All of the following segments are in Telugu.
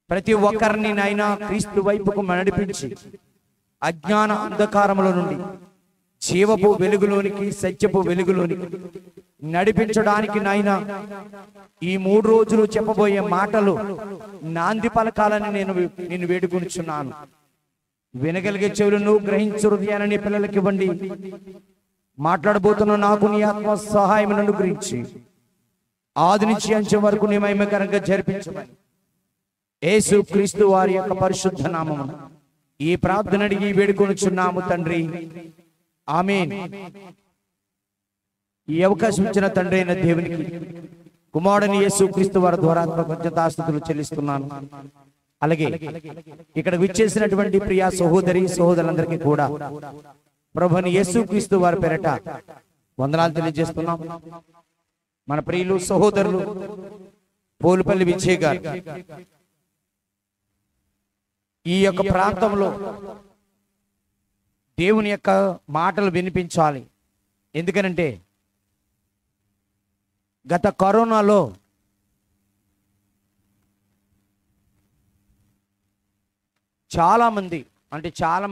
ప్రతి ఒక్కరిని నాయన క్రీస్తు వైపుకు నడిపించి అజ్ఞాన అంధకారముల నుండి జీవపు వెలుగులోనికి, సత్యపు వెలుగులోనికి నడిపించడానికి నాయన ఈ 3 రోజులు చెప్పబోయే మాటలు నాంది పలకాలని నేను వేడుకొనిచున్నాను. వినగలిగే చెవులను, గ్రహించు హృదయాన్ని పిల్లలకి ఇవ్వండి. మాట్లాడబోతున్న నాకు నీ ఆత్మ సహాయం అనుగ్రహించి ఆది నుంచి అంచెం వరకు నీ మహిమకరంగా జరిపించమని యేసు క్రీస్తు వారి యొక్క పరిశుద్ధ నామమున ఈ ప్రార్థన అడిగి వేడుకొనిచున్నాము తండ్రి, ఆమేన్. ఈ అవకాశం ఇచ్చిన తండ్రి అయిన దేవునికి, కుమారుడైన యేసు క్రీస్తు వారి ద్వారా కృతజ్ఞతాస్తుతులు చెల్లిస్తున్నాను. అలాగే ఇక్కడ విచ్చేసినటువంటి ప్రియ సహోదరి సహోదరులందరికీ కూడా ప్రభుని యేసు క్రీస్తు వారి పేరట వందనాలు తెలియజేస్తున్నాం. మన ప్రియులు సహోదరులు పోలుపల్లి విజయ్ గారు ఈ యొక్క ప్రాంతంలో దేవుని యొక్క మాటలు వినిపించాలి. ఎందుకనంటే గత కరోనాలో చాలా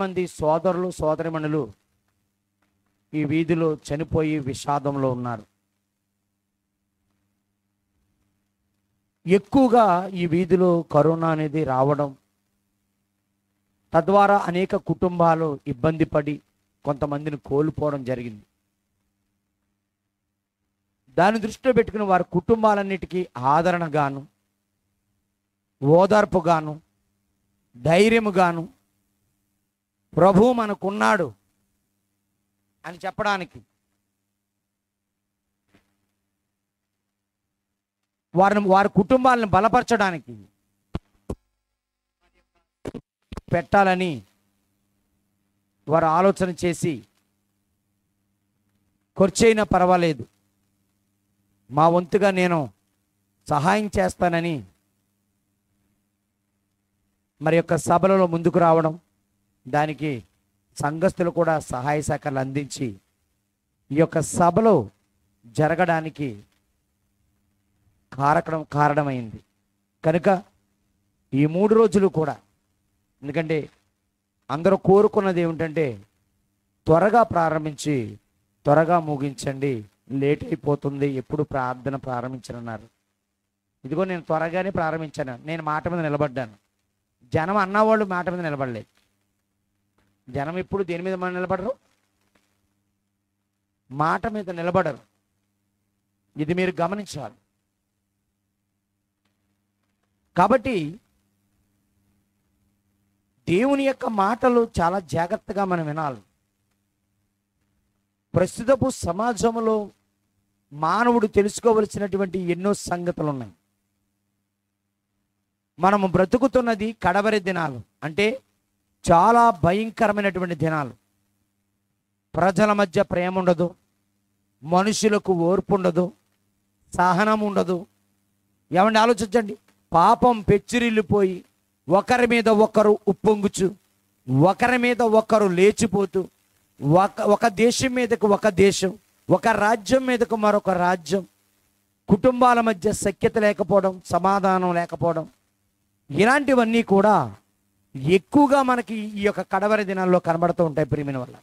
మంది సోదరులు సోదరిమణులు ఈ వీధిలో చనిపోయి విషాదంలో ఉన్నారు. ఎక్కువగా ఈ వీధిలో కరోనా అనేది రావడం, తద్వారా అనేక కుటుంబాలు ఇబ్బంది పడి కొంతమందిని కోల్పోవడం జరిగింది. దాన్ని దృష్టిలో పెట్టుకుని వారి కుటుంబాలన్నిటికీ ఆదరణగాను, ఓదార్పుగాను, ధైర్యముగాను ప్రభువు మనకున్నాడు అని చెప్పడానికి వారి కుటుంబాలను బలపరచడానికి పెట్టాలని వారు ఆలోచన చేసి ఖర్చైనా పర్వాలేదు మా వంతుగా నేను సహాయం చేస్తానని మరి యొక్క సభలలో ముందుకు రావడం, దానికి సంఘస్థులు కూడా సహాయ సహకారాలు అందించి ఈ యొక్క సభలో జరగడానికి కారణమైంది. కనుక ఈ 3 రోజులు కూడా, ఎందుకంటే అందరూ కోరుకున్నది ఏమిటంటే త్వరగా ప్రారంభించి త్వరగా ముగించండి, లేట్ అయిపోతుంది, ఎప్పుడు ప్రార్థన ప్రారంభించనన్నారు. ఇదిగో నేను త్వరగానే ప్రారంభించాను. నేను మాట మీద నిలబడ్డాను. జనం అన్నవాళ్ళు మాట మీద నిలబడలేదు. జనం ఎప్పుడు దేని మీద నిలబడరు? మాట మీద నిలబడరు. ఇది మీరు గమనించాలి. కాబట్టి దేవుని యొక్క మాటలు చాలా జాగ్రత్తగా మనం వినాలి. ప్రస్తుతపు సమాజంలో మానవుడు తెలుసుకోవలసినటువంటి ఎన్నో సంగతులు ఉన్నాయి. మనము బ్రతుకుతున్నది కడవరి దినాలు, అంటే చాలా భయంకరమైనటువంటి దినాలు. ప్రజల మధ్య ప్రేమ ఉండదు, మనుషులకు ఓర్పు ఉండదు, సహనం ఉండదు. ఏమండి ఆలోచించండి. పాపం పెచ్చిరిల్లిపోయి ఒకరి మీద ఒకరు ఉప్పొంగుచు, ఒకరి మీద ఒకరు లేచిపోతూ, ఒక దేశం మీదకు ఒక దేశం, ఒక రాజ్యం మీదకు మరొక రాజ్యం, కుటుంబాల మధ్య సఖ్యత లేకపోవడం, సమాధానం లేకపోవడం, ఇలాంటివన్నీ కూడా ఎక్కువగా మనకి ఈ యొక్క కడవరి దినాల్లో కనబడుతూ ఉంటాయి ప్రియమైన వల్ల.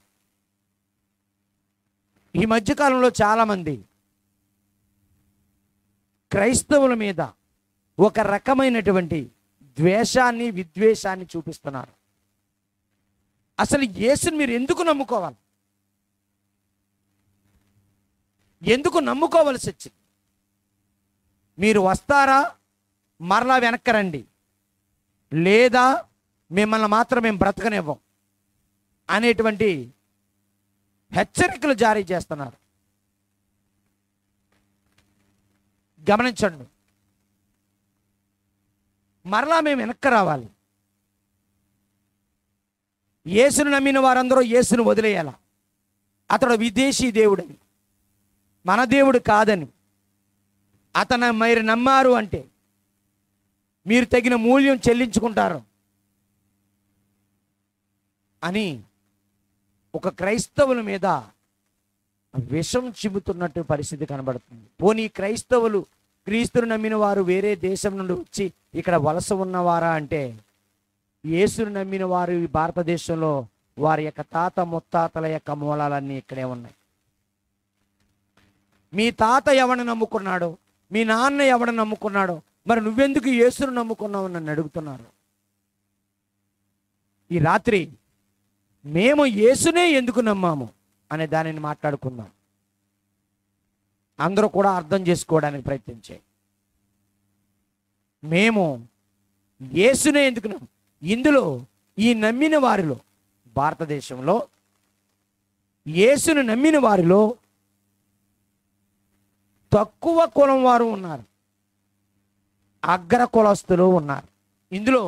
ఈ మధ్యకాలంలో చాలామంది క్రైస్తవుల మీద ఒక రకమైనటువంటి ద్వేషాన్ని, విద్వేషాన్ని చూపిస్తున్నారు. అసలు యేసుని మీరు ఎందుకు నమ్ముకోవాలి? ఎందుకు నమ్ముకోవలసి వచ్చింది? మీరు వస్తారా, మరలా వెనక్కి రండి, లేదా మిమ్మల్ని మాత్రం మేము బ్రతకనివ్వం అనేటువంటి హెచ్చరికలు జారీ చేస్తున్నారు. గమనించండి. మరలా మేము వెనక్కి రావాలి. యేసును నమ్మిన వారందరూ యేసును వదిలేయాల. అతడు విదేశీ దేవుడని, మన దేవుడు కాదని, అతను మీరు నమ్మారు అంటే మీరు తగిన మూల్యం చెల్లించుకుంటారు అని ఒక క్రైస్తవుల మీద విషం చిమ్ముతున్నట్టు పరిస్థితి కనబడుతుంది. పోనీ క్రైస్తవులు క్రీస్తును నమ్మిన వారు వేరే దేశం నుండి వచ్చి ఇక్కడ వలస ఉన్నవారా అంటే, యేసును నమ్మిన వారు ఈ భారతదేశంలో వారి యొక్క తాత ముత్తాతల యొక్క మూలాలన్నీ ఇక్కడే ఉన్నాయి. మీ తాత ఎవరిని నమ్ముకున్నాడో, మీ నాన్న ఎవరిని నమ్ముకున్నాడో, మరి నువ్వెందుకు యేసును నమ్ముకున్నావు నన్ను అడుగుతున్నారు. ఈ రాత్రి మేము యేసునే ఎందుకు నమ్మాము అనే దానిని మాట్లాడుకుందాం. అందరూ కూడా అర్థం చేసుకోవడానికి ప్రయత్నించే. మేము యేసునే ఎందుకు నమ్ము, ఇందులో ఈ నమ్మిన వారిలో, భారతదేశంలో యేసును నమ్మిన వారిలో తక్కువ కులం వారు ఉన్నారు, అగ్ర కులస్తులు ఉన్నారు. ఇందులో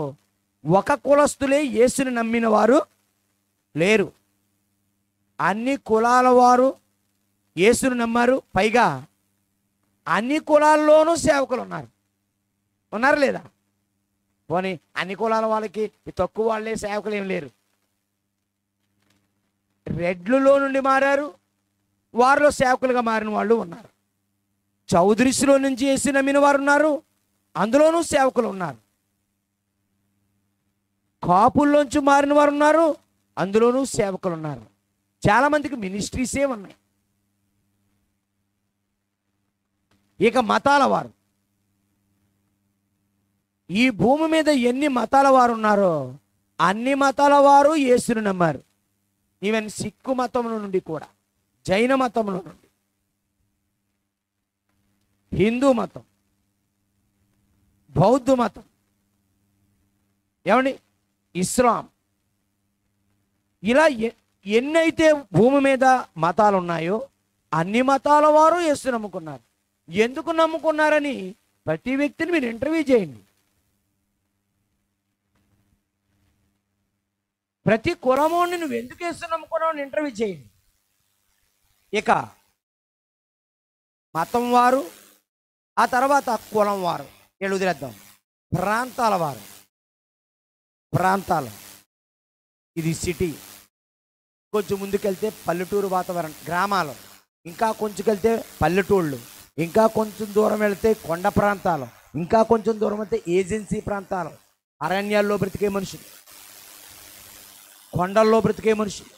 ఒక కులస్తులే యేసును నమ్మిన వారు లేరు. అన్ని కులాల వారు యేసును నమ్మారు. పైగా అన్ని కులాల్లోనూ సేవకులు ఉన్నారు లేదా? పోనీ అన్ని కులాల వాళ్ళకి తక్కువ వాళ్ళే సేవకులు ఏం లేరు. రెడ్లలో నుండి మారారు, వారిలో సేవకులుగా మారిన వాళ్ళు ఉన్నారు. చౌదరిస్లో నుంచి యేసు నమ్మిన వారు ఉన్నారు, అందులోనూ సేవకులు ఉన్నారు. కాపుల్లోంచి మారిన వారు ఉన్నారు, అందులోనూ సేవకులు ఉన్నారు. చాలామందికి మినిస్ట్రీసే ఉన్నాయి. ఇక మతాల వారు, ఈ భూమి మీద ఎన్ని మతాల వారు ఉన్నారో అన్ని మతాల వారు యేసును నమ్మారు. ఈవెన్ సిక్కు మతం నుండి కూడా, జైన మతంలో నుండి, హిందూ మతం, బౌద్ధ మతం, ఏమండి ఇస్లాం, ఇలా ఎన్నైతే భూమి మీద మతాలు ఉన్నాయో అన్ని మతాల వారు యేసు నమ్ముకున్నారు. ఎందుకు నమ్ముకున్నారని ప్రతి వ్యక్తిని మీరు ఇంటర్వ్యూ చేయండి. ప్రతి కులమోని నువ్వు ఎందుకు యేసు నమ్ముకున్నావు ఇంటర్వ్యూ చేయండి. ఇక మతం వారు, ఆ తర్వాత కులం వారు, వీళ్ళు వదిలేద్దాం. ప్రాంతాల వారు, ప్రాంతాలు, ఇది సిటీ, కొంచెం ముందుకెళ్తే పల్లెటూరు వాతావరణం, గ్రామాలు, ఇంకా కొంచెం వెళ్తే పల్లెటూళ్ళు, ఇంకా కొంచెం దూరం వెళితే కొండ ప్రాంతాలు, ఇంకా కొంచెం దూరం వెళ్తే ఏజెన్సీ ప్రాంతాలు, అరణ్యాల్లో బ్రతికే మనుషులు, కొండల్లో బ్రతికే మనుషులు,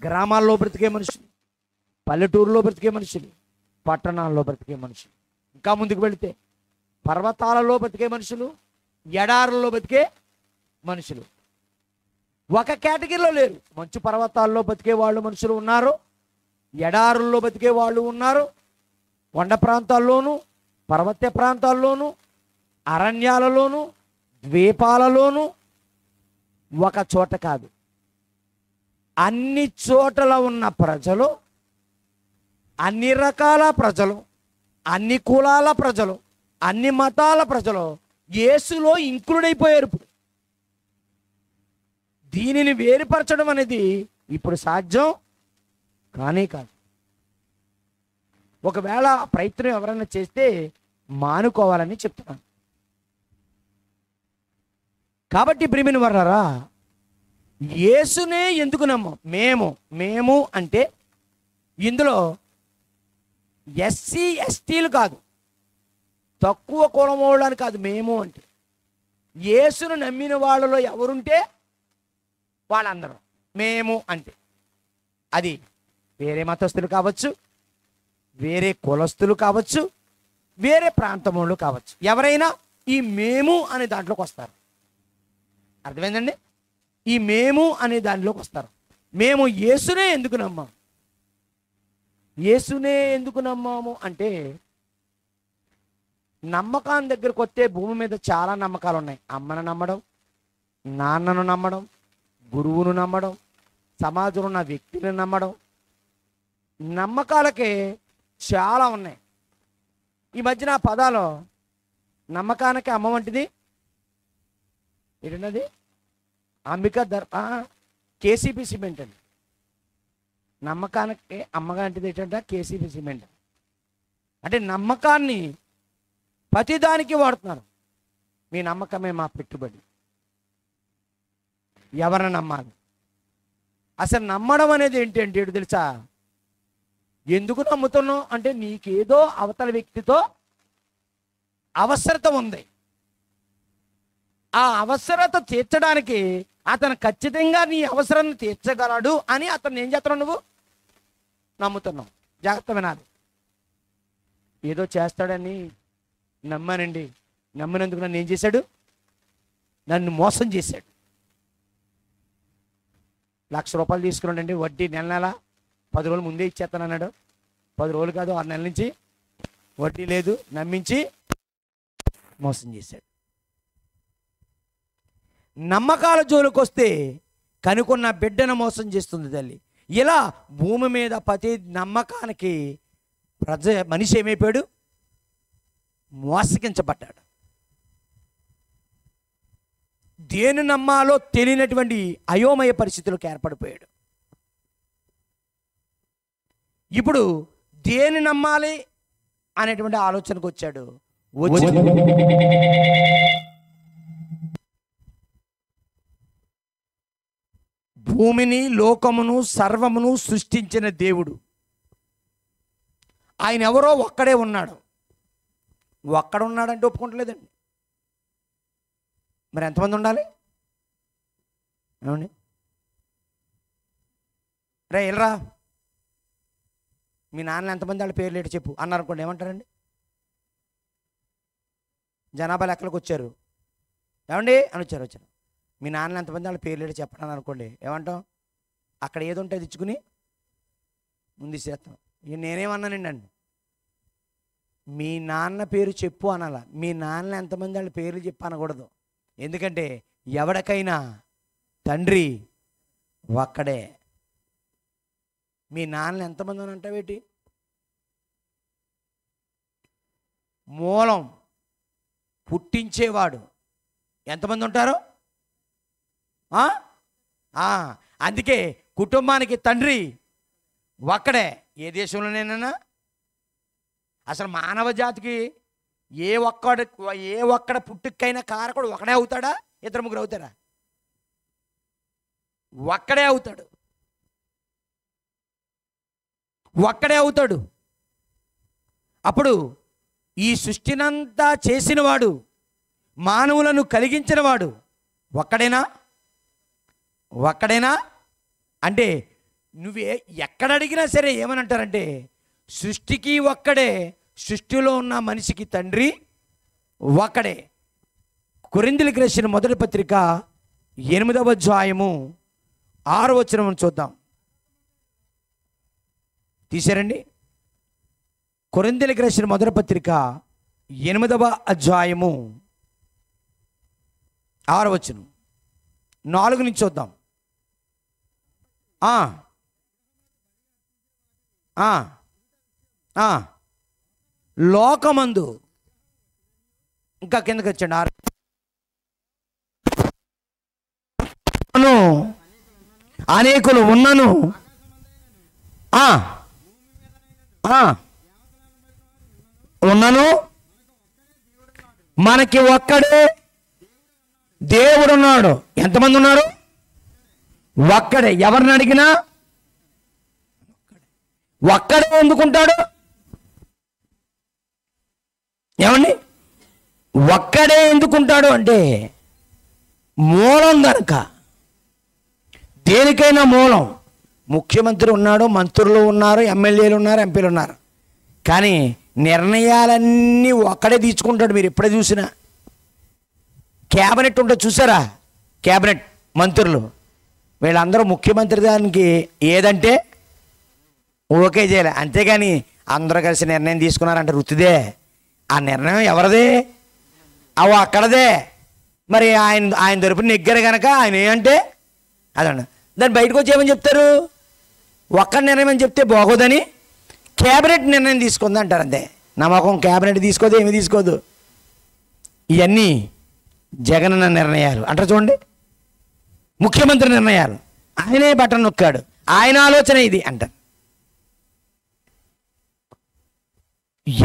గ్రామాల్లో బ్రతికే మనుషులు, పల్లెటూరులో బ్రతికే మనుషులు, పట్టణాల్లో బ్రతికే మనుషులు, ఇంకా ముందుకు వెళితే పర్వతాలలో బ్రతికే మనుషులు, ఎడారుల్లో బ్రతికే మనుషులు. ఒక కేటగిరీలో లేరు. మంచు పర్వతాల్లో బతికే వాళ్ళు మనుషులు ఉన్నారు, ఎడారుల్లో బతికే వాళ్ళు ఉన్నారు, కొండ ప్రాంతాల్లోనూ, పర్వత ప్రాంతాల్లోనూ, అరణ్యాలలోనూ, ద్వీపాలలోనూ, ఒక చోట కాదు, అన్ని చోట్ల ఉన్న ప్రజలు, అన్ని రకాల ప్రజలు, అన్ని కులాల ప్రజలు, అన్ని మతాల ప్రజలు యేసులో ఇంక్లూడ్ అయిపోయారు. ఇప్పుడు దీనిని వేరుపరచడం అనేది ఇప్పుడు సాధ్యం కానే కాదు. ఒకవేళ ప్రయత్నం ఎవరైనా చేస్తే మానుకోవాలని చెప్తున్నాను. కాబట్టి ప్రియమైన వారలారా, యేసునే ఎందుకు నమ్మం? మేము అంటే ఇందులో ఎస్సీ ఎస్టీలు కాదు, తక్కువ కులం వాళ్ళని కాదు. మేము అంటే యేసును నమ్మిన వాళ్ళలో ఎవరుంటే వాళ్ళందరూ మేము అంటే. అది వేరే మతస్థులు కావచ్చు, వేరే కులస్తులు కావచ్చు, వేరే ప్రాంతం వాళ్ళు కావచ్చు, ఎవరైనా ఈ మేము అనే దాంట్లోకి వస్తారు. అర్థమైందండి? ఈ మేము అనే దాంట్లోకి వస్తారు. మేము యేసునే ఎందుకు నమ్మాము? యేసునే ఎందుకు నమ్మాము అంటే, నమ్మకాన్ని దగ్గరకు వస్తే భూమి మీద చాలా నమ్మకాలు ఉన్నాయి. అమ్మను నమ్మడం, నాన్నను నమ్మడం, గురువును నమ్మడం, సమాజంలో ఉన్న వ్యక్తిని నమ్మడం, నమ్మకాలకే చాలా ఉన్నాయి. ఈ మధ్యన ఆ పదాలు, నమ్మకానికి అమ్మ వంటిది ఏంటన్నది, అంబికా కేసీపీ సిమెంట్ అండి. నమ్మకానికి అమ్మగా అంటే ఏంటంటే కేసీపీ సిమెంట్. అంటే నమ్మకాన్ని ప్రతిదానికి వాడుతున్నారు. మీ నమ్మకమే మా పెట్టుబడి. ఎవరిని నమ్మాలి? అసలు నమ్మడం అనేది ఏంటి అంటే తెలుసా? ఎందుకు నమ్ముతున్నావు అంటే నీకేదో అవతల వ్యక్తితో అవసరత ఉంది. ఆ అవసరత తీర్చడానికి అతను ఖచ్చితంగా నీ అవసరాన్ని తీర్చగలడు అని అతను ఏం చేస్తున్నావు? నువ్వు నమ్ముతున్నావు. జాగ్రత్త వినాలి. ఏదో చేస్తాడని నమ్మానండి, నమ్మినందుకు నన్ను ఏం చేశాడు? నన్ను మోసం చేశాడు. 1,00,000 రూపాయలు తీసుకున్నాడండి, వడ్డీ నెల నెల 10 రోజులు ముందే ఇచ్చేస్తానన్నాడు. 10 రోజులు కాదు, 6 నెలల నుంచి వడ్డీ లేదు, నమ్మించి మోసం చేశాడు. నమ్మకాల జోలికి వస్తే కనుకున్న బిడ్డను మోసం చేస్తుంది తల్లి. ఇలా భూమి మీద ప్రతి నమ్మకానికి మనిషి ఏమైపోయాడు? మోసగించబడ్డాడు. దేని నమ్మాలో తెలియనటువంటి అయోమయ పరిస్థితులకు ఏర్పడిపోయాడు. ఇప్పుడు దేని నమ్మాలి అనేటువంటి ఆలోచనకు వచ్చాడు. భూమిని, లోకమును, సర్వమును సృష్టించిన దేవుడు ఆయన ఎవరో ఒక్కడే ఉన్నాడు. ఒక్కడున్నాడంటే ఒప్పుకుంటలేదండి. మరి ఎంతమంది ఉండాలి? ఏమండి? రే వెళ్ళరా, మీ నాన్న ఎంతమంది వాళ్ళ పేర్లు ఏంటి చెప్పు అన్నారు అనుకోండి, ఏమంటారండి? జనాభా లెక్కలకు వచ్చారు, ఏమండి అని వచ్చారు. మీ నాన్న ఎంతమంది వాళ్ళ పేర్లు ఏంటి చెప్పండి అనుకోండి, ఏమంటాం? అక్కడ ఏది ఉంటే తెచ్చుకుని ముందు చేస్తాం. నేనేమన్నానండి అండి, మీ నాన్న పేరు చెప్పు అనాల. మీ నాన్న ఎంతమంది వాళ్ళ పేర్లు చెప్పు అనకూడదు. ఎందుకంటే ఎవరికైనా తండ్రి ఒక్కడే. మీ నాన్న ఎంతమంది అని అంటావేటి? మూలం పుట్టించేవాడు ఎంతమంది ఉంటారు? అందుకే కుటుంబానికి తండ్రి ఒక్కడే. ఏ దేశంలోనేనా అసలు మానవ జాతికి ఏ ఒక్కడ పుట్టుకైనా కారకుడు ఒకడే అవుతాడా? 2-3 అవుతారా? ఒక్కడే అవుతాడు. ఒక్కడే అవుతాడు. అప్పుడు ఈ సృష్టినంతా చేసినవాడు, మానవులను కలిగించినవాడు ఒక్కడేనా? ఒక్కడేనా అంటే నువ్వే ఎక్కడ అడిగినా సరే ఏమని అంటారంటే సృష్టికి ఒక్కడే, సృష్టిలో ఉన్న మనిషికి తండ్రి ఒక్కడే. కొరింథీయులకు రాసిన మొదటి పత్రిక 8వ అధ్యాయము 6వ వచనం చూద్దాం. తీశారండి? కొరింథీయులకు రాసిన మొదటి పత్రిక 8వ అధ్యాయము 6వ వచనం 4 నుంచి చూద్దాం. లోకమందు ఇంకా కిందకి వచ్చండి. అనేకులు ఉన్నను మనకి ఒక్కడే దేవుడు ఉన్నాడు. ఎంతమంది ఉన్నారు? ఒక్కడే. ఎవరిని అడిగినా ఒక్కడే ఎందుకుంటాడు? ఏమండి? ఒక్కడే ఎందుకుంటాడు అంటే మూలం గనక. దేనికైనా మూలం. ముఖ్యమంత్రి ఉన్నాడు, మంత్రులు ఉన్నారు, ఎమ్మెల్యేలు ఉన్నారు, ఎంపీలు ఉన్నారు, కానీ నిర్ణయాలన్నీ ఒక్కడే తీసుకుంటాడు. మీరు ఎప్పుడే చూసినా క్యాబినెట్ ఉంటుంది చూసారా? క్యాబినెట్ మంత్రులు వీళ్ళందరూ ముఖ్యమంత్రి దానికి ఏదంటే ఓకే చేయాలి. అంతేగాని అందరూ కలిసి నిర్ణయం తీసుకున్నారంటే వృత్తిదే. ఆ నిర్ణయం ఎవరిదే? అవు అక్కడదే. మరి ఆయన తరపున నెగ్గారు కనుక ఆయన ఏమంటే అదండి. దాన్ని బయటకు వచ్చి ఏమని చెప్తారు? ఒక్క నిర్ణయం అని చెప్తే బాగోదని క్యాబినెట్ నిర్ణయం తీసుకుంది అంటారు. అంతే. నమ్మకం క్యాబినెట్ తీసుకోదు, ఏమి తీసుకోదు. ఇవన్నీ జగనన్న నిర్ణయాలు అంటారు చూడండి. ముఖ్యమంత్రి నిర్ణయాలు ఆయనే బటన్ నొక్కాడు, ఆయన ఆలోచన ఇది అంటారు.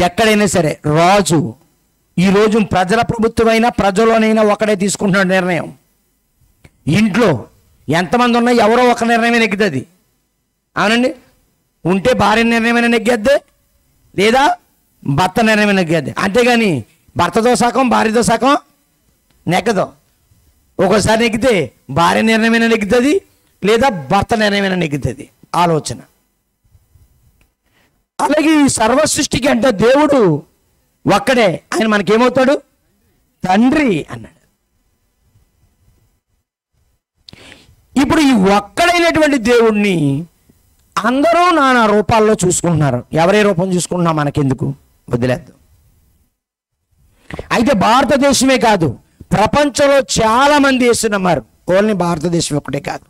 ఎక్కడైనా సరే రాజు ఈరోజు ప్రజల ప్రభుత్వమైనా ప్రజలోనైనా ఒకడే తీసుకుంటున్నాడు నిర్ణయం. ఇంట్లో ఎంతమంది ఉన్నా ఎవరో ఒక నిర్ణయమే నెగ్గుతుంది. అవునండి? ఉంటే భార్య నిర్ణయమైనా నెగ్గేద్ది, లేదా భర్త నిర్ణయమైనా నెగ్గేద్ది. అంతేగాని భర్తతో సగం భార్యతో సగం నెగ్గదు. ఒక్కోసారి నెగ్గితే భార్య నిర్ణయమైనా నెగ్గుతుంది, లేదా భర్త నిర్ణయమైనా నెగ్గుతుంది ఆలోచన. అలాగే ఈ సర్వ సృష్టికి అంటే దేవుడు ఒక్కడే, ఆయన మనకేమవుతాడు? తండ్రి అన్నాడు. ఇప్పుడు ఈ ఒక్కడైనటువంటి దేవుణ్ణి అందరూ నానా రూపాల్లో చూసుకుంటున్నారు. ఎవరే రూపం చూసుకుంటున్నా మనకెందుకు, వదిలేద్దాం. అయితే భారతదేశమే కాదు, ప్రపంచంలో చాలా మంది యేసుని నమ్మారు. ఓన్లీ భారతదేశం ఒక్కటే కాదు,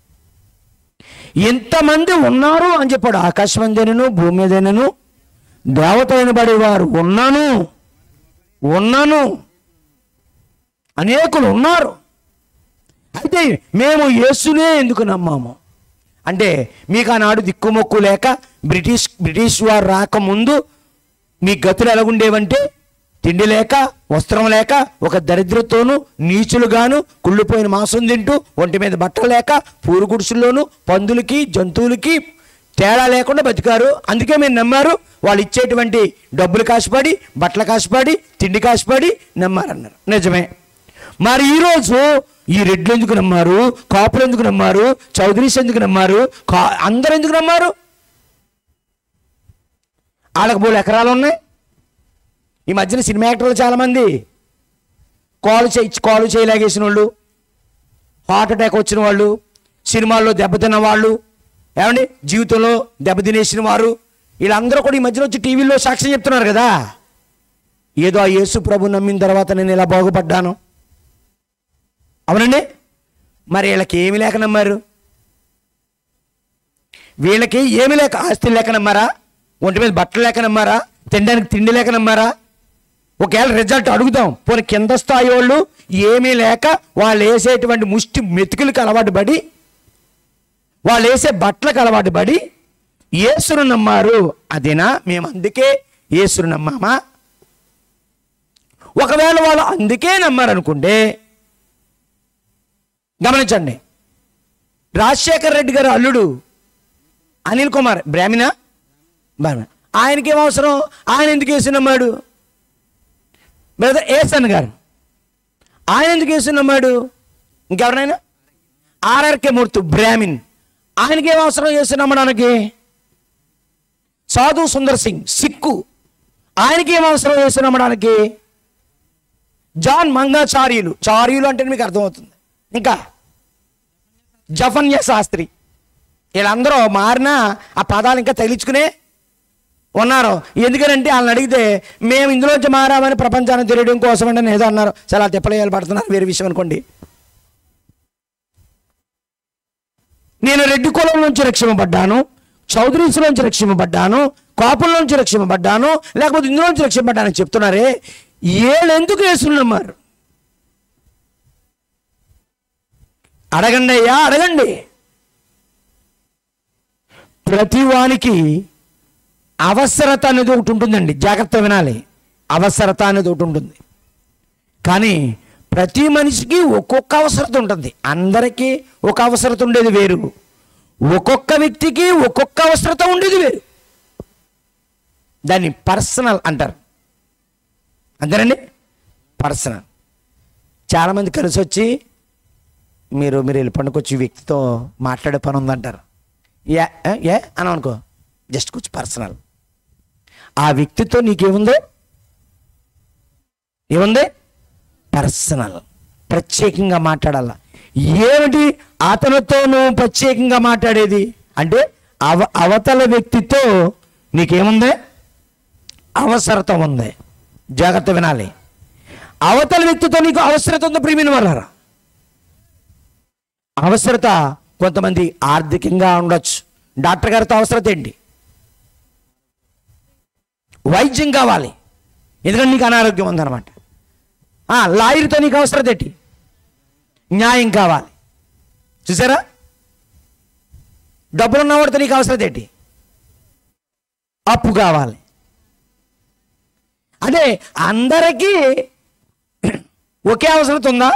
ఎంతమంది ఉన్నారు అని చెప్పాడు. ఆకాశం మీదనను భూమి మీదనను దేవతలను పడేవారు ఉన్నాను అనేకులు ఉన్నారు. అయితే మేము యేసునే ఎందుకు నమ్మాము అంటే, మీకు ఆనాడు దిక్కుమొక్కు లేక బ్రిటిష్ వారు రాకముందు మీ గతులు ఎలాగుండేవంటే, తిండి లేక వస్త్రం లేక ఒక దరిద్రతోనూ నీచులుగాను కుళ్ళిపోయిన మాంసం తింటూ ఒంటి మీద బట్టలు లేక పూరు గుడిసెల్లోనూ పందులకి జంతువులకి తేడా లేకుండా బతికారు. అందుకే మీరు నమ్మారు. వాళ్ళు ఇచ్చేటువంటి డబ్బులు కాసిపడి, బట్టలు కాసిపడి, తిండి కాసిపడి నమ్మారన్నారు. నిజమే. మరి ఈరోజు ఈ రెడ్లు ఎందుకు నమ్మారు, కాపులు ఎందుకు నమ్మారు, చౌదరీస్ ఎందుకు నమ్మారు, అందరు ఎందుకు నమ్మారు? వాళ్ళకి 3 ఎకరాలు ఉన్నాయి. ఈ మధ్యన సినిమా యాక్టర్లు చాలామంది కాలు చేయలాగేసిన వాళ్ళు, హార్ట్ అటాక్ వచ్చిన వాళ్ళు, సినిమాల్లో దెబ్బతిన్న వాళ్ళు, ఏమండి జీవితంలో దెబ్బతినేసిన వారు, వీళ్ళందరూ కూడా ఈ మధ్యన వచ్చి టీవీలో సాక్ష్యం చెప్తున్నారు కదా, ఏదో ఆ యేసు ప్రభు నమ్మిన తర్వాత నేను ఇలా బాగుపడ్డాను. అవునండి. మరి వీళ్ళకి ఏమి లేక నమ్మారు? వీళ్ళకి ఏమి లేక, ఆస్తులు లేక నమ్మారా? ఒంటి మీద బట్టలు లేక నమ్మారా? తినడానికి తిండి లేక నమ్మారా? ఒకవేళ రిజల్ట్ అడుగుదాం, పోనీ కింద స్థాయి వాళ్ళు ఏమీ లేక వాళ్ళు వేసేటువంటి ముష్టి మెతుకులకు అలవాటు పడి, వాళ్ళు వేసే బట్టలకు అలవాటు పడి యేసును నమ్మారు. అదేనా మేము అందుకే యేసును నమ్మామా? ఒకవేళ వాళ్ళు అందుకే నమ్మారనుకుంటే గమనించండి, రాజశేఖర్ రెడ్డి గారు అల్లుడు అనిల్ కుమార్ బ్రాహ్మణ, ఆయనకేం అవసరం? ఆయన ఎందుకు యేసు నమ్మాడు? బ్రదర్ ఏసన్ గారు ఆయన ఎందుకు యేసు నమ్మాడు? ఇంకెవరినైనా ఆర్ఆర్కే మూర్తి బ్రాహ్మిన్, ఆయనకేం అవసరం యేసు నమ్మడానికి? సాధు సుందర్ సింగ్ సిక్కు, ఆయనకేం అవసరం యేసు నమ్మడానికి? జాన్ మంగాచార్యులు, చార్యులు అంటే మీకు అర్థమవుతుంది. ఇంకా జఫన్య శాస్త్రి, వీళ్ళందరూ మారినా ఆ పదాలు ఇంకా తగిలించుకునే ఉన్నారు. ఎందుకనంటే వాళ్ళని అడిగితే మేము ఇందులోంచి మారామని ప్రపంచాన్ని తెలియడం కోసం అంటే ఏదో అన్నారు. చాలా తిప్పలేయాలి పడుతున్నారు, వేరే విషయం అనుకోండి. నేను రెడ్డి కులం నుంచి రక్షింపబడ్డాను, చౌదరీస్ నుంచి రక్షింపబడ్డాను, కాపుల నుంచి రక్షింపబడ్డాను, లేకపోతే ఇందులోంచి రక్షింపబడ్డానని చెప్తున్నారే, వీళ్ళు ఎందుకు యేసుని నమ్మారు? అడగండి అయ్యా, అడగండి. ప్రతి వానికి అవసరత అనేది ఒకటి ఉంటుందండి, జాగ్రత్త వినాలి. అవసరత అనేది ఒకటి ఉంటుంది, కానీ ప్రతి మనిషికి ఒక్కొక్క అవసరత ఉంటుంది. అందరికీ ఒక అవసరత ఉండేది వేరు, ఒక్కొక్క వ్యక్తికి ఒక్కొక్క అవసరత ఉండేది వేరు. దాన్ని పర్సనల్ అంటారు. అంతేనండి, పర్సనల్. చాలామంది కలిసి వచ్చి మీరు వెళ్ళి పండుకొచ్చి వ్యక్తితో మాట్లాడే పని ఉందంటారు. ఏ అని అనుకో, జస్ట్ కొంచెం పర్సనల్. ఆ వ్యక్తితో నీకేముంది? ఏముంది? పర్సనల్. ప్రత్యేకంగా మాట్లాడాల. ఏమిటి అతనితో నువ్వు ప్రత్యేకంగా మాట్లాడేది అంటే, అవతల వ్యక్తితో నీకేముంది? అవసరత ఉంది. జాగ్రత్త వినాలి. అవతల వ్యక్తితో నీకు అవసరత ఉందో ప్రియమైన వాళ్ళారా? అవసరత కొంతమంది ఆర్థికంగా ఉండొచ్చు. డాక్టర్ గారితో అవసరత ఏంటి? వైద్యం కావాలి, ఎందుకంటే నీకు అనారోగ్యం ఉందన్నమాట. లాయర్తో నీకు అవసరత ఏంటి? న్యాయం కావాలి. చూసారా? డబ్బులు ఉన్నవాడితో నీకు అవసరత ఏంటి? అప్పు కావాలి. అదే అందరికీ ఒకే అవసరత ఉందా?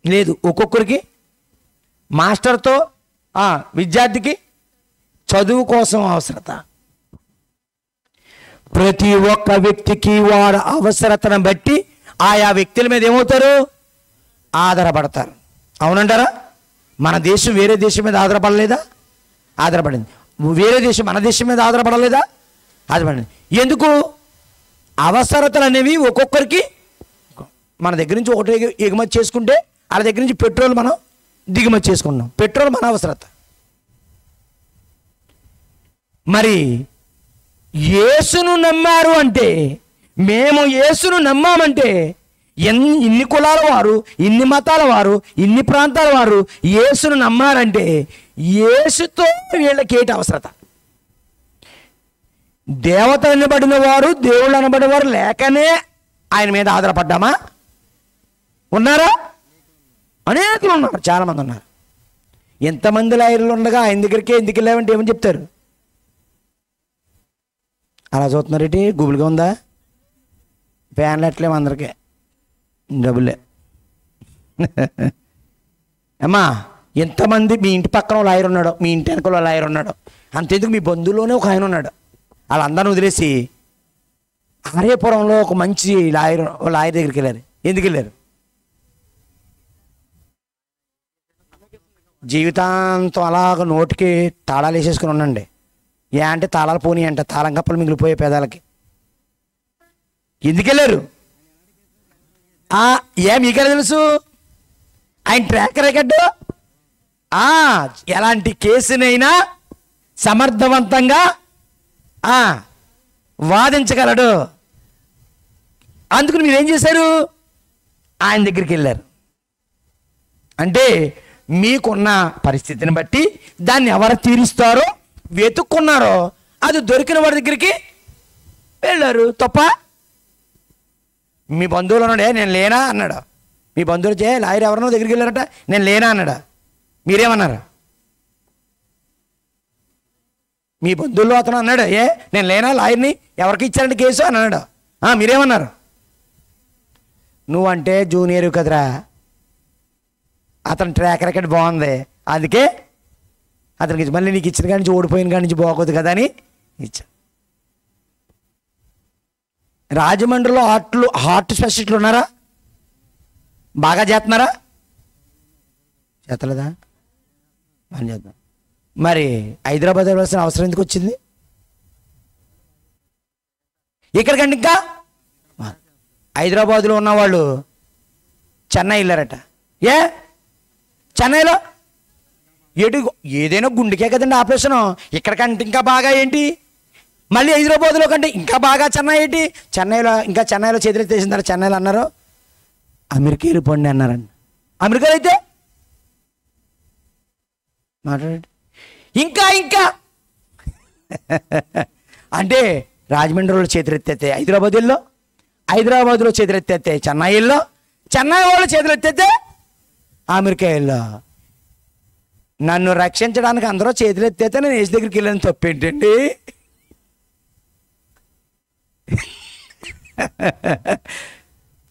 లేదు. ఒక్కొక్కరికి మాస్టర్తో విద్యార్థికి చదువు కోసం అవసరత, ప్రతి ఒక్క వ్యక్తికి వాడు అవసరతను బట్టి ఆయా వ్యక్తుల మీద ఏమవుతారు? ఆధారపడతారు. అవునంటారా? మన దేశం వేరే దేశం మీద ఆధారపడలేదా? ఆధారపడింది. వేరే దేశం మన దేశం మీద ఆధారపడలేదా? ఆధారపడింది. ఎందుకు? అవసరతలు అనేవి ఒక్కొక్కరికి, మన దగ్గర నుంచి ఒకటి ఎగుమతి చేసుకుంటే వాళ్ళ దగ్గర నుంచి పెట్రోల్ మనం దిగుమతి చేసుకుంటున్నాం. పెట్రోల్ మన అవసరత. మరి యేసును నమ్మారు అంటే, మేము యేసును నమ్మామంటే, ఇన్ని కులాల వారు, ఇన్ని మతాల వారు, ఇన్ని ప్రాంతాల వారు యేసును నమ్మారంటే యేసుతో వీళ్ళకి ఏంటి అవసరత? దేవత అనబడిన వారు, దేవుళ్ళు అనబడిన వారు లేకనే ఆయన మీద ఆధారపడ్డామా? ఉన్నారా? అనేకులు ఉన్నారు, చాలామంది ఉన్నారు. ఎంతమంది లాయర్లు ఉండగా ఆయన దగ్గరికి ఎందుకు వెళ్ళామంటే ఏమని చెప్తారు? అలా చూస్తున్నారేంటి? గుబులుగా ఉందా? ఫ్యాన్లు ఎట్లేము, అందరికీ డబ్బులే. అమ్మా, ఎంతమంది మీ ఇంటి పక్కన లాయర్ ఉన్నాడు, మీ ఇంటి వెనకలో లాయర్ ఉన్నాడు, అంతెందుకు మీ బంధువులోనే ఒక ఆయన ఉన్నాడు. వాళ్ళందరిని వదిలేసి ఆర్యపురంలో ఒక మంచి లాయర్ దగ్గరికి వెళ్ళారు. ఎందుకు వెళ్ళారు? జీవితాంతం అలాగ నోటికి తాళాలు వేసేసుకుని ఉండండి. ఏ అంటే తాళాలు పోనీ అంట, తాళం కప్పలు మిగిలిపోయే పేదాలకి. ఎందుకు వెళ్ళారు? మీకెలా తెలుసు? ఆయన ట్రాక్ రికార్డు ఎలాంటి కేసునైనా సమర్థవంతంగా వాదించగలడు. అందుకని మీరేం చేశారు? ఆయన దగ్గరికి వెళ్ళారు. అంటే మీకున్న పరిస్థితిని బట్టి దాన్ని ఎవరు తీరుస్తారో వెతుక్కున్నారో అది దొరికిన వాడి దగ్గరికి వెళ్ళారు. తప్ప మీ బంధువులు అన్నాడే నేను లేనా అన్నాడు. మీ బంధువులు లాయర్ ఎవరినో దగ్గరికి వెళ్ళారట, నేను లేనా అన్నాడా? మీరేమన్నారు? మీ బంధువుల్లో అతను అన్నాడు, నేను లేనా లాయర్ని, ఎవరికి ఇచ్చారంటే కేసు అని అన్నాడు. మీరేమన్నారు? నువ్వంటే జూనియర్ కదరా, అతని ట్రాక్ రికార్డ్ బాగుంది, అందుకే అతనికి మళ్ళీ నీకు ఇచ్చిన కాడి నుంచి ఓడిపోయిన కాడి నుంచి బాగోదు కదా అని ఇచ్చా. రాజమండ్రిలో హార్ట్ స్పెషలిస్టులు ఉన్నారా? బాగా చేస్తున్నారా? చేస్తలేదా? అని చేద్దాం. మరి హైదరాబాద్ వెళ్ళాల్సిన అవసరం ఎందుకు వచ్చింది? ఇక్కడికంటే ఇంకా హైదరాబాదులో ఉన్నవాళ్ళు చెన్నై వెళ్ళారట. చెన్నైలో ఏదైనా గుండెకే కదండి ఆపరేషను. ఇక్కడికంటే ఇంకా బాగా ఏంటి? మళ్ళీ హైదరాబాద్లో కంటే ఇంకా బాగా చెన్నై ఏంటి? చెన్నైలో చేతులు తీసిందారు. చెన్నైలో అన్నారు అమెరికా వెళ్ళిపోండి అన్నారండి. అమెరికాలో అయితే మాట్లాడండి ఇంకా అంటే రాజమండ్రిలో చేతులెత్తేస్తే హైదరాబాద్లో చేతులెత్తేస్తే చెన్నై వాళ్ళు చేతులెత్తేస్తే అమెరికాలో. నన్ను రక్షించడానికి అందరూ చేతులు ఎత్తేస్తే నేను ఏసు దగ్గరికి వెళ్ళాను. తప్పేంటండి?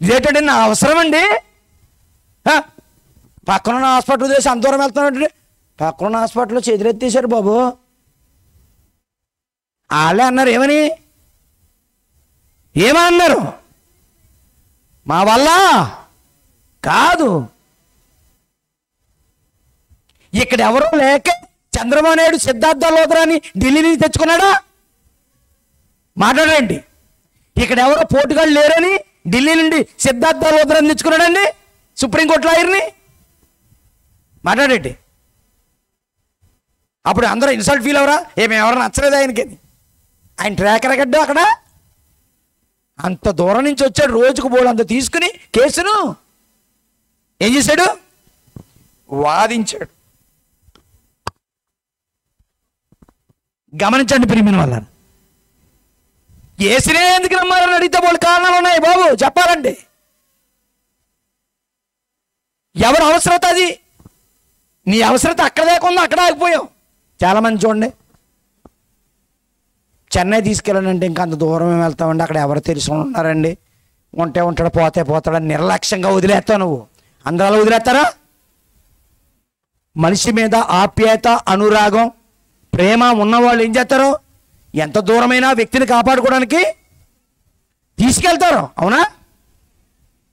ఇదేంటండి నా అవసరం అండి? పక్కనున్న హాస్పిటల్ చేసి అంత దూరం వెళ్తున్నాడు. పక్కనున్న హాస్పిటల్లో చేతులు ఎత్తేసారు బాబు. వాళ్ళే అన్నారు ఏమన్నారు? మా వల్ల కాదు. ఇక్కడ ఎవరో లేక చంద్రబాబు నాయుడు సిద్ధార్థ లోతరాని ఢిల్లీ నుంచి తెచ్చుకున్నాడా? మాట్లాడండి. ఇక్కడ ఎవరో పోటుగాళ్ళు లేరని ఢిల్లీ నుండి సిద్ధార్థ లోతరాని తెచ్చుకున్నాడండి సుప్రీంకోర్టు లాయర్ని. మాట్లాడండి. అప్పుడు అందరూ ఇన్సల్ట్ ఫీల్ అవరా? ఎవరు నచ్చలేదు ఆయనకి? ఆయన ట్రాక్ రికార్డు అక్కడ అంత దూరం నుంచి వచ్చాడు. రోజుకు బోర్డు అంత తీసుకుని కేసును ఏం చేశాడు? వాదించాడు. గమనించండి ప్రియమైన వాళ్ళ, యేసునే ఎందుకు నమ్మాలని అడిగితే వాళ్ళు కారణాలు ఉన్నాయి బాబు చెప్పాలంటే. ఎవరు అవసరత అది? నీ అవసరత అక్కడ లేకుండా అక్కడ ఆగిపోయావు. చాలామంది చూడండి, చెన్నై తీసుకెళ్ళానంటే ఇంకా అంత దూరం ఏమి వెళ్తామండి, అక్కడ ఎవరు తెలిసి ఉన్నారండి, ఉంటాడు పోతాడని నిర్లక్ష్యంగా వదిలేస్తావు నువ్వు. అందరూ అలా వదిలేస్తారా? మనిషి మీద ఆప్యాయత, అనురాగం, ప్రేమ ఉన్నవాళ్ళు ఏం చేస్తారు? ఎంత దూరమైనా వ్యక్తిని కాపాడుకోవడానికి తీసుకెళ్తారు. అవునా?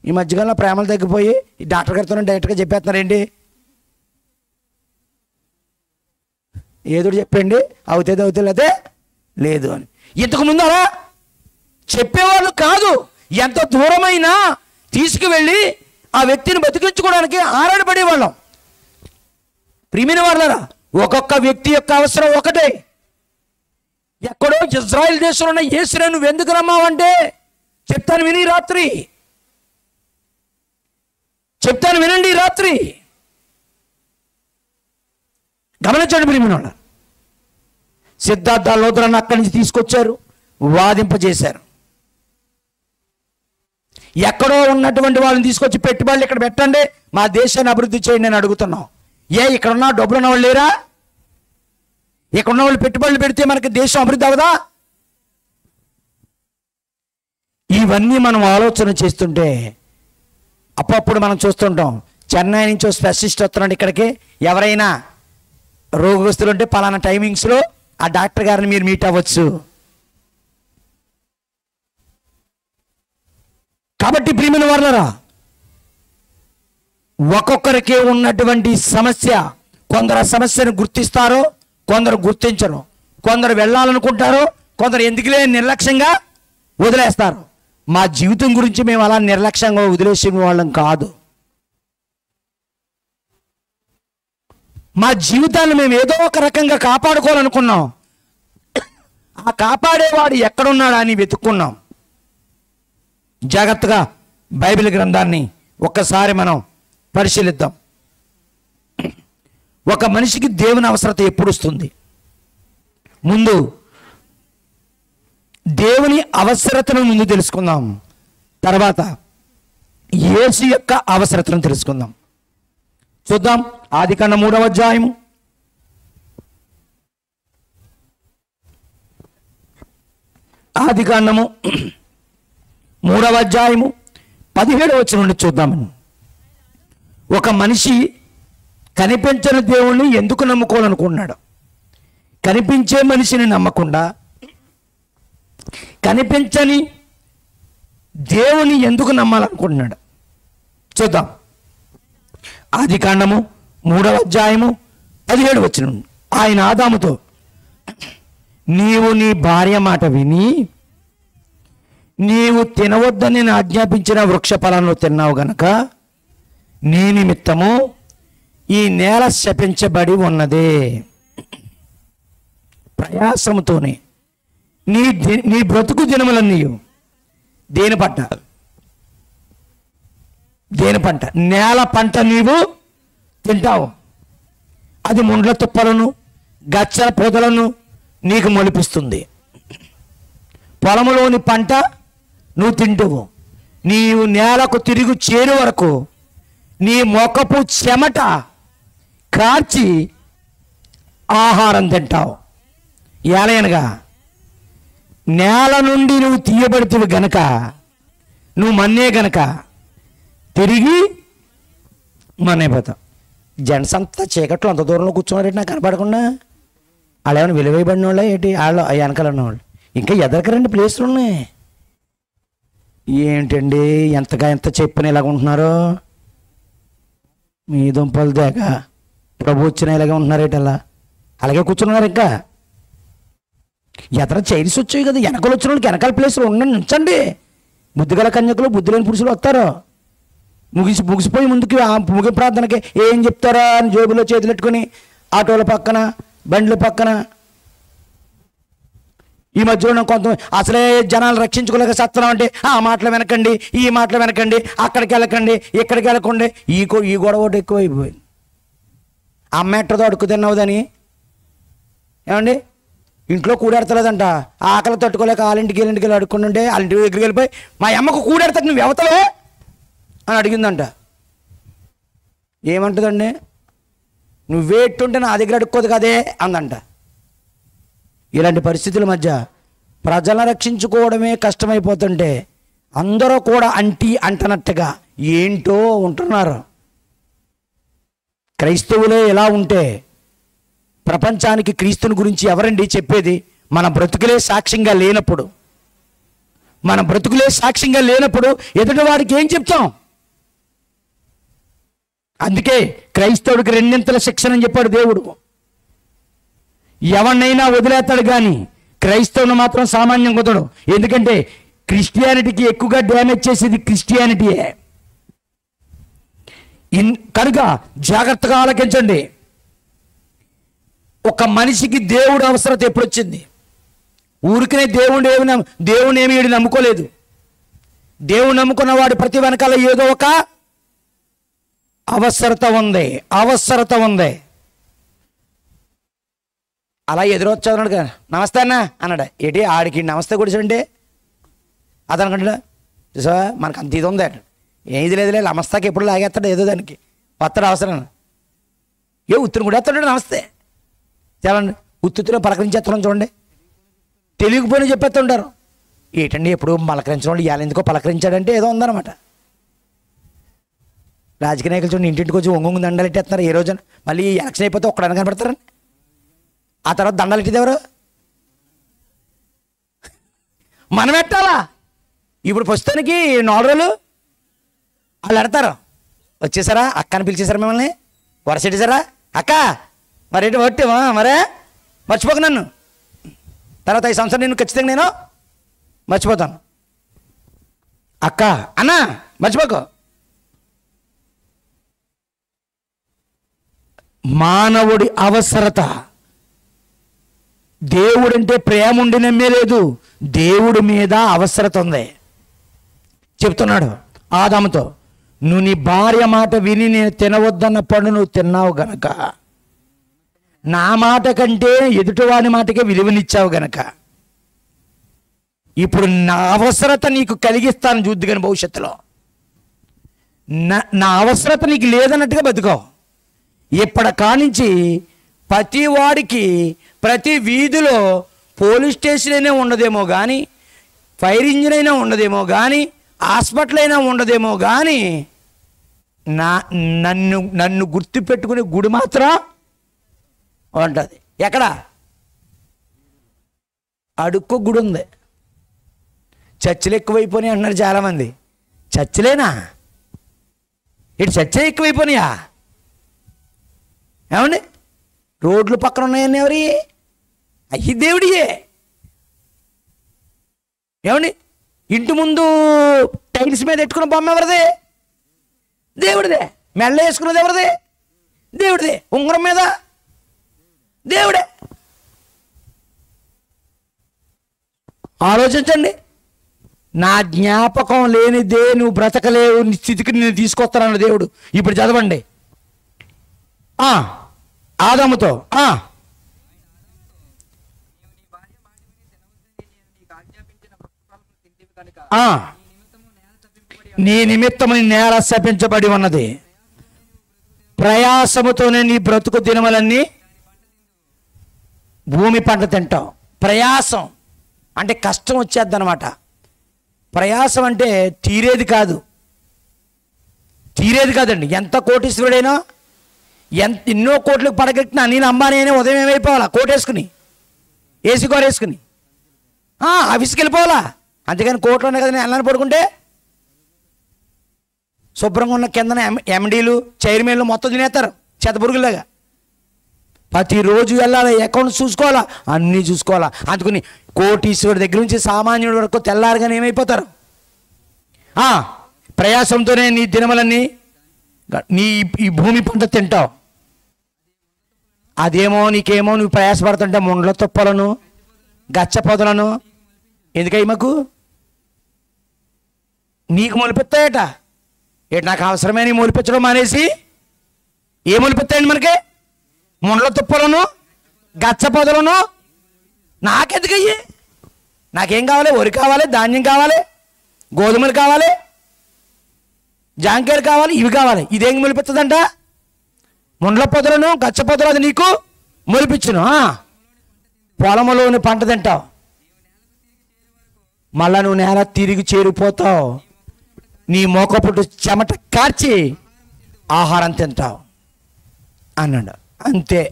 ఈ మధ్యకాలంలో ప్రేమలు తగ్గిపోయి ఈ డాక్టర్ గారితో డైరెక్ట్గా చెప్పేస్తున్నారేంటి? ఏదో చెప్పండి, అవుతుంది లేదే లేదు అని. ఇంతకుముందు అలా చెప్పేవాళ్ళు కాదు. ఎంత దూరమైనా తీసుకువెళ్ళి ఆ వ్యక్తిని బతికించుకోవడానికి ఆరాటపడేవాళ్ళం. ప్రియమైన వాళ్ళరా, ఒక్కొక్క వ్యక్తి యొక్క అవసరం ఒకటే. ఎక్కడో ఇజ్రాయెల్ దేశంలో ఉన్న యేసునే నువ్వు ఎందుకు రమ్మావంటే చెప్తాను విని రాత్రి, చెప్తాను వినండి రాత్రి. గమనించండి ప్రియమైన వాళ్ళ, సిద్ధార్థ లోతులను అక్కడి నుంచి తీసుకొచ్చారు, వాదింపజేశారు. ఎక్కడో ఉన్నటువంటి వాళ్ళని తీసుకొచ్చి పెట్టుబడులు ఇక్కడ పెట్టండి, మా దేశాన్ని అభివృద్ధి చేయండి అని అడుగుతున్నాం. ఇక్కడ ఉన్న డబ్బులు ఉన్న వాళ్ళు లేరా? ఇక్కడ ఉన్న వాళ్ళు పెట్టుబడులు పెడితే మనకి దేశం అభివృద్ధి అవదా? ఇవన్నీ మనం ఆలోచన చేస్తుంటే అప్పుడప్పుడు మనం చూస్తుంటాం, చెన్నై నుంచి స్పెషలిస్ట్ వస్తున్నాడు ఇక్కడికి, ఎవరైనా రోగస్తులు ఉంటే పలానా టైమింగ్స్లో ఆ డాక్టర్ గారిని మీరు మీట్ అవ్వచ్చు. కాబట్టి ప్రియమైన వారలారా, ఒక్కొక్కరికే ఉన్నటువంటి సమస్య. కొందరు ఆ సమస్యను గుర్తిస్తారో, కొందరు గుర్తించరు. కొందరు వెళ్ళాలనుకుంటారో, కొందరు ఎందుకులే నిర్లక్ష్యంగా వదిలేస్తారు. మా జీవితం గురించి మేము అలా నిర్లక్ష్యంగా వదిలేసే వాళ్ళం కాదు. మా జీవితాన్ని మేము ఏదో ఒక రకంగా కాపాడుకోవాలనుకున్నాం. ఆ కాపాడేవాడు ఎక్కడున్నాడా అని వెతుక్కున్నాం. జాగ్రత్తగా బైబిల్ గ్రంథాన్ని ఒక్కసారి మనం పరిశీలిద్దాం. ఒక మనిషికి దేవుని అవసరత ఎప్పుడు వస్తుంది? ముందు దేవుని అవసరతను ముందు తెలుసుకుందాం, తర్వాత యేసు యొక్క అవసరతను తెలుసుకుందాం. చూద్దాం. ఆదికాండం 3వ అధ్యాయము ఆదికాండము 3వ అధ్యాయము 17వ వచనం నుండి చూద్దామని. ఒక మనిషి కనిపించని దేవుణ్ణి ఎందుకు నమ్ముకోవాలనుకున్నాడు? కనిపించే మనిషిని నమ్మకుండా కనిపించని దేవుని ఎందుకు నమ్మాలనుకుంటున్నాడు? చూద్దాం. ఆదికాండము 3వ అధ్యాయము 17వ వచనం. ఆయన ఆదాముతో, నీవు నీ భార్య మాట విని నీవు తినవద్దని నేను ఆజ్ఞాపించిన వృక్ష ఫలాలను తిన్నావు గనక నీ నిమిత్తము ఈ నేల శపించబడి ఉన్నదే. ప్రయాసముతోనే నీ బ్రతుకు దినములన్నీ దేని పంట నేల పంట నీవు తింటావు. అది ముండ్ల తుప్పలను గచ్చల పొదలను నీకు మొలిపిస్తుంది. పొలములోని పంట నువ్వు తింటావు. నీవు నేలకు తిరిగి చేరు వరకు నీ మొఖపు చెమట కార్చి ఆహారం తింటావు. ఏలయనగా నేల నుండి నువ్వు తీయబడితివి గనక, నువ్వు మన్నే గనక తిరిగి మన్నైపోతావు. జెంట్స్ అంతా చీకట్లో అంత దూరంలో కూర్చున్నారేంటి నాకు కనపడకుండా? వాళ్ళు ఏమైనా విలువైబడిన వాళ్ళ ఏంటి? వాళ్ళు వెనకాల ఉన్నవాళ్ళు ఇంకా ఎదరకరండి ప్లేస్లు ఉన్నాయి. ఏంటండి ఎంత చెప్పిన ఇలాగ ఉంటున్నారో? మీ దుంపలు దేక ప్రభు వచ్చిన ఇలాగే ఉంటున్నారేంటి? అలా అలాగే కూర్చున్నారు. ఇంకా ఎదర చైర్స్ వచ్చాయి కదా, వెనకలు వచ్చిన వాళ్ళకి వెనకాల ప్లేస్లో ఉంచండి. బుద్ధిగల కన్యకులు బుద్ధి లేని పురుషులు వస్తారు. ముగిసిపోయి ముందుకి ముగి ప్రార్థనకి ఏం చెప్తారా అని జేబులో చేతులు పెట్టుకుని ఆటోల పక్కన బండ్ల పక్కన. ఈ మధ్యలో కొంతమంది అసలే జనాలు రక్షించుకోలేక సత్తున్నాం అంటే ఆ మాటలు వెనకండి, ఈ మాటలు వెనకండి, అక్కడికి వెళ్ళకండి, ఇక్కడికి వెళ్ళకండి. ఈ గొడవ ఒకటి ఎక్కువైపోయింది. అమ్మ ఎట్టదో అడుక్కు తిన్నావుదని ఏమండి ఇంట్లో కూడెడతలేదంట. ఆకలి తట్టుకోలేక వాళ్ళింటికి వెళ్ళి అడుక్కుంటుంటే వాళ్ళ ఇంటి దగ్గరికి వెళ్ళిపోయి మా అమ్మకు కూడెడతాడు నువ్వు ఎవతలే అని అడిగిందంట. ఏమంటుందండి? నువ్వేట్టుంటే నా దగ్గర అడుక్కోదు కదే అందంట. ఇలాంటి పరిస్థితుల మధ్య ప్రజలను రక్షించుకోవడమే కష్టమైపోతుంటే అందరూ కూడా అంటనట్టుగా ఏంటో ఉంటున్నారు. క్రైస్తవులే ఎలా ఉంటే ప్రపంచానికి క్రీస్తుని గురించి ఎవరండి చెప్పేది? మన బ్రతుకులే సాక్ష్యంగా లేనప్పుడు, మన బ్రతుకులే సాక్ష్యంగా లేనప్పుడు ఎదుటి వాడికి ఏం చెప్తాం? అందుకే క్రైస్తవుడికి రెండింతల శిక్షణ అని చెప్పాడు దేవుడు. ఎవరినైనా వదిలేస్తాడు కానీ క్రైస్తవుని మాత్రం సామాన్యం కుదడు. ఎందుకంటే క్రిస్టియానిటీకి ఎక్కువగా డ్యామేజ్ చేసేది క్రిస్టియానిటీయే. కనుక జాగ్రత్తగా ఆలకించండి. ఒక మనిషికి దేవుడు అవసరత ఎప్పుడు వచ్చింది? ఊరికనే దేవుని ఏమి వీడు నమ్ముకోలేదు. దేవుడు నమ్ముకున్న వాడి ప్రతి వెనకాల ఏదో ఒక అవసరత ఉంది. అలా ఎదురొచ్చాడు కదా, నమస్తే అన్న అన్నాడు. ఏంటి ఆడికి నమస్తే కూర్చోండి అతనుకంటే చూసా మనకు అంత ఇది ఉంది. ఏది లేదులే, నమస్తాకి ఎప్పుడు లాగేస్తాడు ఏదో దానికి వస్తాడు అవసరం. ఉత్తుని కూడా వేస్తాడు నమస్తే. చాలండి ఉత్తులో పలకరించేస్తాను చూడండి. తెలియకపోయినా చెప్పేస్తుంటారు. ఏంటండి ఎప్పుడు పలకరించడం వాళ్ళు ఇవాళ ఎందుకో పలకరించాడంటే ఏదో ఉందన్నమాట. రాజకీయ నాయకులు చూడండి ఇంటింటికి వచ్చి ఒంగొంగు దండలు ఎట్టేస్తున్నారు. ఏ రోజున మళ్ళీ ఎలక్షన్ అయిపోతే ఒక్కడని కనపడతారని. ఆ తర్వాత దండలు ఎట్టేది ఎవరు? మనం పెట్టాలా? ఇప్పుడు ప్రస్తుతానికి 4 రోజులు వాళ్ళు ఎడతారు. వచ్చేసారా అక్కని పిలిచేసారా మిమ్మల్ని? వరసెట్టేసారా అక్క మరేంటి ఒట్టి మరే మర్చిపోకు నన్ను. తర్వాత 5 సంవత్సరాలు నేను ఖచ్చితంగా నేను మర్చిపోతాను. అక్క అన్న మర్చిపోకు. మానవుడి అవసరత. దేవుడంటే ప్రేమ ఉండి నమ్మేలేదు, దేవుడి మీద అవసరత ఉంది. చెప్తున్నాడు ఆదాముతో, నువ్వు నీ భార్య మాట విని నేను తినవద్దన్న పండు నువ్వు తిన్నావు గనక, నా మాట కంటే ఎదుటివాని మాటకే విలువనిచ్చావు గనక ఇప్పుడు నా అవసరత నీకు కలిగిస్తాను చూద్దు. కానీ భవిష్యత్తులో నా అవసరత నీకు లేదన్నట్టుగా బతుకావు. ఇప్పటి కానించి ప్రతి వాడికి ప్రతి వీధిలో పోలీస్ స్టేషన్ అయినా ఉండదేమో కానీ, ఫైర్ ఇంజిన్ అయినా ఉండదేమో కానీ, హాస్పిటల్ అయినా ఉండదేమో కానీ, నన్ను గుర్తు పెట్టుకునే గుడి మాత్రం ఉంటుంది. ఎక్కడ? అడుక్కో గుడి ఉంది. చర్చిలు ఎక్కువైపోయినాయి అంటున్నారు చాలామంది. చర్చిలేనా? ఇటు చర్చే ఎక్కువైపోయినాయా? ఏమండి రోడ్లు పక్కన ఉన్నాయని ఎవరి? అయ్యి దేవుడియే. ఏమండి ఇంటి ముందు టైల్స్ మీద ఎట్టుకున్న బొమ్మ ఎవరిదే? దేవుడిదే. మెల్ల వేసుకున్నది ఎవరిదే? దేవుడిదే. ఉంగరం మీద దేవుడే. ఆలోచించండి. నా జ్ఞాపకం లేనిదే నువ్వు బ్రతకలేవు స్థితికి నేను తీసుకొస్తానన్న దేవుడు. ఇప్పుడు చదవండి. ఆదాముతో నీ నిమిత్తము నేల శపించబడి ఉన్నది, ప్రయాసముతోనే నీ బ్రతుకు దినములన్నీ భూమి పంట తింటావు. ప్రయాసం అంటే కష్టం వచ్చేద్ది అనమాట. ప్రయాసం అంటే తీరేది కాదండి. ఎంత కోటీశ్వరుడైనా, ఎన్నో కోట్లకు పడగెట్టినా నేను అంబానీ అయినా ఉదయం ఏమైపోవాలా? కోటేసుకుని ఏసీ కారు వేసుకుని ఆఫీస్కి వెళ్ళిపోవాలా. అంతేగాని కోట్లు ఉన్నాయి కదా నేను వెళ్ళని పడుకుంటే శుభ్రంగా ఉన్న కిందన ఎండీలు చైర్మన్లు మొత్తం తినేస్తారు చెత్తపురుగులాగా. ప్రతిరోజు వెళ్ళాలి, అకౌంట్ చూసుకోవాలా, అన్నీ చూసుకోవాలా. అందుకని కోటీశ్వరుడి దగ్గర నుంచి సామాన్యుడి వరకు తెల్లారుగానే ఏమైపోతారు? ప్రయాసంతోనే నీ దినములన్నీ నీ ఈ భూమి పంట తింటావు. అదేమో నీకేమో నువ్వు ప్రయాసపడుతుంటే ముండ్ల తుప్పలను గచ్చ పొదలను ఎందుకై మాకు నీకు మొలిపిస్తాయట. ఏటి నాకు అవసరమే నీ మొలిపించడం మానేసి ఏ మొలిపిస్తాయండి మనకి? ముండ్ల తుప్పలను గచ్చ పొదలను. నాకెందుకయ్యి? నాకేం కావాలి? వరి కావాలి, ధాన్యం కావాలి, గోధుమలు కావాలి, జాంకాయలు కావాలి, ఇవి కావాలి. ఇదేం మొలిపిస్తుందంట? ముండ్ల పొదలను గచ్చ పొదలు అది నీకు మొలిపించును. పొలంలోని పంట తింటావు, మళ్ళా నువ్వు నేల తిరిగి చేరిపోతావు, నీ మోకపుట్టు చెమట కార్చి ఆహారం తింటావు అన్నాడు. అంతే.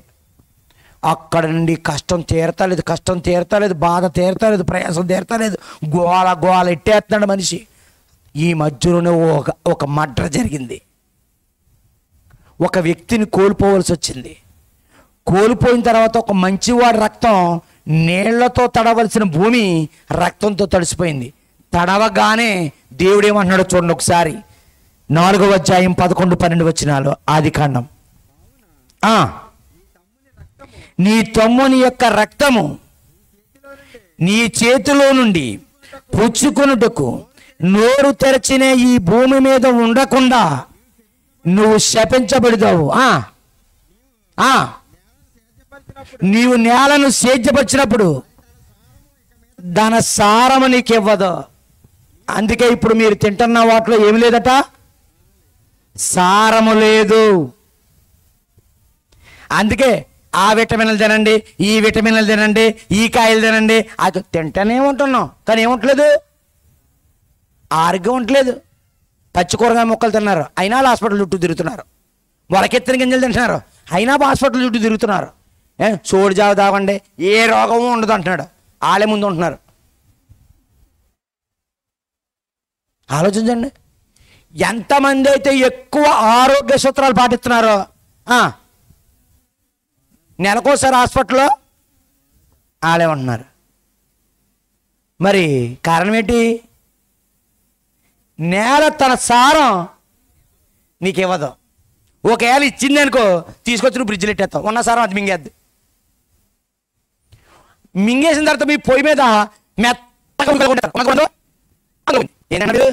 అక్కడ నుండి కష్టం తీరతలేదు, కష్టం తీరతలేదు, బాధ తీరతలేదు, ప్రయాసం తీరతలేదు, గోల గోల ఎట్టేస్తున్నాడు మనిషి. ఈ మధ్యలోనే ఒక మర్డర్ జరిగింది. ఒక వ్యక్తిని కోల్పోవలసి వచ్చింది. కోల్పోయిన తర్వాత ఒక మంచివాడి రక్తం నీళ్లతో తడవలసిన భూమి రక్తంతో తడిసిపోయింది. తడవగానే దేవుడు ఏమంటున్నాడో చూడండి ఒకసారి. 4వ అధ్యాయం 11-12 వచనాలు ఆదికాండం. నీ తమ్ముని యొక్క రక్తము నీ చేతిలో నుండి పుచ్చుకొనుటకు నోరు తెరచిన ఈ భూమి మీద ఉండకుండా నువ్వు శపించబడతావు. నీవు నేలను సేద్యపరిచినప్పుడు దాని సారము నీకు ఇవ్వదు. అందుకే ఇప్పుడు మీరు తింటున్న వాటిలో ఏమి లేదట, సారము లేదు. అందుకే ఆ విటమిన్లు తినండి, ఈ విటమిన్లు తినండి, ఈ కాయలు తినండి, అది తింటూనే ఉంటున్నాం, కానీ ఏముంటలేదు, ఆరోగ్యం ఉండలేదు. పచ్చి కూరగాయ మొక్కలు తిన్నారు, అయినా హాస్పిటల్ చుట్టూ తిరుగుతున్నారు. మొలకెత్తిన గింజలు తింటున్నారు, అయినా హాస్పిటల్ చుట్టూ తిరుగుతున్నారు. సోడి జావ తాగండి, ఏ రోగము ఉండదు అంటున్నాడు, వాళ్ళే ముందు ఉంటున్నారు. ఆలోచించండి, ఎంతమంది అయితే ఎక్కువ ఆరోగ్య సూత్రాలు పాటిస్తున్నారో నెలకోసారి హాస్పిటల్లో వాళ్ళే ఉంటున్నారు. మరి కారణం ఏంటి? నేల తన సారం నీకు ఇవ్వదు. ఒకవేళ ఇచ్చింది అనుకో, తీసుకొచ్చి నువ్వు బ్రిడ్జ్లు ఎట్టేస్తావు, ఉన్న సారం అది మింగేద్ది. మింగేసిన తర్వాత మీ పొయ్యి మీద మెత్తగా ఏంటంటే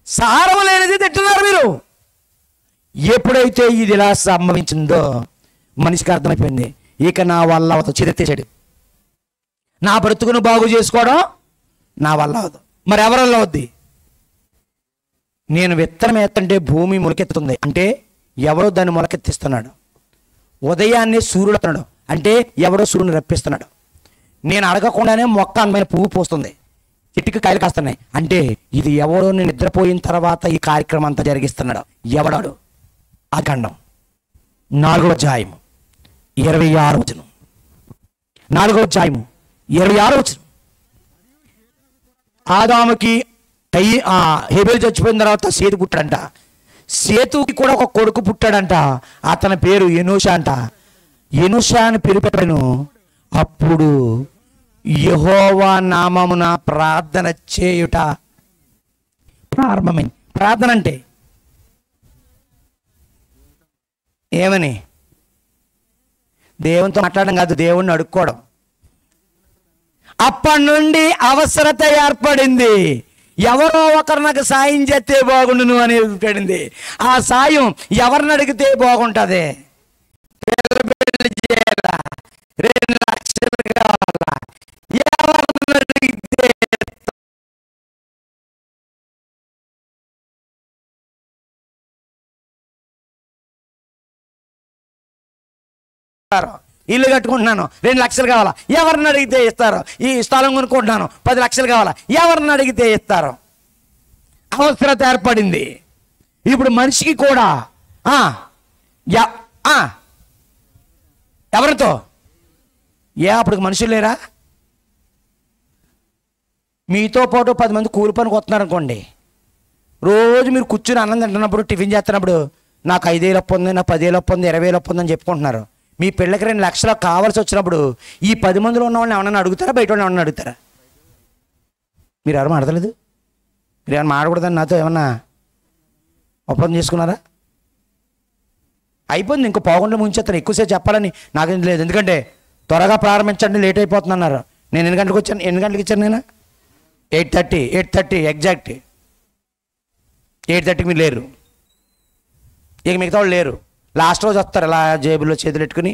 సారం లేనిది తింటున్నారు మీరు. ఎప్పుడైతే ఇది ఇలా సంభవించిందో మనిషికి అర్థమైపోయింది, ఇక నా వల్ల అవదు, చిరెత్తేసాడు. నా బ్రతుకును బాగు చేసుకోవడం నా వల్ల అవదు, మరి ఎవరల్ల అవుద్ది? నేను విత్తనం ఎత్తంటే భూమి మొలకెత్తుతుంది అంటే ఎవరో దాన్ని మొలకెత్తిస్తున్నాడు. ఉదయాన్నే సూర్యుడు వస్తున్నాడు అంటే ఎవరో సూర్యుని రప్పిస్తున్నాడు. నేను అడగకుండానే మొక్క అందమైన పువ్వు పోస్తుంది, చెట్టుకి కాయలు కాస్తున్నాయి అంటే ఇది ఎవరో నేను నిద్రపోయిన తర్వాత ఈ కార్యక్రమం అంతా జరిగిస్తున్నాడు. ఎవడాడు? ఆదికాండం 4వ అధ్యాయం 26వ వచనం. 4వ అధ్యాయం 26వ వచనం. ఆదాముకి హేబెలు చచ్చిపోయిన తర్వాత సేతు పుట్టాడంట. సేతుకి కూడా ఒక కొడుకు పుట్టాడంట. అతని పేరు ఎనోషా అంట. ఎనోషా అని పేరు పెట్టాను. అప్పుడు యెహోవా నామమున ప్రార్థన చేయుట ప్రారంభమైంది. ప్రార్థన అంటే ఏమని? దేవునితో మాట్లాడడం కాదు, దేవుణ్ణి అడుక్కోవడం. అప్పటి నుండి అవసరత ఏర్పడింది. ఎవరో ఒకరు నాకు సాయం చేస్తే బాగుండును అని పడింది. ఆ సాయం ఎవరిని అడిగితే బాగుంటుంది? 2 లక్షలు కావాలా? ఎవరిని అడిగితే ఇల్లు కట్టుకుంటున్నాను, 2 లక్షలు కావాలా? ఎవరిని అడిగితే ఇస్తారు. ఈ స్థలం కొనుక్కుంటున్నాను, 10 లక్షలు కావాలా? ఎవరిని అడిగితే ఇస్తారు. అవసరత ఏర్పడింది. ఇప్పుడు మనిషికి కూడా ఎవరితో? అప్పటికి మనుషులు లేరా? మీతో పాటు 10 మంది కూలి పనికి వస్తున్నారు అనుకోండి. రోజు మీరు కూర్చుని అన్నం తింటున్నప్పుడు, టిఫిన్ చేస్తున్నప్పుడు నాకు 5,000 అప్పు ఉంది, నాకు 10,000 అప్పు ఉంది, 20,000 అప్పు ఉందని చెప్పుకుంటున్నారు. మీ పిల్లకి 2 లక్షలు కావాల్సి వచ్చినప్పుడు ఈ 10 మందిలో ఉన్న వాళ్ళని ఏమన్నా అడుగుతారా? బయట వాళ్ళని ఏమన్నా అడుగుతారా? మీరు ఎవరు మాట్లాడలేదు? మీరు ఏమన్నా మాట్లాడకూడదని నాతో ఏమన్నా ఒప్పందం చేసుకున్నారా? అయిపోయింది, ఇంకో పావుగంటలో ముంచేస్తాను. ఎక్కువసేపు చెప్పాలని నాకేం లేదు, ఎందుకంటే త్వరగా ప్రారంభించండి, లేట్ అయిపోతుంది అన్నారు. నేను ఎన్ని గంటలకు వచ్చాను? ఎన్ని గంటలకు ఇచ్చాను నేను? 8:30 ఎగ్జాక్ట్ 8:30కి మీరు లేరు, ఇక మిగతా వాళ్ళు లేరు. లాస్ట్ రోజు వస్తారు ఇలా జేబులో చేతులు పెట్టుకుని.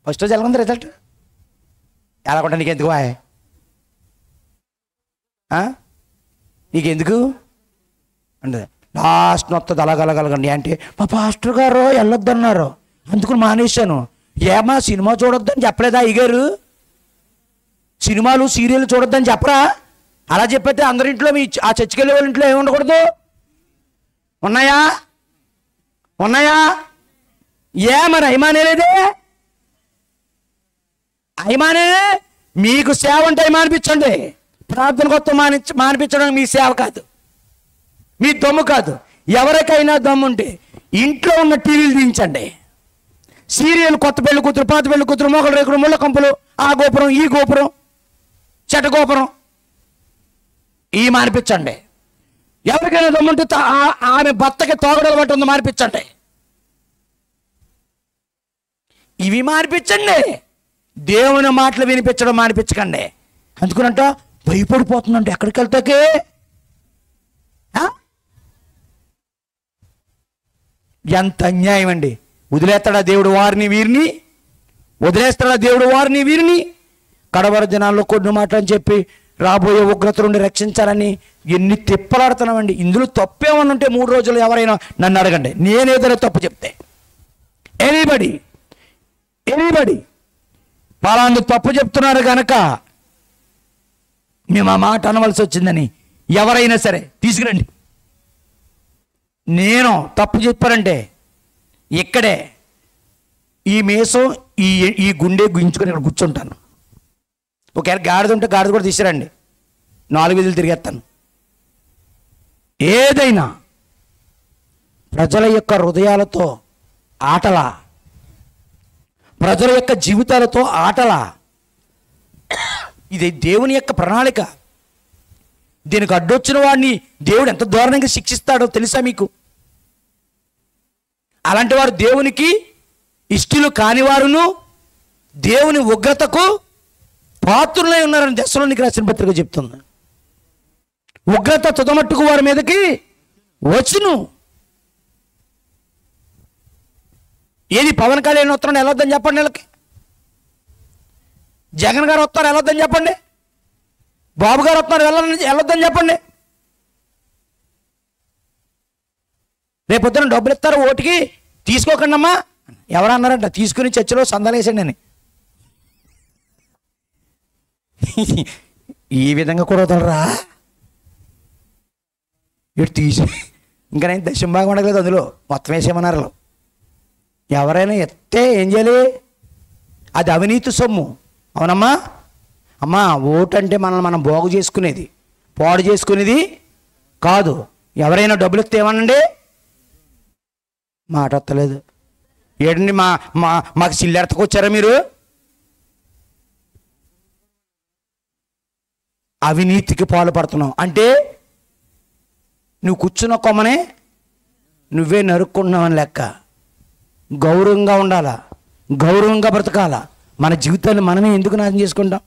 ఫస్ట్ రోజు ఎలా ఉంది రిజల్ట్? ఎలా కొంటా? నీకు ఎందుకు నీకెందుకు అంటే లాస్ట్ వస్తుంది అలాగలగలగండి అంటే మా పాస్టర్ గారు వెళ్ళొద్దన్నారు, అందుకు మానేశాను. ఏమా సినిమా చూడొద్దని చెప్పలేదా అయ్యగారు? సినిమాలు సీరియల్ చూడొద్దని చెప్పరా? అలా చెప్పైతే అందరింట్లో మీ ఆ చర్చికి వెళ్ళే వాళ్ళ ఇంట్లో ఏమి ఉండకూడదు? ఉన్నాయా? మరి అయ్యమానేదే, అయ్యమానే. మీకు సేవ అంటే అయ్యమానిపించండి, ప్రార్థన కొత్త మానిపించడం మీ సేవ కాదు, మీ దమ్ము కాదు. ఎవరికైనా దమ్ముంటే ఇంట్లో ఉన్న టీవీలు దించండి. సీరియల్ కొత్త పెళ్లి కూతురు, పాత పెళ్లి కూతురు, మొగలు రేకులు, ముళ్ళ కంపులు, ఆ గోపురం, ఈ గోపురం, చెట గోపురం, ఈ మానిపించండి. ఎవరికైనా దమ్ముంటే ఆమె భర్తకి తోగడలు బట్టి ఉంది మానిపించండి. ఇవి మానిపించండి. దేవుని మాటలు వినిపించడం మానిపించకండి. అందుకునంట భయపడిపోతుందంటే ఎక్కడికి వెళ్తాకే. ఎంత అన్యాయం అండి. వదిలేస్తాడా దేవుడు వారిని వీరిని? వదిలేస్తాడా దేవుడు వారిని వీరిని? కడవర దినాల్లో కొన్ని మాటలని చెప్పి రాబోయే ఉగ్రత నుండి రక్షించాలని ఎన్ని తిప్పలాడుతున్నామండి. ఇందులో తప్పేమని ఉంటే 3 రోజులు ఎవరైనా నన్ను అడగండి, నేనేదైనా తప్పు చెప్తే. ఎనీబడి పలాందు తప్పు చెప్తున్నారు కనుక మేము ఆ మాట అనవలసి వచ్చిందని ఎవరైనా సరే తీసుకురండి. నేను తప్పు చెప్పారంటే ఇక్కడే ఈ మేసం ఈ గుండె గుంజుకొని ఇక్కడ కూర్చుంటాను. ఒకవేళ గాడిద ఉంటే గాడిద కూడా తీసుకురండి, 4 వీధులు తిరిగేస్తాను. ఏదైనా ప్రజల యొక్క హృదయాలతో ఆటలా, ప్రజల యొక్క జీవితాలతో ఆటలా. ఇది దేవుని యొక్క ప్రణాళిక. దీనికి అడ్డొచ్చిన వాడిని దేవుడు ఎంత దారుణంగా శిక్షిస్తాడో తెలుసా మీకు? అలాంటి వారు దేవునికి ఇష్టలు కానివారును దేవుని ఉగ్రతకు పాత్రులై ఉన్నారని దశలోనికి రాసిన పత్రిక చెప్తుంది. ఉగ్రత తుదమట్టుకు వారి మీదకి వచ్చును. ఏది పవన్ కళ్యాణ్ వస్తున్నాడు వెళ్ళొద్దని చెప్పండి, వీళ్ళకి. జగన్ గారు వస్తారు వెళ్ళొద్దని చెప్పండి, బాబు గారు వస్తున్నారు వెళ్ళొద్దని చెప్పండి. రేపొద్దున డబ్బులు ఇస్తారు ఓటుకి, తీసుకోకండి అమ్మా. ఎవరన్నారంట తీసుకుని చర్చలో సందలేసండి అని. ఈ విధంగా కూడా వదలరా? ఇటు తీసి ఇంకా నేను దశం భాగం ఉండలేదు, అందులో మొత్తం వేసేయమన్నారు. ఎవరైనా ఎత్తే ఏం చేయాలి? అది అవినీతి సొమ్ము. అవునమ్మా? అమ్మా, ఓటు అంటే మనల్ని మనం బాగు చేసుకునేది, పాడు చేసుకునేది కాదు. ఎవరైనా డబ్బులు ఇస్తే ఏమనండి? మాట వస్తలేదు ఏంటండి, మాకు చిల్లెడతకు వచ్చారా మీరు? అవినీతికి పాల్పడుతున్నావు అంటే నువ్వు కూర్చున్న కొమ్మనే నువ్వే నరుక్కుంటున్నావని లెక్క. గౌరవంగా ఉండాలా, గౌరవంగా బ్రతకాలా. మన జీవితాన్ని మనమే ఎందుకు నాశనం చేసుకుంటాం?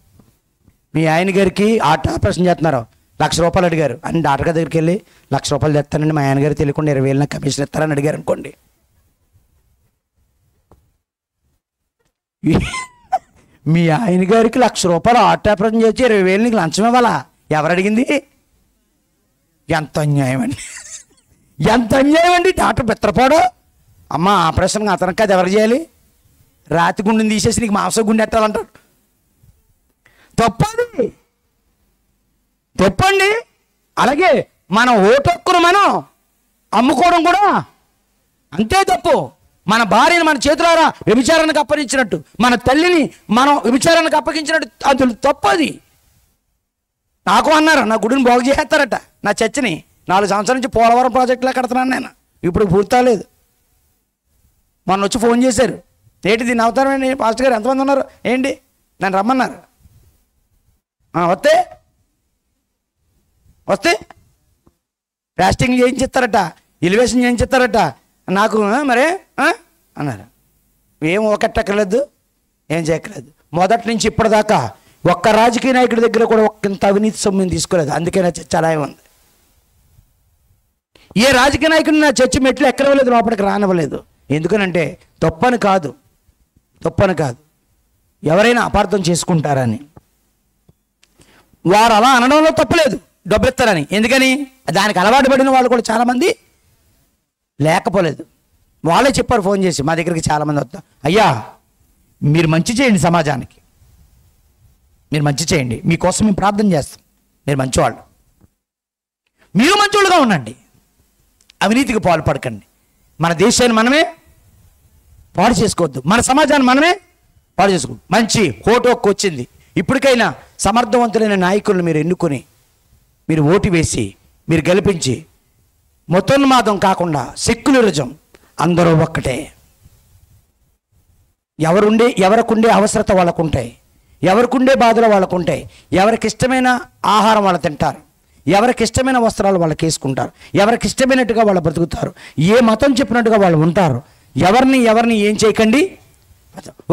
మీ ఆయన గారికి హార్ట్ ఆపరేషన్ చేస్తున్నారు, 1,00,000 రూపాయలు అడిగారు అని డాక్టర్ గారి దగ్గరికి వెళ్ళి 1,00,000 రూపాయలు తెస్తానండి, మా ఆయన గారు తెలియకుండా 20,000 నాకు కమిషన్ ఇస్తారని అడిగారు అనుకోండి. మీ ఆయన గారికి 1,00,000 రూపాయలు హార్ట్ ఆపరేషన్ చేసి 20,000 నీకు లంచం ఇవ్వాలా? ఎవరు అడిగింది? ఎంత అన్యాయం అండి, ఎంత అన్యాయం అండి. డాక్టర్ బెత్తరపోడు, అమ్మ ఆపరేషన్ అతనికి అది ఎవరు చేయాలి? రాతి గుండెని తీసేసి నీకు మాంసం గుండె ఎట్టాలంటాడు. తప్పండి. అలాగే మన ఓటు హక్కును మనం అమ్ముకోవడం కూడా అంతే తప్పు. మన భార్యను మన చేతులారా వ్యభిచారానికి అప్పగించినట్టు, మన తల్లిని మనం వ్యభిచారానికి అప్పగించినట్టు అది తప్పది. నాకు అన్నారు, నా గుడిని బాగు చేస్తారట, నా చర్చిని 4 సంవత్సరాల నుంచి పోలవరం ప్రాజెక్టులా కడుతున్నాను నేను, ఇప్పుడు పూర్తలేదు. మొన్న వచ్చి ఫోన్ చేశారు, ఏంటి దీన్ని అవుతారండి పాస్టర్ గారు, ఎంతమంది ఉన్నారు ఏంటి, నన్ను రమ్మన్నారు. వస్తే ప్లాస్టింగ్ చేయించిస్తారట, ఎలివేషన్ చేయించిస్తారట. నాకు మరే అన్నారు. ఏం ఒకట్టక్కర్లేదు, ఏం చేయక్కర్లేదు. మొదటి నుంచి ఇప్పటిదాకా ఒక్క రాజకీయ నాయకుడి దగ్గర కూడా ఒక్కంత అవినీతి సొమ్ముని తీసుకోలేదు. అందుకే నా చర్చ అలాగే ఉంది. ఏ రాజకీయ నాయకుడిని నా చర్చ మెట్లు ఎక్కడవలేదు, లోపలికి రానివ్వలేదు. ఎందుకనంటే తప్పని కాదు, ఎవరైనా అపార్థం చేసుకుంటారని. వారు అలా అనడంలో తప్పలేదు, డబ్బులు ఇస్తారని. ఎందుకని? దానికి అలవాటు పడిన వాళ్ళు కూడా చాలామంది లేకపోలేదు. వాళ్ళే చెప్పారు ఫోన్ చేసి, మా దగ్గరికి చాలామంది వస్తారు, అయ్యా మీరు మంచి చేయండి, సమాజానికి మీరు మంచి చేయండి, మీకోసం మేము ప్రార్థన చేస్తాం, మీరు మంచివాళ్ళు, మీరు మంచివాళ్ళుగా ఉండండి, అవినీతికి పాల్పడకండి, మన దేశాన్ని మనమే పాడు చేసుకోవద్దు. మన సమాజాన్ని మనమే పాడు చేసుకోవద్దు. మంచి ఓటుకు వచ్చింది. ఇప్పటికైనా సమర్థవంతులైన నాయకులను మీరు ఎన్నుకొని మీరు ఓటు వేసి మీరు గెలిపించి మతోన్మాదం కాకుండా సెక్యులరిజం, అందరూ ఒక్కటే. ఎవరికుండే అవసరత వాళ్ళకు ఉంటాయి, ఎవరికుండే బాధలు వాళ్ళకు ఉంటాయి, ఎవరికి ఇష్టమైన ఆహారం వాళ్ళు తింటారు, ఎవరికి ఇష్టమైన వస్త్రాలు వాళ్ళకి వేసుకుంటారు, ఎవరికి ఇష్టమైనట్టుగా వాళ్ళు బ్రతుకుతారు, ఏ మతం చెప్పినట్టుగా వాళ్ళు ఉంటారు. ఎవరిని ఏం చేయకండి.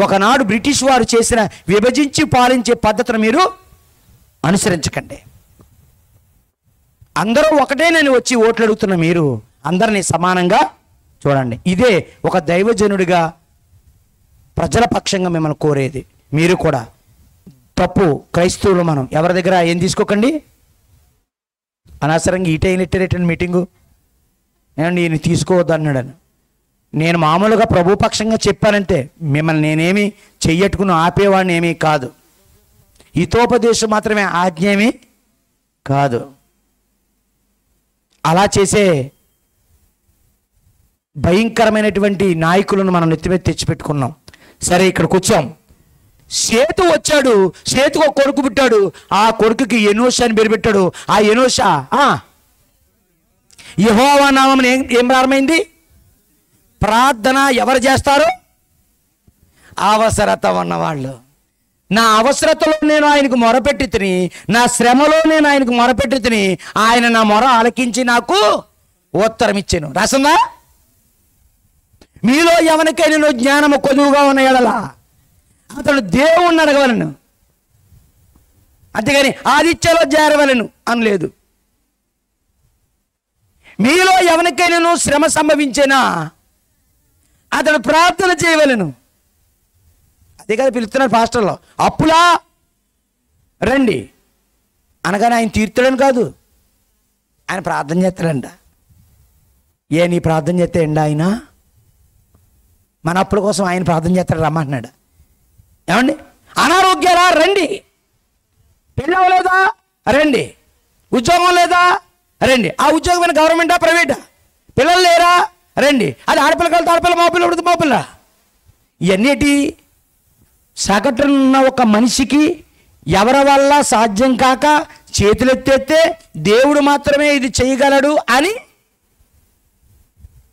ఒకనాడు బ్రిటిష్ వారు చేసిన విభజించి పాలించే పద్ధతిని మీరు అనుసరించకండి. అందరూ ఒకటేనని వచ్చి ఓట్లు అడుగుతున్న మీరు అందరినీ సమానంగా చూడండి. ఇదే ఒక దైవజనుడిగా ప్రజల పక్షంగా మిమ్మల్ని కోరేది. మీరు కూడా తప్పు క్రైస్తవులు మనం ఎవరి దగ్గర ఏం తీసుకోకండి. అనవసరంగా ఇటైనట్టేటండి మీటింగు ఏమండి ఈయన తీసుకోవద్దు అన్నాడని. నేను మామూలుగా ప్రభుపక్షంగా చెప్పానంటే మిమ్మల్ని నేనేమి చెయ్యట్టుకుని ఆపేవాడిని ఏమీ కాదు. హితోపదేశం మాత్రమే, ఆజ్ఞేమీ కాదు. అలా చేసే భయంకరమైనటువంటి నాయకులను మనం నెత్తిమీద తెచ్చిపెట్టుకున్నాం. సరే, ఇక్కడికి వచ్చాం. సేతు వచ్చాడు, సేతుకు ఒక కొడుకు పుట్టాడు. ఆ కొడుకుకి ఎనోష అని పేరు పెట్టాడు. ఆ ఎనోష యెహోవా నామం ఏం ప్రారంభమైంది? ప్రార్థన ఎవరు చేస్తారు? అవసరత ఉన్నవాళ్ళు. నా అవసరతలో నేను ఆయనకు మొరపెట్టి తిని, నా శ్రమలో నేను ఆయనకు మొరపెట్టి తిని, ఆయన నా మొర ఆలకించి నాకు ఉత్తరం ఇచ్చాను. రాసిందా? మీలో ఎవరికైనా జ్ఞానము కొదువుగా ఉన్న ఎడల అతడు దేవుణ్ణి అడగవలను, అంతేగాని ఆదిత్యలో చేరవలను అనలేదు. మీలో ఎవరికైనా శ్రమ సంభవించేనా అతడు ప్రార్థన చేయవలను. అదే కదా పిలుస్తున్నారు పాస్టర్లో. అప్పులా రండి అనగానే ఆయన తీర్తాడని కాదు, ఆయన ప్రార్థన చేస్తాడంట. నీ ప్రార్థన చేస్తే ఎండ ఆయన మన అప్పుల కోసం ఆయన ప్రార్థన చేస్తాడు రమ్మంటున్నాడు. ఏమండి? అనారోగ్యాలా రండి, పెళ్ళి అవ్వలేదా రండి, ఉద్యోగం లేదా రండి. ఆ ఉద్యోగమైన గవర్నమెంటా ప్రైవేటా? పిల్లలు లేరా రండి. అది ఆడపిల్ల కలితే ఆడపిల్ల, మగపిల్ల ఉడితే మగపిల్ల. ఇవన్నిటి సగటున్న ఒక మనిషికి ఎవరి వల్ల సాధ్యం కాక చేతులెత్తేస్తే దేవుడు మాత్రమే ఇది చేయగలడు అని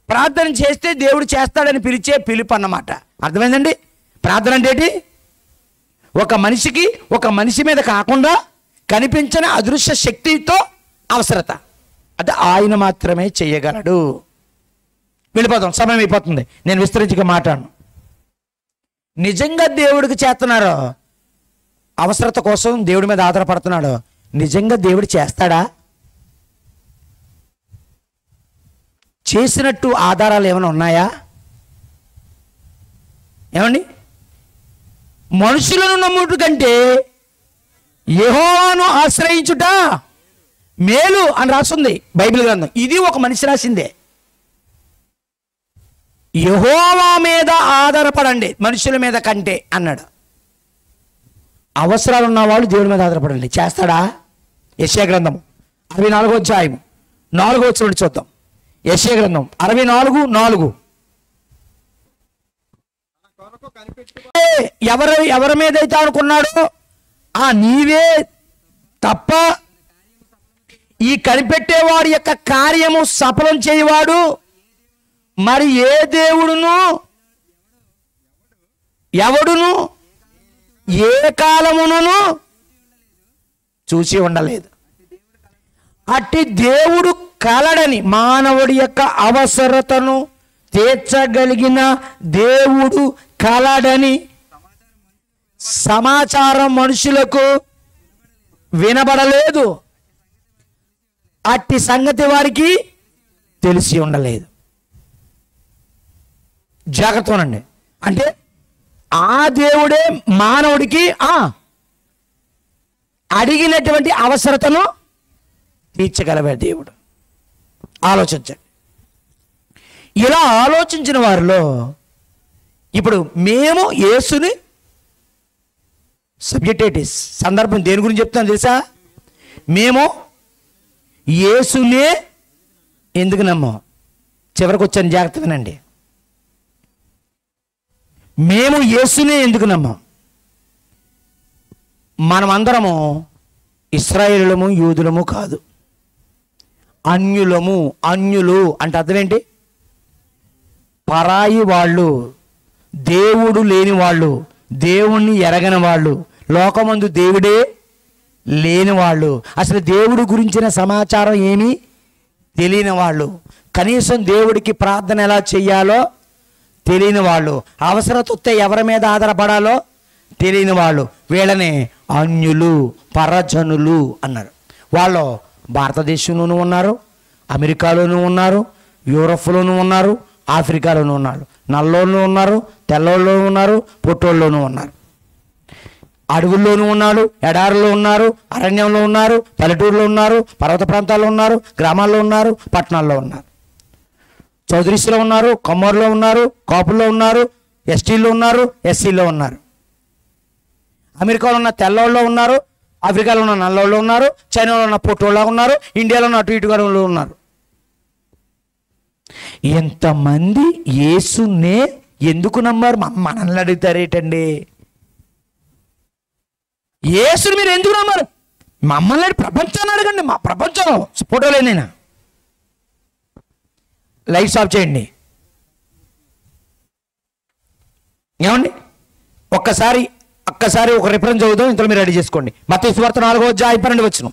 ప్రార్థన చేస్తే దేవుడు చేస్తాడని పిలిచే పిలుపు అన్నమాట. అర్థమైందండి? ప్రార్థన అంటే ఏంటి? ఒక మనిషికి ఒక మనిషి మీద కాకుండా కనిపించని అదృశ్య శక్తితో అవసరత, అది ఆయన మాత్రమే చేయగలడు. వెళ్ళిపోతాం, సమయం అయిపోతుంది, నేను విస్తరించక మాట్లాడను. నిజంగా దేవుడికి చేస్తున్నారో, అవసరత కోసం దేవుడి మీద ఆధారపడుతున్నాడో, నిజంగా దేవుడు చేస్తాడా? చేసినట్టు ఆధారాలు ఏమైనా ఉన్నాయా? ఏమండి? మనుషులను నమ్ముట కంటే యెహోవాను ఆశ్రయించుట మేలు అని రాస్తుంది బైబిల్ గ్రంథం. ఇది ఒక మనిషి రాసిందే. యెహోవా మీద ఆధారపడండి మనుషుల మీద కంటే అన్నాడు. అవసరాలు ఉన్నవాళ్ళు దేవుడి మీద ఆధారపడండి. చేస్తాడా? యెషయా గ్రంథం 64వ అధ్యాయం 4వ వచనం చూద్దాం. యెషయా గ్రంథం 64:4. ఎవరి మీద అయితే అనుకున్నాడో నీవే తప్ప ఈ కనిపెట్టేవాడి యొక్క కార్యము సఫలం చేయవాడు మరి ఏ దేవుడును ఎవడును ఏ కాలమును చూసి ఉండలేదు. అట్టి దేవుడు కలడని, మానవుడి యొక్క అవసరతను తీర్చగలిగిన దేవుడు కలడని సమాచారం మనుషులకు వినబడలేదు. అట్టి సంగతి వారికి తెలిసి ఉండలేదు. జాగ్రత్తనండి. అంటే ఆ దేవుడే మానవుడికి అడిగినటువంటి అవసరతను తీర్చగలవే దేవుడు. ఆలోచించండి. ఇలా ఆలోచించిన వారిలో ఇప్పుడు మేము యేసుని సబ్జెక్టేటిస్ సందర్భం దేని గురించి చెప్తాను తెలుసా? మేము యేసునే ఎందుకు నమ్మం? చివరికి వచ్చాను, జాగ్రత్త వినండి. మేము యేసునే ఎందుకు నమ్మాం? మనమందరము ఇశ్రాయేలులము యూదులము కాదు, అన్యులము. అన్యులు అంటే అర్థం ఏంటి? పరాయి వాళ్ళు, దేవుడు లేని వాళ్ళు, దేవుణ్ణి ఎరగని వాళ్ళు, లోకమందు దేవుడే లేని వాళ్ళు, అసలు దేవుడి గురించిన సమాచారం ఏమీ తెలియని వాళ్ళు, కనీసం దేవుడికి ప్రార్థన ఎలా చెయ్యాలో తెలియని వాళ్ళు, అవసరత వస్తే ఎవరి మీద ఆధారపడాలో తెలియని వాళ్ళు, వీళ్ళని అన్యులు, పరజనులు అన్నారు. వాళ్ళు భారతదేశంలోనూ ఉన్నారు, అమెరికాలోనూ ఉన్నారు, యూరప్లోనూ ఉన్నారు, ఆఫ్రికాలోనూ ఉన్నారు, నల్లోళ్ళు ఉన్నారు, తెల్లోళ్ళు ఉన్నారు, పొట్టోళ్ళలోనూ ఉన్నారు, అడవుల్లోనూ ఉన్నారు, ఎడారులో ఉన్నారు, అరణ్యంలో ఉన్నారు, పల్లెటూరులో ఉన్నారు, పర్వత ప్రాంతాల్లో ఉన్నారు, గ్రామాల్లో ఉన్నారు, పట్టణాల్లో ఉన్నారు, చౌదరీస్లో ఉన్నారు, కమ్మర్లో ఉన్నారు, కాపుల్లో ఉన్నారు, ఎస్టీల్లో ఉన్నారు, ఎస్సీలో ఉన్నారు, అమెరికాలో ఉన్న తెల్లోళ్ళు ఉన్నారు, ఆఫ్రికాలో ఉన్న నల్లోళ్ళు ఉన్నారు, చైనాలో ఉన్న పొట్టోళ్ళ ఉన్నారు, ఇండియాలో ఉన్న అటు ఇటుగా ఉన్నారు. ఎంతమంది యేసునే ఎందుకు నమ్మారు? మనల్ని అడుగుతారేటండి, యేసుని మీరు ఎందుకు నమ్మారు? మమ్మల్ని ప్రపంచాన్ని అడగండి. మా ప్రపంచం ఫోటోలు ఏందైనా లైట్స్ ఆఫ్ చేయండి. ఏమండి, ఒక్కసారి ఒక రిఫరెన్స్ చదువుతాం, ఇంతలో మీరు రెడీ చేసుకోండి. మత్తయి సువార్త 4:12.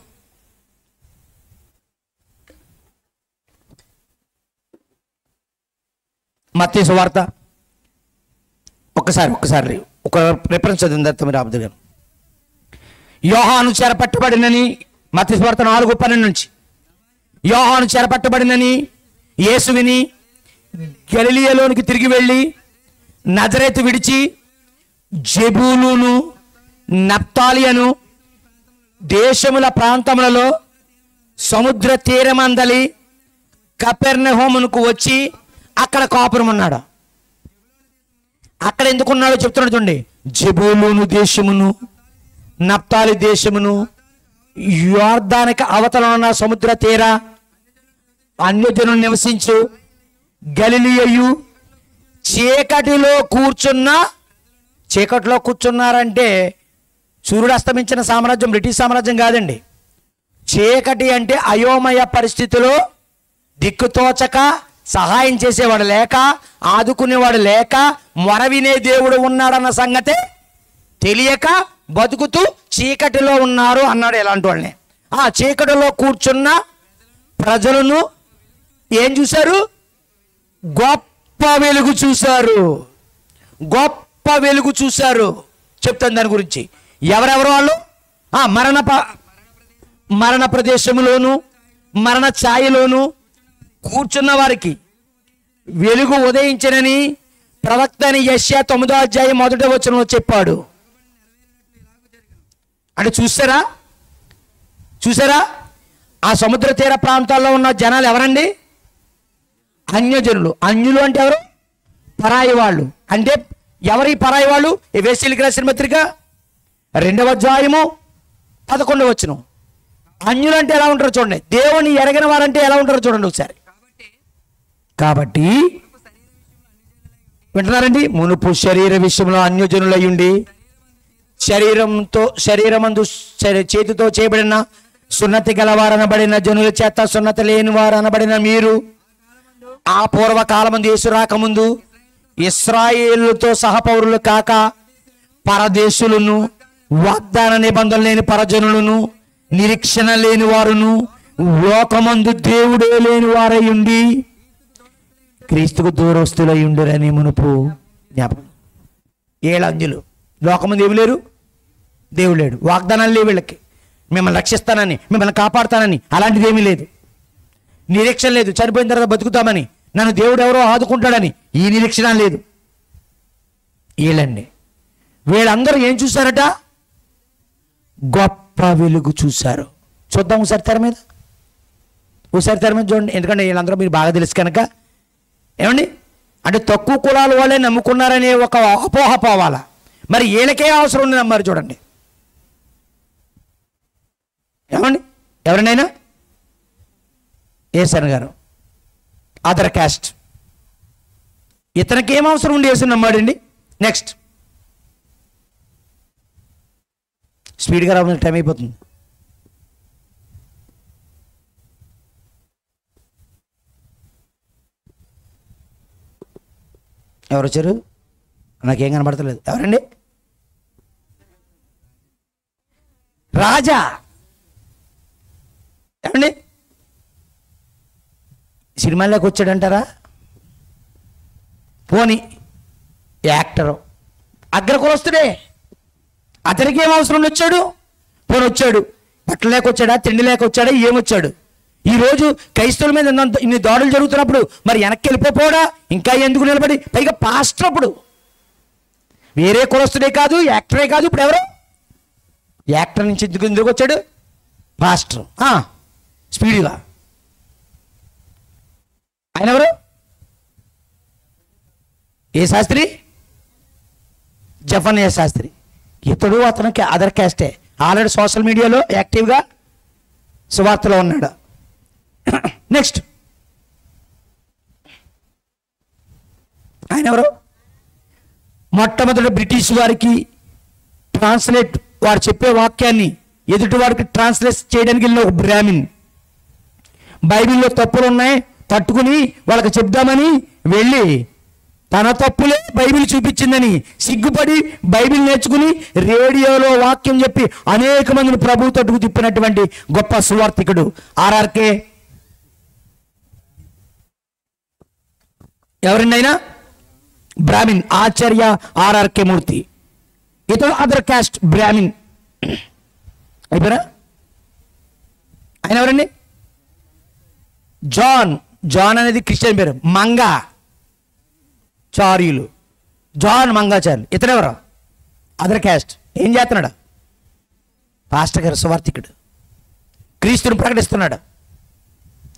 మత్తయి సువార్త ఒక్కసారి ఒక రిఫరెన్స్ చదివిన తర్వాత మీరు అబ్దుల్ గారు. యోహాను చెరపట్టబడినని, మత్తయి సువార్త 4:12 నుంచి, యోహాను చెరపట్టబడినని యేసు విని గలిలయలోనికి తిరిగి వెళ్ళి నజరేతు విడిచి జెబూలూను, నప్తాలియను దేశముల ప్రాంతములలో సముద్ర తీరమందలి కపెర్నహూమునకు వచ్చి అక్కడ కాపురం ఉన్నాడు. అక్కడ ఎందుకున్నాడో చెప్తున్నాడు చూడండి. జెబూలూను దేశమును, నప్తాలి దేశమును, యోర్దానికి అవతల ఉన్న సముద్ర తీర అన్యజనులు నివసించు గలిలయయు చీకటిలో కూర్చున్నారంటే సూర్యుడు అస్తమించిన సామ్రాజ్యం బ్రిటిష్ సామ్రాజ్యం కాదండి. చీకటి అంటే అయోమయ పరిస్థితిలో, దిక్కుతోచక, సహాయం చేసేవాడు లేక, ఆదుకునేవాడు లేక, మొర వినే దేవుడు ఉన్నాడన్న సంగతే తెలియక బతుకుతూ చీకటిలో ఉన్నారు అన్నాడు. ఎలాంటి వాళ్ళని? ఆ చీకటిలో కూర్చున్న ప్రజలను ఏం చూశారు? గొప్ప వెలుగు చూశారు. గొప్ప వెలుగు చూశారు. చెప్తాను దాని గురించి. ఎవరెవరు వాళ్ళు? మరణ ప్రదేశంలోను, మరణ ఛాయలోను కూర్చున్న వారికి వెలుగు ఉదయించనని ప్రవక్త అని యెషయా 9:1 చెప్పాడు. అంటే చూసారా ఆ సముద్ర తీర ప్రాంతాల్లో ఉన్న జనాలు ఎవరండి? అన్యజనులు. అన్యులు అంటే ఎవరు? పరాయి వాళ్ళు. అంటే ఎవరి పరాయి వాళ్ళు? ఎఫెసీయులకు రాసిన పత్రిక 2:11. అన్యులు అంటే ఎలా ఉంటారో చూడండి. దేవుని ఎరగిన వారంటే ఎలా ఉంటారో చూడండి ఒకసారి. కాబట్టి వింటున్నారండి? మునుపు శరీర విషయంలో అన్యజనులయ్యుండి శరీరమందు చేతితో చేయబడిన సున్నతి గలవారనబడిన జనుల చేత సున్నతి లేని వారు అనబడిన మీరు ఆ పూర్వకాలమందు యేసు రాకముందు ఇశ్రాయేలుతో సహపౌరులు కాక పరదేశులను, వాగ్దాన నిబంధన లేని పరజనులను, నిరీక్షణ లేని వారును, లోకమందు దేవుడే లేని వారై ఉండి క్రీస్తుకు దూరస్తులై ఉండురని మునుపు జ్ఞాపకం. ఏళ్ళంజులు లోకమందు ఏమి లేరు, దేవుడు లేడు, వాగ్దానాలు లేవు వీళ్ళకి. మిమ్మల్ని రక్షిస్తానని, మిమ్మల్ని కాపాడుతానని అలాంటిది ఏమీ లేదు. నిరీక్షణ లేదు, చనిపోయిన తర్వాత బతుకుతామని, నన్ను దేవుడు ఎవరో ఆదుకుంటాడని ఈ నిరీక్షణ లేదు. వీళ్ళండి. వీళ్ళందరూ ఏం చూశారట? గొప్ప వెలుగు చూశారు. చూద్దాం ఒకసారి తెర మీద చూడండి. ఎందుకంటే వీళ్ళందరూ మీరు బాగా తెలుసు కనుక. ఏమండి, అంటే తక్కువ కులాల వాళ్ళే నమ్ముకున్నారనే ఒక అపోహ పోవాలా? మరి వీళ్ళకే అవసరం ఉంది నమ్మారు చూడండి. ఏమండి, ఎవరినైనా ఏసన్ గారు అదర్ క్యాస్ట్, ఇతనికి ఏం అవసరం ఉండి యేసుని నమ్మాడండి? నెక్స్ట్, స్పీడ్గా రావడానికి టైం అయిపోతుంది. ఎవరు వచ్చారు? నాకేం కనబడతలేదు. ఎవరండి? రాజా. ఏమండి సినిమాల్లోకి వచ్చాడంటారా? పోనీ యాక్టరు, అగ్రకులస్తుడే, అతనికి ఏం అవసరం వచ్చాడు? పోనీ వచ్చాడు, బట్టలు లేక వచ్చాడా, తిండి లేక వచ్చాడా, ఏమొచ్చాడు? ఈరోజు క్రైస్తవుల మీద ఇన్ని దాడులు జరుగుతున్నప్పుడు మరి వెనక్కి వెళ్ళిపోపోడా? ఇంకా ఎందుకు నిలబడి? పైగా పాస్టర్, అప్పుడు వేరే కులస్తుడే కాదు, యాక్టరే కాదు, ఇప్పుడు ఎవరు? యాక్టర్ నుంచి ఎందుకు వచ్చాడు? పాస్టర్. స్పీడ్గా. ఆయన ఎవరు? ఏ శాస్త్రి? జఫన్య శాస్త్రి. ఇతడు అతనికి అదర్ క్యాస్టే. ఆల్రెడీ సోషల్ మీడియాలో యాక్టివ్గా సువార్తలో ఉన్నాడు. నెక్స్ట్, ఆయన ఎవరు? మొట్టమొదటి బ్రిటిష్ వారికి ట్రాన్స్లేట్, వారు చెప్పే వాక్యాన్ని ఎదుటి వారికి ట్రాన్స్లేట్ చేయడానికి వెళ్ళిన ఒక బ్రాహ్మిన్. బైబిల్లో తప్పులు ఉన్నాయి తట్టుకుని వాళ్ళకి చెప్దామని వెళ్ళి తన తప్పులే బైబిల్ చూపించిందని సిగ్గుపడి బైబిల్ నేర్చుకుని రేడియోలో వాక్యం చెప్పి అనేక మందిని ప్రభు తట్టుకు తిప్పినటువంటి గొప్ప సువార్థికుడు ఆర్ఆర్కే. ఎవరండి ఆయన? బ్రాహ్మిన్, ఆచార్య ఆర్ఆర్కే మూర్తి. ఇతడు అదర్ క్యాస్ట్ బ్రాహ్మిన్. అయిపోయినా? ఆయన ఎవరండి? జాన్. జాన్ అనేది క్రిస్టియన్ పేరు. మంగా చార్యులు, జాన్ మంగాచార్యులు. ఇతను ఎవరు? Other caste. ఏం చేస్తున్నాడు? పాస్టర్ గారు, సువార్థికుడు, క్రీస్తుని ప్రకటిస్తున్నాడు.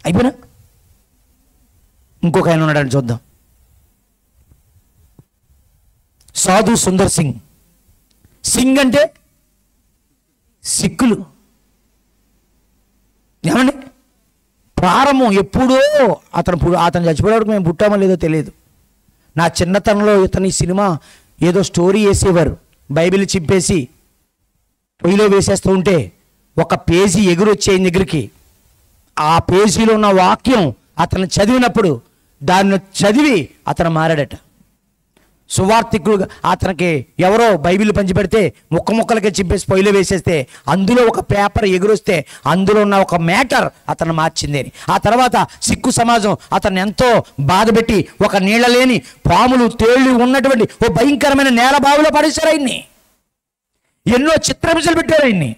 అయిపోయినా? ఇంకొక ఆయన ఉన్నాడని చూద్దాం. సాధు సుందర్ సింగ్. సింగ్ అంటే సిక్కులు. ఏమండి ప్రారంభం ఎప్పుడో అతను చచ్చిపోయేవాడికి మేము పుట్టామో లేదో తెలియదు. నా చిన్నతనంలో ఇతని సినిమా ఏదో స్టోరీ వేసేవారు, బైబిల్ చింపేసి పొయ్యిలో వేసేస్తూ ఉంటే ఒక పేజీ ఎగురొచ్చే ఆయన దగ్గరికి. ఆ పేజీలో ఉన్న వాక్యం అతను చదివినప్పుడు దాన్ని చదివి అతను మారాడట. సువార్థికుడు. అతనికి ఎవరో బైబిల్ పంచిపెడితే ముక్కలకే చింపేసి పొయ్యిలో వేసేస్తే అందులో ఒక పేపర్ ఎగురొస్తే అందులో ఉన్న ఒక మ్యాటర్ అతను మార్చింది అని. ఆ తర్వాత సిక్కు సమాజం అతన్ని ఎంతో బాధపెట్టి ఒక నీళ్ళ లేని పాములు తేళ్లు ఉన్నటువంటి ఓ భయంకరమైన నేల బావిలో పడేశారు ఆయన్ని. ఎన్నో చిత్రహింసలు పెట్టారు ఆయన్ని.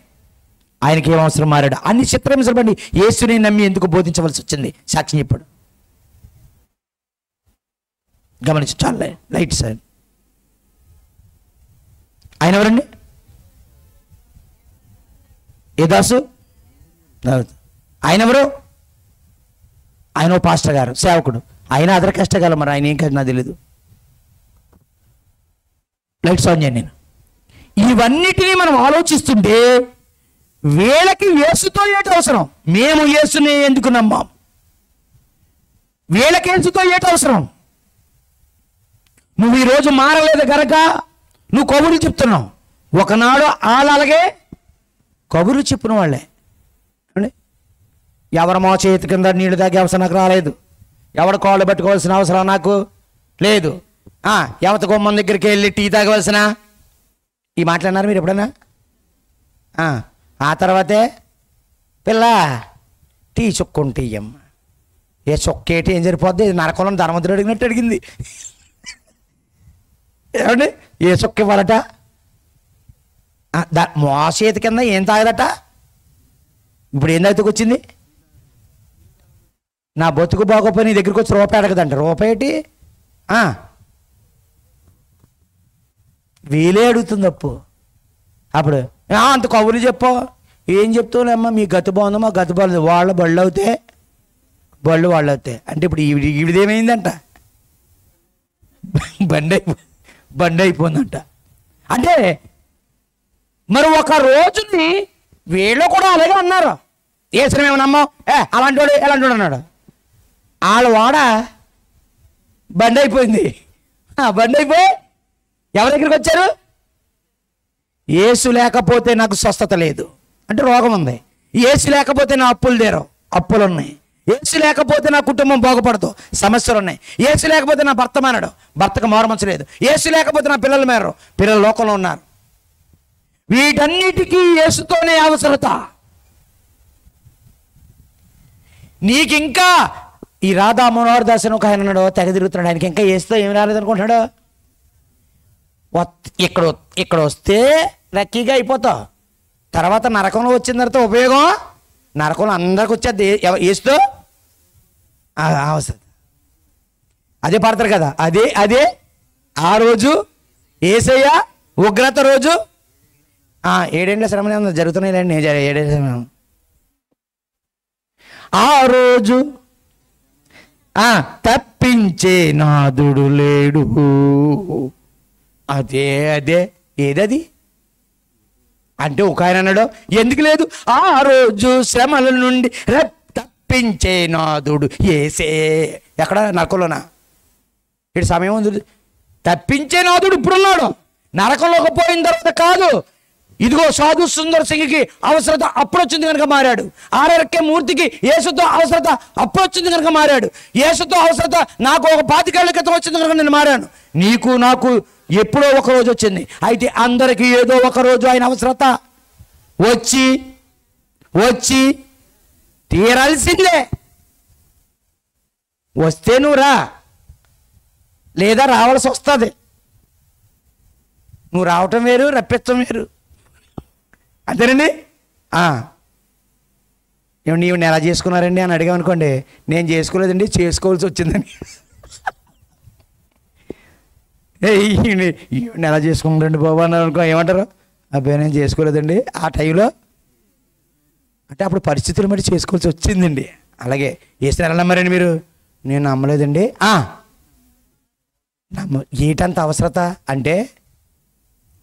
ఆయనకి ఏం అవసరం? మారాడు. అన్ని చిత్రహింసలు పడి యేసుని నమ్మి ఎందుకు బోధించవలసి వచ్చింది? సాక్ష్యం చెప్పాడు. గమనించి చాలా లైట్ సార్. ఆయన ఎవరండి? ఏ దాసు? ఆయన ఎవరు? ఆయన పాస్టర్ గారు, సేవకుడు. ఆయన అదర్ కష్టకాలం. మరి ఆయన ఏం కాదు నాకు తెలీదు. లైట్స్ ఆన్ చేయండి. నేను ఇవన్నిటినీ మనం ఆలోచిస్తుంటే వీళ్ళకి యేసుతో ఏటి అవసరం? మేము యేసుని ఎందుకు నమ్మాం? వీళ్ళకి యేసుతో ఏటి అవసరం? నువ్వు ఈరోజు మారలేదు కనుక నువ్వు కబుర్లు చెప్తున్నావు. ఒకనాడు అలాగే కబుర్లు చెప్పిన వాళ్ళే. ఎవరి మో చేతి కింద నీళ్ళు తాగే అవసరం నాకు రాలేదు, ఎవరి కాళ్ళు పట్టుకోవాల్సిన అవసరం నాకు లేదు, ఎవరి గుమ్మం దగ్గరికి వెళ్ళి టీ తాగవలసిన ఈ మాట్లాడినారు మీరు ఎప్పుడైనా? ఆ తర్వాతే పిల్ల టీ చుక్కుంటే ఇయ్యమ్మ. ఏ చొక్కేటి ఏం సరిపోద్ది? నరకంలో ధర్మద్రుడు అడిగినట్టు అడిగింది. ఏమండి ఏ చొక్క ఇవ్వాలట? మోసేతి కింద ఏం తాగదట? ఇప్పుడు ఏం తాగితే వచ్చింది? నా బతుకు బాగోపోయి నీ దగ్గరికి వచ్చి రూపాయి అడగదంట. రూపాయి వీలే అడుగుతుంది అప్పు. అప్పుడు అంత కబుర్లు చెప్పు. ఏం చెప్తావులేమ్మా, మీ గతి బాగుందో మా గతి బాగుంది, వాళ్ళ బళ్ళు అవుతాయి బళ్ళు వాళ్ళు అవుతాయి అంటే ఇప్పుడు ఈవిడేమైందంట? బండి అయిపోయిందంట. అంటే మరి ఒక రోజుని వీళ్ళు కూడా అలాగే అన్నారు. ఏసుని ఏమన్నా అలాంటి వాడు ఎలాంటి వాడు అన్నాడు. వాళ్ళ వాడ బండి అయిపోయింది. బండి అయిపోయి ఎవరి దగ్గరికి వచ్చారు? యేసు లేకపోతే నాకు స్వస్థత లేదు అంటే రోగం ఉంది. యేసు లేకపోతే నా అప్పులు తీరవు, అప్పులు ఉన్నాయి. యేసు లేకపోతే నా కుటుంబం బాగుపడదు, సమస్యలు ఉన్నాయి. యేసు లేకపోతే నా భర్త మానడు, భర్తకు మారమంచలేదు. యేసు లేకపోతే నా పిల్లలు మారరు, పిల్లలు లోకంలో ఉన్నారు. వీటన్నిటికీ యేసుతోనే అవసరత. నీకింకా ఈ రాధా మనోహర్ దాస్ అని ఒక ఆయన ఉన్నాడు, తెగ తిరుగుతున్నాడు. ఆయనకి ఇంకా యేసుతో ఏమి రాలేదనుకుంటున్నాడు. ఇక్కడ వస్తే లక్కీగా అయిపోతావు. తర్వాత నరకంలో వచ్చిన తర్వాత ఉపయోగం నరకంలో అందరికి వచ్చేది యేసుతో అవసరం. అదే పాడతారు కదా, అదే ఆ రోజు యేసయ్య ఉగ్రత రోజు. 7 ఏళ్ల శ్రమ జరుగుతున్నాయిలేండి, 7 ఏళ్ల శ్రమ. ఆ రోజు తప్పించే నాదుడు లేడు. అదే ఏదది అంటే ఒక ఆయన అన్నాడు, ఎందుకు లేదు? ఆ రోజు శ్రమల నుండి తప్పించే నాదుడు యేసే. ఎక్కడ? నరకంలోనా? ఇటు సమయం ఉంది. తప్పించే నాదుడు ఇప్పుడున్నాడు, నరకంలోకి పోయిన తర్వాత కాదు. ఇదిగో సాధు సుందర్ సింగ్కి అవసరత అప్పుడు వచ్చింది కనుక మారాడు. ఆర్ఆర్కే మూర్తికి యేసుతో అవసరత అప్పుడు వచ్చింది కనుక మారాడు. యేసుతో అవసరత నాకు ఒక 25 ఏళ్ల క్రితం వచ్చింది కనుక నేను మారాను. నీకు నాకు ఎప్పుడో ఒక రోజు వచ్చింది. అయితే అందరికీ ఏదో ఒక రోజు ఆయన అవసరత వచ్చి తీరాల్సిందే. వస్తే నువ్వు రా, లేదా రావాల్సి వస్తుంది. నువ్వు రావటం వేరు, రప్పించడం వేరు. అంతేనండి. నీవు ఎలా చేసుకున్నారండి అని అడిగామనుకోండి, నేను చేసుకోలేదండి, చేసుకోవాల్సి వచ్చిందని. ఎలా చేసుకుంటారండి బాబు అని అనుకో, ఏమంటారు? అబ్బాయి నేను చేసుకోలేదండి ఆ టైంలో అంటే అప్పుడు పరిస్థితులు మరి చేసుకోవాల్సి వచ్చిందండి. అలాగే వేసిన ఎలా నమ్మారండి మీరు? నేను నమ్మలేదండి. ఏటంత అవసరత అంటే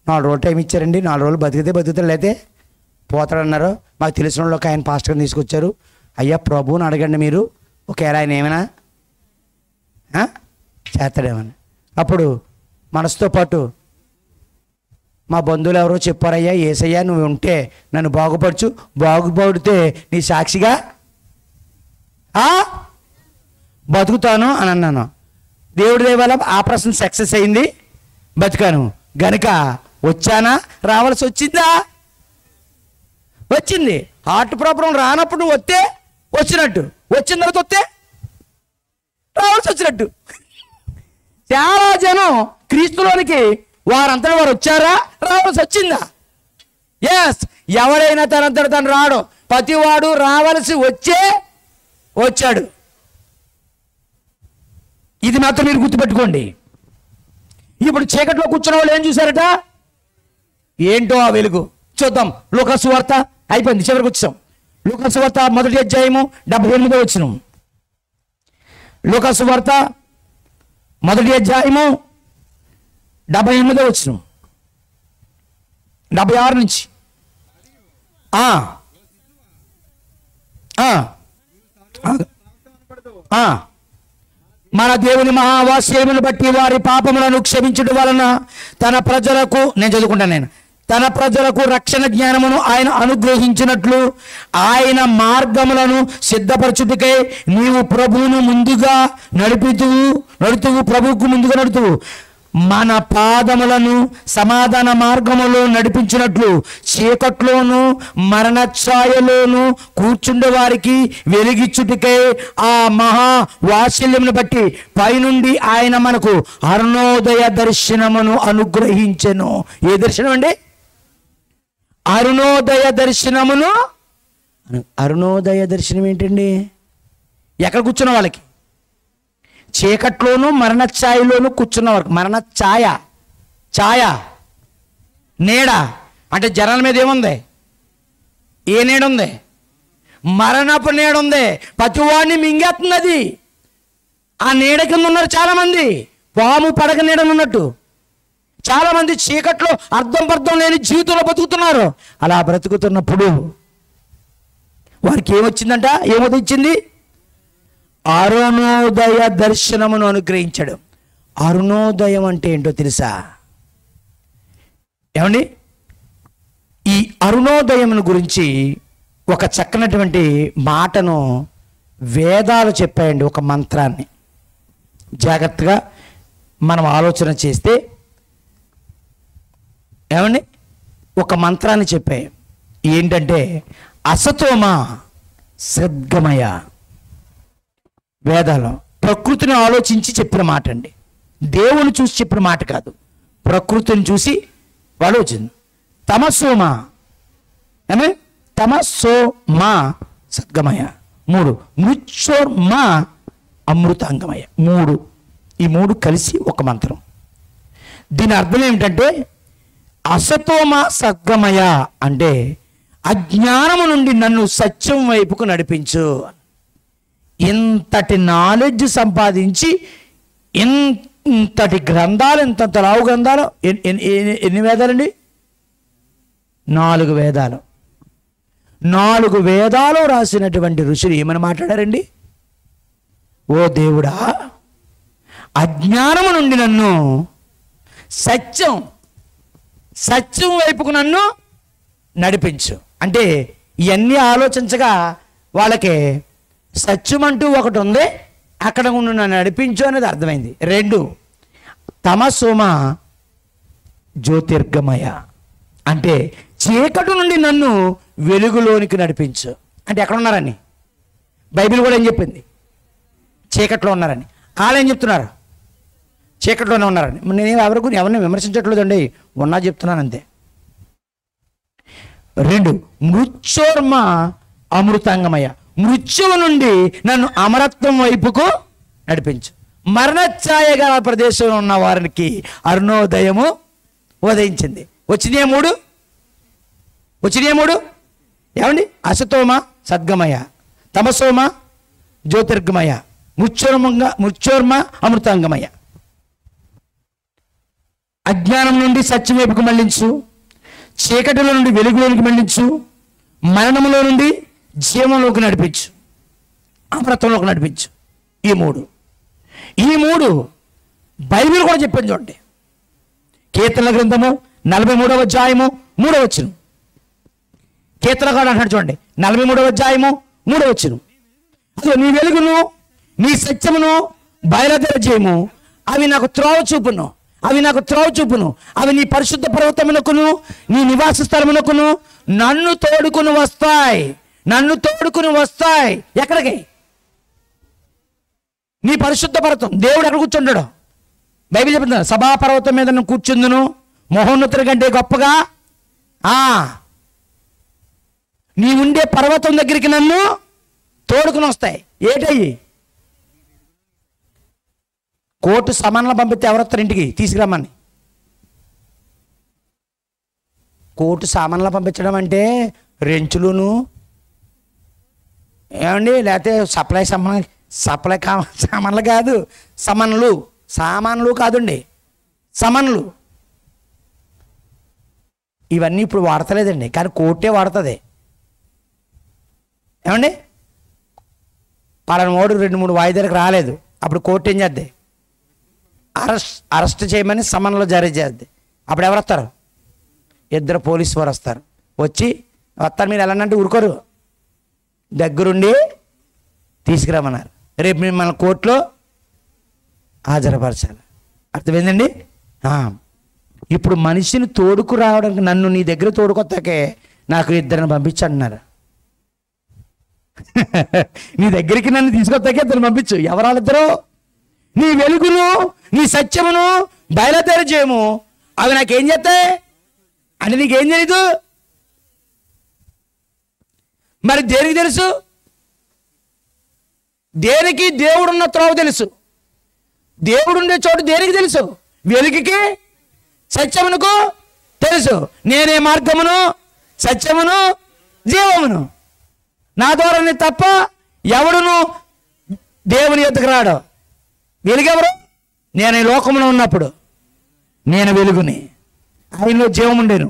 4 రోజులు టైం ఇచ్చారండి, 4 రోజులు బతుకుతాడు లేతే పోతాడన్నారు. మాకు తెలిసిన వాళ్ళు ఒక ఆయన పాస్టర్ని తీసుకొచ్చారు. అయ్యా ప్రభువుని అడగండి మీరు, ఒకవేళ ఆయన ఏమైనా చేస్తాడేమని. అప్పుడు మనసుతో పాటు మా బంధువులు ఎవరో చెప్పారయ్యా, యేసయ్యా నువ్వు ఉంటే నన్ను బాగుపడుచు, బాగుపడితే నీ సాక్షిగా బతుకుతాను అని అన్నాను. దేవుడి దయ వల్ల ఆపరేషన్ సక్సెస్ అయింది, బతికాను. గనుక వచ్చానా? రావాల్సి వచ్చిందా? వచ్చింది. హార్ట్ ప్రాబ్లం రానప్పుడు నువ్వు వస్తే వచ్చినట్టు, వచ్చిన తర్వాత వస్తే రావాల్సి వచ్చినట్టు. చాలా జనం క్రీస్తులోనికి వారంతా వారు వచ్చారా? రావాల్సి వచ్చిందా? ఎస్. ఎవరైనా తనంతట తను రాడు, ప్రతివాడు రావాల్సి వచ్చాడు. ఇది మాత్రం మీరు గుర్తుపెట్టుకోండి. ఇప్పుడు చీకట్లో కూర్చున్న వాళ్ళు ఏం చూశారట? ఏంటో ఆ వెలుగు. చూద్దాం. లూకాసు వార్త అయిపోయింది, చివరికి వచ్చాం. లూకాసు వార్త 1వ అధ్యాయము 78వ వచనం. లూకాసు వార్త 1వ అధ్యాయము 78వ వచనం, 76 నుంచి. మన దేవుని మహావాస్యమును బట్టి వారి పాపములను క్షమించడం వలన తన ప్రజలకు, నేను చదువుకుంటాను, తన ప్రజలకు రక్షణ జ్ఞానమును ఆయన అనుగ్రహించినట్లు ఆయన మార్గములను సిద్ధపరచుటకై నీవు ప్రభువును ముందుగా నడుతువు, ప్రభువుకు ముందుగా నడుతువు. మన పాదములను సమాధాన మార్గములో నడిపించినట్లు చీకట్లోను మరణ ఛాయలోను కూర్చుండే వారికి వెలిగిచ్చుటకై ఆ మహా వాత్సల్యమును బట్టి పైనుండి ఆయన మనకు అరుణోదయ దర్శనమును అనుగ్రహించెను. ఏ దర్శనం అండి? అరుణోదయ దర్శనమును. అరుణోదయ దర్శనం ఏంటండి? ఎక్కడ కూర్చున్న వాళ్ళకి? చీకట్లోను మరణ ఛాయలోను కూర్చున్నవారు. మరణ ఛాయ నీడ అంటే జనాల మీద ఏముంది? ఏ నీడ ఉంది? మరణపు నీడ ఉంది. ప్రతివాడిని మింగేస్తున్నది. ఆ నీడ కింద ఉన్నారు చాలామంది, పాము పడక నీడనున్నట్టు. చాలామంది చీకట్లో అర్థం పర్థం లేని జీవితంలో బతుకుతున్నారు. అలా బ్రతుకుతున్నప్పుడు వారికి ఏమొచ్చిందంట? ఏమొచ్చింది? అరుణోదయ దర్శనమును అనుగ్రహించాడు. అరుణోదయం అంటే ఏంటో తెలుసా? ఏమండి, ఈ అరుణోదయమును గురించి ఒక చక్కనటువంటి మాటను వేదాలు చెప్పాయండి. ఒక మంత్రాన్ని జాగ్రత్తగా మనం ఆలోచన చేస్తే ఏమండి, ఒక మంత్రాన్ని చెప్పాయి. ఏంటంటే అసతోమ సద్గమయ. వేదాలు ప్రకృతిని ఆలోచించి చెప్పిన మాట అండి. దేవుని చూసి చెప్పిన మాట కాదు, ప్రకృతిని చూసి ఆలోచింది. తమసోమ ఏమే, తమసోమ సద్గమయ. 3 మృత్యోర్మ అమృతాంగమయ. 3 ఈ 3 కలిసి ఒక మంత్రం. దీని అర్థం ఏమిటంటే అసతోమ సద్గమయ అంటే అజ్ఞానము నుండి నన్ను సత్యం వైపుకు నడిపించు. ఇంతటి నాలెడ్జ్ సంపాదించి ఇంతటి గ్రంథాలు, ఇంత లావు గ్రంథాలు, ఎన్ని వేదాలండి? 4 వేదాలు. 4 వేదాలు రాసినటువంటి ఋషులు ఏమని మాట్లాడారండి? ఓ దేవుడా, అజ్ఞానము నుండి నన్ను సత్యం వైపుకు నన్ను నడిపించు. అంటే ఇవన్నీ ఆలోచించగా వాళ్ళకి సత్యం అంటూ ఒకటి ఉంది, అక్కడ నన్ను నడిపించు అనేది అర్థమైంది. 2 తమసోమ జ్యోతిర్గమయ అంటే చీకటి నుండి నన్ను వెలుగులోనికి నడిపించు. అంటే ఎక్కడ ఉన్నారని బైబిల్ కూడా ఏం చెప్పింది? చీకట్లో ఉన్నారని. వాళ్ళు ఏం చెప్తున్నారు? చీకట్లోనే ఉన్నారని. నేను ఎవరిని విమర్శించట్లేదండి, ఉన్నా చెప్తున్నాను అంతే. 2 మృత్యోర్మ అమృతాంగమయ. మృత్యువు నుండి నన్ను అమరత్వం వైపుకు నడిపించు. మరణఛాయ గల ప్రదేశంలో ఉన్న వారికి అరుణోదయము ఉదయించింది. వచ్చినాయి 3 ఏమండి? అసతోమ సద్గమయ, తమసోమ జ్యోతిర్గమయ, మృత్యోర్మ అమృతాంగమయ. అజ్ఞానం నుండి సత్యం వైపుకు మళ్లించు, చీకటిలో నుండి వెలుగులోనికి మళ్లించు, మరణంలో నుండి జీవంలోకి నడిపించు, అమృతంలోకి నడిపించు. ఈ 3 బైబిల్ కూడా చెప్పింది. చూడండి, కీర్తనల గ్రంథము 43వ అధ్యాయము 3వ వచనం. కీర్తనకారుడు అంటాడు చూడండి, 43వ అధ్యాయము 3వ వచనం. అసలు నీ వెలుగును నీ సత్యమును బయలుదేరజేయము, అవి నాకు త్రోవ చూపును, అవి నీ పరిశుద్ధ పర్వతమునకును నీ నివాస స్థలమునకును నన్ను తోడుకుని వస్తాయి. ఎక్కడికి? నీ పరిశుద్ధ పర్వతం. దేవుడు ఎక్కడ కూర్చుంటాడు? బైబిల్ చెప్తున్నా, సభాపర్వతం మీద నువ్వు కూర్చుందును, మహోన్నతుల కంటే గొప్పగా నీ ఉండే పర్వతం దగ్గరికి నన్ను తోడుకుని వస్తాయి. ఏటయ్యి? కోర్టు సమన్లు పంపిస్తే ఎవరొస్తారు ఇంటికి తీసుకురమ్మని? కోర్టు సామాన్లు పంపించడం అంటే రెంచులును ఏమండి, లేకపోతే సప్లై సామాన్లు కాదు, సామాన్లు కాదండి, సమన్లు. ఇవన్నీ ఇప్పుడు వాడతలేదండి, కానీ కోర్టే వాడుతుంది. ఏమండి, పలానా వాడు 2-3 వాయిదాలకు రాలేదు, అప్పుడు కోర్టు ఏం చేద్ది? అరెస్ట్ చేయమని సమన్లు జారీ చేద్ది. అప్పుడు ఎవరు వస్తారు? 2 పోలీసు వారు వస్తారు. వస్తారు, మీరు వెళ్ళండి ఊరుకోరు, దగ్గరుండి తీసుకురామన్నారు. రేపు మిమ్మల్ని కోర్టులో హాజరుపరచాలి. అర్థమైందండి? ఇప్పుడు మనిషిని తోడుకు రావడానికి, నన్ను నీ దగ్గర తోడుకొత్తాకే నాకు 2 పంపించంటున్నారు. నీ దగ్గరికి నన్ను తీసుకొత్తాకే 2 పంపించు. ఎవరాళ్ళిద్దరూ? నీ వెలుగును నీ సత్యమును బయలుదేరజేయము, అవి నాకేం చేస్తాయి అంటే నీకేం తెలీదు. మరి దేనికి తెలుసు? దేనికి దేవుడున్న త్రోవ తెలుసు. దేవుడుండే చోటు దేనికి తెలుసు? వెలుగుకి సత్యమునకు తెలుసు. నేనే మార్గమును సత్యమును జీవమును, నా ద్వారానే తప్ప ఎవడును దేవుని యొద్దకు రాడు. వెలుగెవరు? నేను ఈ లోకంలో ఉన్నప్పుడు నేను వెలుగుని, ఆయనలో జీవం ఉండేను,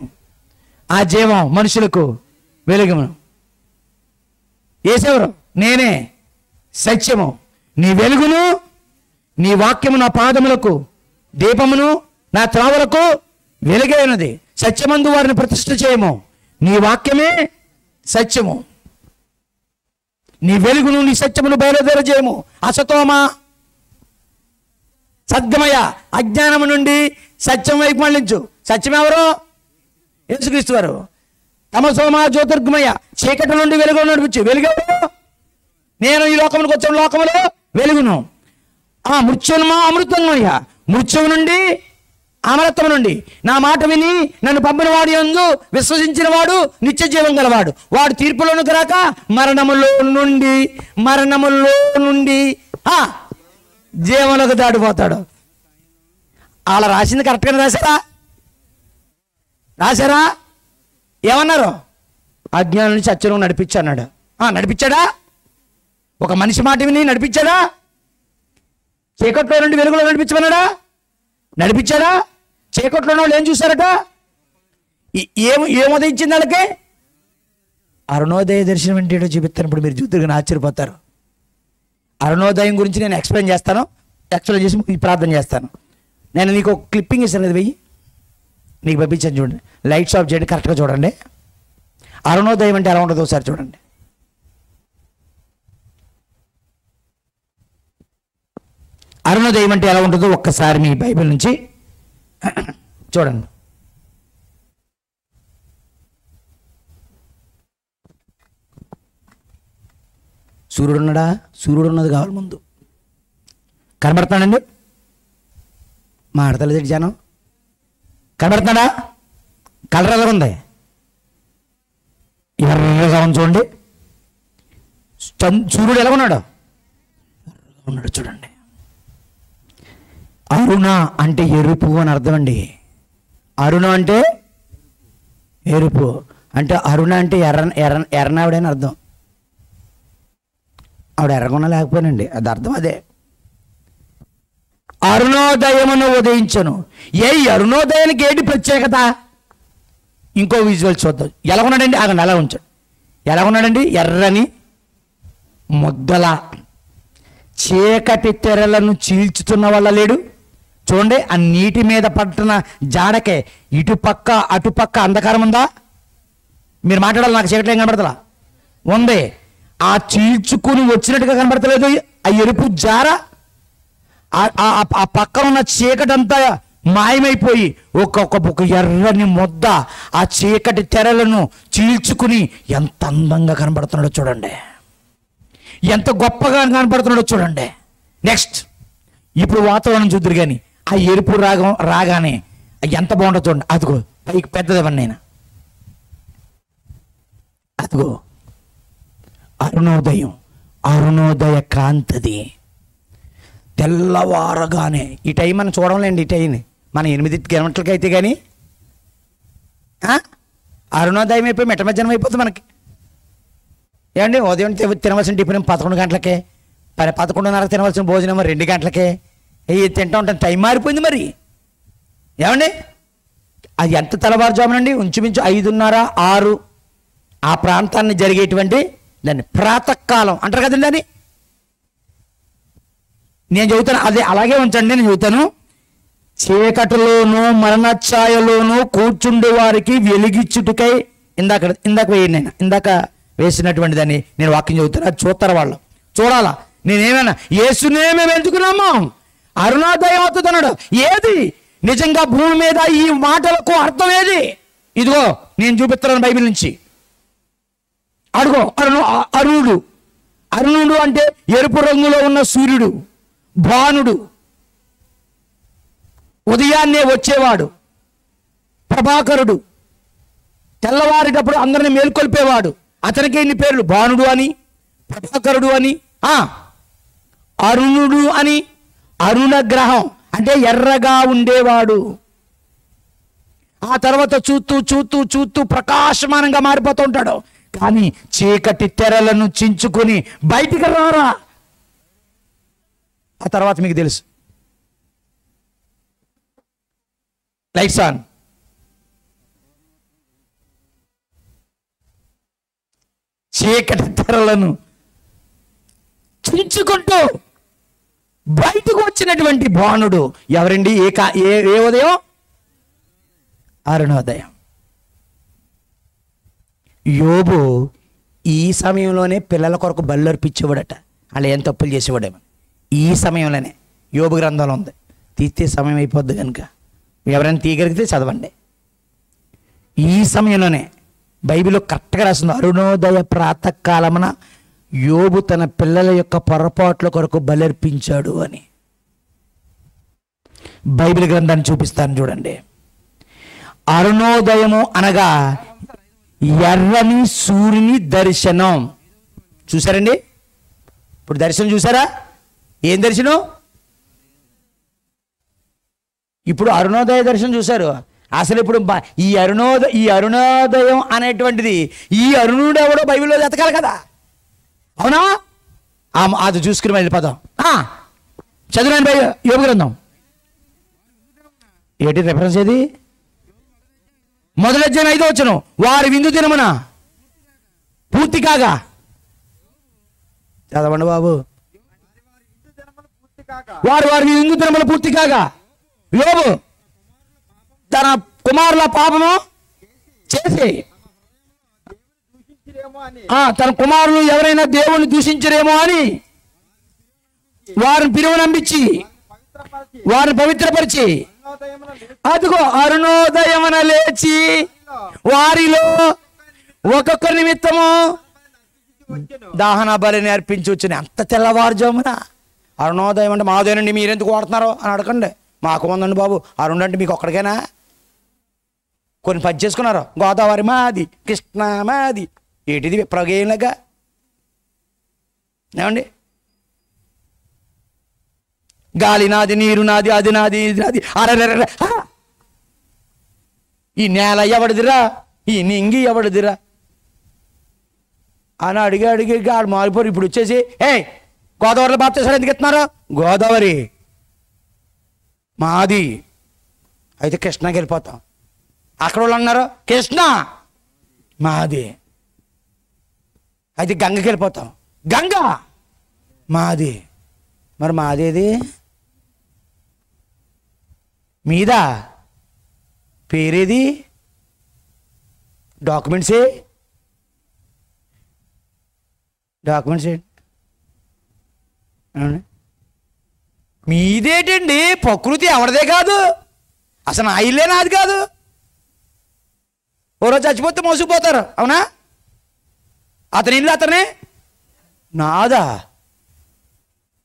ఆ జీవం మనుషులకు వెలుగును. ఏసెవరు? నేనే సత్యము, నీ వెలుగును నీ వాక్యము నా పాదములకు దీపమును నా త్రోవలకు వెలుగైనది. సత్యమందు వారిని ప్రతిష్ఠ చేయము, నీ వాక్యమే సత్యము, నీ వెలుగును నీ సత్యమును బయలుదేరజేయము. అసతోమ సద్గమయ, అజ్ఞానము నుండి సత్యం వైపు మళ్ళించు. సత్యం ఎవరు? యేసుక్రీస్తు వారు. తమసోమ జ్యోతిర్గమయ, చీకటి నుండి వెలుగు నడిపించు. వెలుగెవరు? నేను ఈ లోకమునికి వచ్చిన లోకములో వెలుగును. మృత్యున్మా అమృతమయ, మృత్యువు నుండి అమరత్వం నుండి నా మాట విని నన్ను పంపిన వాడు యందు విశ్వసించిన వాడు నిత్య జీవం గలవాడు. వాడు తీర్పులోనికి రాక మరణములో నుండి జీవంలోకి దాటిపోతాడు. అలా రాసింది కరెక్ట్గానే రాశారా? ఏమన్నారు? అజ్ఞానం నుంచి సత్యం నడిపించాడు. నడిపించాడా? ఒక మనిషి మాట విని నడిపించాడా? చీకట్లో నుండి వెలుగులో నడిపించమన్నాడా? నడిపించాడా? చీకట్లో వాళ్ళు ఏం చూశారట? ఏమోదయించింది వాళ్ళకి? అరుణోదయ దర్శనం అంటే ఏంటో చూపిస్తాను. ఇప్పుడు మీరు చూద్దరుగా ఆశ్చర్యపోతారు. అరుణోదయం గురించి నేను ఎక్స్ప్లెయిన్ చేసి ఈ ప్రార్థన చేస్తాను. నేను నీకు ఒక క్లిప్పింగ్ ఇస్తాను, అది వెయ్యి నీకు పంపించాను. చూడండి, లైట్స్ ఆఫ్ చేయండి, కరెక్ట్గా చూడండి. అరుణోదయం అంటే ఎలా ఉంటుందో ఒకసారి చూడండి. అరుణోదయం అంటే ఎలా ఉంటుందో ఒక్కసారి మీ బైబిల్ నుంచి చూడండి. సూర్యుడు ఉన్నాడా? సూర్యుడు ఉన్నది కావాలి ముందు. కనబడుతున్నాడండి? మాడతలేదు జనం. కనబడుతున్నాడా? కలర్ ఎలా ఉంది? ఎర్రగా ఉంది చూడండి. సూర్యుడు ఎలా ఉన్నాడు? ఎర్రగా ఉన్నాడు చూడండి. అరుణ అంటే ఎరుపు అని అర్థం అండి. అరుణ అంటే ఎరుపు, అంటే అరుణ అంటే ఎర్రనావిడని అర్థం. ఆవిడ ఎర్రగొన్న లేకపోయినండి, అది అర్థం అదే. అరుణోదయమును ఉదయించను. అరుణోదయానికి ఏంటి ప్రత్యేకత? ఇంకో విజువల్ చూద్దాం. ఎలా ఉన్నాడండి? ఆగండి, అలా ఉంచాడు. ఎలా ఉన్నాడండి? ఎర్రని ముద్దల చీకటి తెరలను చీల్చుతున్న వల్ల లేడు. చూడండి, ఆ నీటి మీద పడుతున్న జాడకే ఇటుపక్క అటుపక్క అంధకారం ఉందా? మీరు మాట్లాడాలి, నాకు చీకటి ఏం కనబడతలా? ఉంది. ఆ చీల్చుకుని వచ్చినట్టుగా కనబడతలేదు ఆ ఎరుపు జార. ఆ పక్కన ఉన్న చీకటంతా మాయమైపోయి ఒక ఎర్రని ముద్ద ఆ చీకటి తెరలను చీల్చుకుని ఎంత అందంగా కనబడుతున్నాడో చూడండి, ఎంత గొప్పగా కనబడుతున్నాడో చూడండి. నెక్స్ట్, ఇప్పుడు వాతావరణం చూద్దరు కానీ ఆ ఎరుపు రాగానే ఎంత బాగుంటుందో చూడండి. అదిగో పైకి పెద్దదేవన్నీ నేను, అదిగో అరుణోదయ కాంతది. తెల్లవారగానే ఈ టైం మనం చూడంలేండి. ఈ టైం మన 8 గంటలకి అయితే కానీ అరుణోదయం అయిపోయి మిట్ట మధ్యాహ్నం అయిపోతుంది మనకి. ఏమండి, ఉదయం తినవలసిన టిఫిన్ 11 గంటలకే, 11:30 తినవలసిన భోజనం 2 గంటలకే తింటూ ఉంటాను. టైం మారిపోయింది మరి. ఏమండి, అది ఎంత తెల్లవారుజామునండి? ఇంచుమించు 5:30, 6 ఆ ప్రాంతాన్ని జరిగేటువంటి దాన్ని ప్రాతకాలం అంటారు కదండి. అని నేను చెబుతాను, అదే అలాగే ఉంచండి. నేను చెబుతాను. చీకటిలోనూ మరణఛాయలోనూ కూర్చుండే వారికి వెలిగిచ్చుటకై ఇందాక వేసినటువంటి దాన్ని నేను వాక్యం చెబుతాను. అది చూస్తారు వాళ్ళు, చూడాలా. నేనేమైనా యేసునే మేము ఎంచుకున్నాము, అరుణోదయం అవుతుంది అన్నాడు. ఏది నిజంగా భూమి మీద ఈ మాటలకు అర్థం ఏది? ఇదిగో నేను చూపిస్తున్నాను బైబిల్ నుంచి. అడుగో అరుణుడు అంటే ఎరుపు రంగులో ఉన్న సూర్యుడు, భానుడు, ఉదయాన్నే వచ్చేవాడు, ప్రభాకరుడు, తెల్లవారేటప్పుడు అందరిని మేల్కొల్పేవాడు. అతనికి ఇన్ని పేర్లు: భానుడు అని, ప్రభాకరుడు అని, అరుణుడు అని. అరుణ గ్రహం అంటే ఎర్రగా ఉండేవాడు. ఆ తర్వాత చూస్తూ ప్రకాశమానంగా మారిపోతూ ఉంటాడు. కానీ చీకటి తెరలను చించుకొని బయటికి రారా. ఆ తర్వాత మీకు తెలుసు. Lights on. చీకటి తెరలను చించుకుంటూ బయటకు వచ్చినటువంటి భానుడు ఎవరండి? ఏ ఉదయం? అరుణోదయం. యోబు ఈ సమయంలోనే పిల్లల కొరకు బళ్ళు అర్పించేవాడట. వాళ్ళు ఏం తప్పులు చేసేవాడేమో. ఈ సమయంలోనే యోబు గ్రంథంలో ఉంది. తీస్తే సమయం అయిపోద్ది కనుక ఎవరైనా తీయగలిగితే చదవండి. ఈ సమయంలోనే బైబిల్లో కరెక్ట్గా రాస్తుంది. అరుణోదయ ప్రాతకాలమున యోబు తన పిల్లల యొక్క పొరపాట్ల కొరకు బలర్పించాడు అని. బైబిల్ గ్రంథాన్ని చూపిస్తాను చూడండి. అరుణోదయము అనగా ఎర్రని సూర్యుని దర్శనం. చూసారండి? ఇప్పుడు దర్శనం చూసారా? ఏం దర్శనం? ఇప్పుడు అరుణోదయ దర్శనం చూశారు. అసలు ఇప్పుడు ఈ అరుణోదయం అనేటువంటిది ఈ అరుణుడు ఎవడో బైబిల్లో వెతకాలి కదా, అవునా? అది చూసుకుని వెళ్ళిపోదాం. చదువునండి యోబు గ్రంథం. ఏంటి రెఫరెన్స్ ఏది? మొదటి అధ్యాయం 5వ వచనం. వారి విందు దినమున పూర్తి కాగా. చదవండి బాబు. వారి విందు దినమున పూర్తి కాగా యోబు తన కుమారుల పాపము చేసి, తన కుమారులు ఎవరైనా దేవుణ్ణి దూషించరేమో అని వారిని పిలువనంపించి వారిని పవిత్రపరిచి, అదిగో అరుణోదయమున లేచి వారిలో ఒక్కొక్కరి నిమిత్తము దహన బలిని అర్పించవచ్చుని. అంత తెల్లవారుజామున అరుణోదయం అంటే మాదేనండి, మీరెందుకు వాడుతున్నారో అని అడగండి. మాకు ఉందండి బాబు, అరుణ్ అంటే మీకు ఒక్కడికైనా. కొన్ని పని చేసుకున్నారు. గోదావరి మాది, కృష్ణ మాది, ఏంటిది విప్రగేయంలాగా ఏమండి? గాలి నాది, నీరు నాది, అది నాది, ఇది నాది. అరరర ఈ నేల ఎవడిదిరా, ఈ నింగి ఎవడిదిరా అని అడిగి ఆడు మారిపోరు. ఇప్పుడు వచ్చేసి గోదావరిలో బాప్తీసాలు ఎందుకు ఇస్తున్నారు? గోదావరి మాది అయితే కృష్ణకి వెళ్ళిపోతాం. అక్కడ వాళ్ళు అన్నారు కృష్ణ మాది అయితే గంగకి వెళ్ళిపోతాం. గంగ మాది. మరి మాదేది? మీద పేరేది? డాక్యుమెంట్స్ మీదేటండి? ప్రకృతి ఎవరిదే కాదు, అసలు నా ఇల్లే నాది కాదు. ఓ రోజు చచ్చిపోతే మోసుకుపోతారు, అవునా? అతని ఇల్లు అతనే నాదా.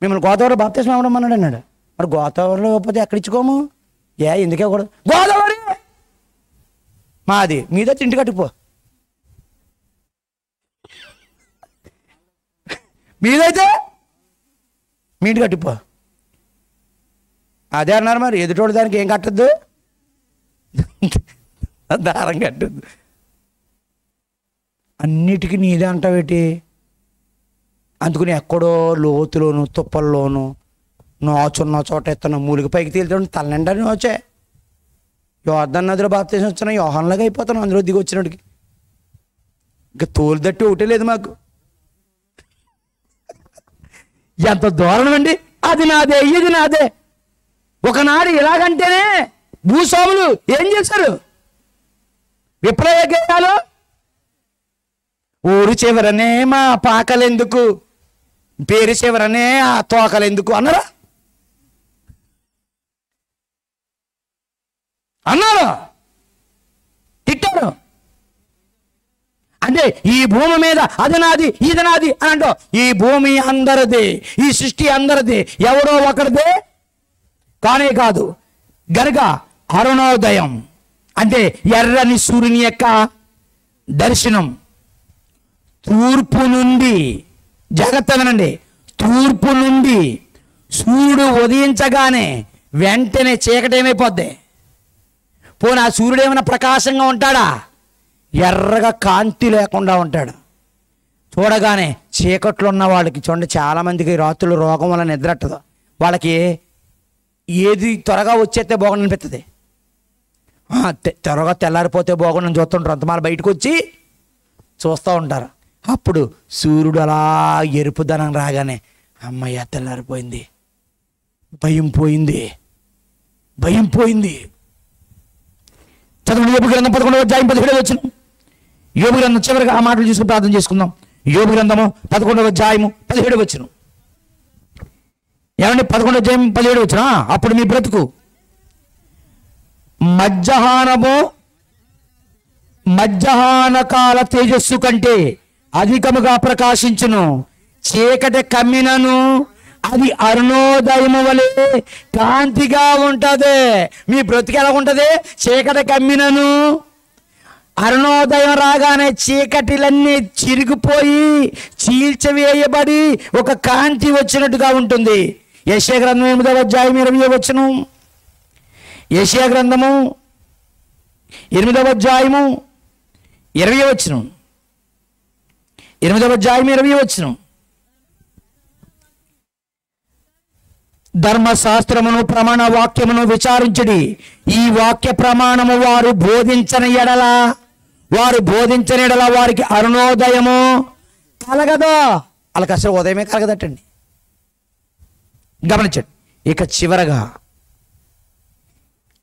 మిమ్మల్ని గోదావరిలో బాప్తిస్మం ఇవ్వమన్నాడు అన్నాడు. మరి గోదావరిలో ఇవ్వకపోతే ఎక్కడ ఇచ్చుకోము? ఎందుకే కూడా గోదావరి మాది, మీద ఇంటి కట్టుకుపో. మీదైతే మీ ఇంటి కట్టుకుపో. అదే అన్నారు. మరి ఎదుటోడు దానికి ఏం కట్టద్దు? దారం కట్టద్దు. అన్నిటికీ నీదే అంటావేటి? అందుకని ఎక్కడో లోతులోను తుప్పల్లోనూ నోచున్న చోట ఎత్తున్న మూలికి పైకి తేలుతుంటే తలనిండా నోచే. యోర్దాను నదిలో బాప్తిసం వచ్చిన యోహాన్లాగా అయిపోతాను అందులో దిగి వచ్చినోడికి. ఇంకా తోలు దట్టి ఒకటే లేదు మాకు. ఎంత దూరం అండి. అది నాదే, ఇది నాదే. ఒకనాడు ఇలాగంటేనే భూస్వాములు ఏం చేశారు? విప్లవ గేయాలు. ఊరు చివరనే మా పాకలెందుకు, పేరు చివరనే ఆ తోకలెందుకు అన్నారా? అన్నారు, తిట్టారు. అంటే ఈ భూమి మీద అది నాది, ఇది నాది అని అంటూ, ఈ భూమి అందరిది, ఈ సృష్టి అందరిది, ఎవరో ఒకరిదే కానే కాదు. గనుక అరుణోదయం అంటే ఎర్రని సూర్యుని యొక్క దర్శనం. తూర్పు నుండి, జాగ్రత్తగానండి, తూర్పు నుండి సూర్యుడు ఉదయించగానే వెంటనే చీకటి ఏమైపోద్ది? పోనీ ఆ సూర్యుడు ఏమైనా ప్రకాశంగా ఉంటాడా? ఎర్రగా కాంతి లేకుండా ఉంటాడు. చూడగానే చీకట్లో ఉన్న వాళ్ళకి చూడండి, చాలామందికి రాత్రులు రోగం వల్ల నిద్రట్టదు. వాళ్ళకి ఏది త్వరగా వచ్చేస్తే బాగుండి అనిపిస్తుంది. త్వరగా తెల్లారిపోతే బాగుండని చూస్తుంటారు. అంతమాల బయటకు వచ్చి చూస్తూ ఉంటారు. అప్పుడు సూర్యుడు అలా ఎరుపుదనం రాగానే అమ్మయ్య తెల్లారిపోయింది, భయం పోయింది, భయం పోయింది. చదువు యోబు గ్రంథం 11వ అధ్యాయం 17వ వచనం. యోబు గ్రంథం చివరిగా ఆ మాటలు చూసుకుని ప్రార్థన చేసుకుందాం. యోబు గ్రంథము 11వ అధ్యాయము 17వ వచనం. ఏమండి 11వ అధ్యాయం 17వ వచనం. అప్పుడు మీ బ్రతుకు మధ్యాహ్న కాల తేజస్సు కంటే అధికముగా ప్రకాశించును. చీకటి కమ్మినను అది అరుణోదయము వలె కాంతిగా ఉంటది. మీ బ్రతుకు ఎలా ఉంటది? చీకటి కమ్మినను అరుణోదయం రాగానే చీకటిలన్నీ చిరిగిపోయి చీల్చివేయబడి ఒక కాంతి వచ్చినట్టుగా ఉంటుంది. యెషయా గ్రంథం 8వ అధ్యాయం 20వ వచనం. యెషయా గ్రంథము 8వ అధ్యాయము 20వ వచనం. 8వ అధ్యాయం 20వ వచనం. ధర్మశాస్త్రమును ప్రమాణ వాక్యమును విచారించుడి. ఈ వాక్య ప్రమాణము వారు బోధించని ఎడల వారికి అరుణోదయము కలగదు. వాళ్ళకి అసలు ఉదయమే కలగదటండి. గమనించండి. ఇక చివరగా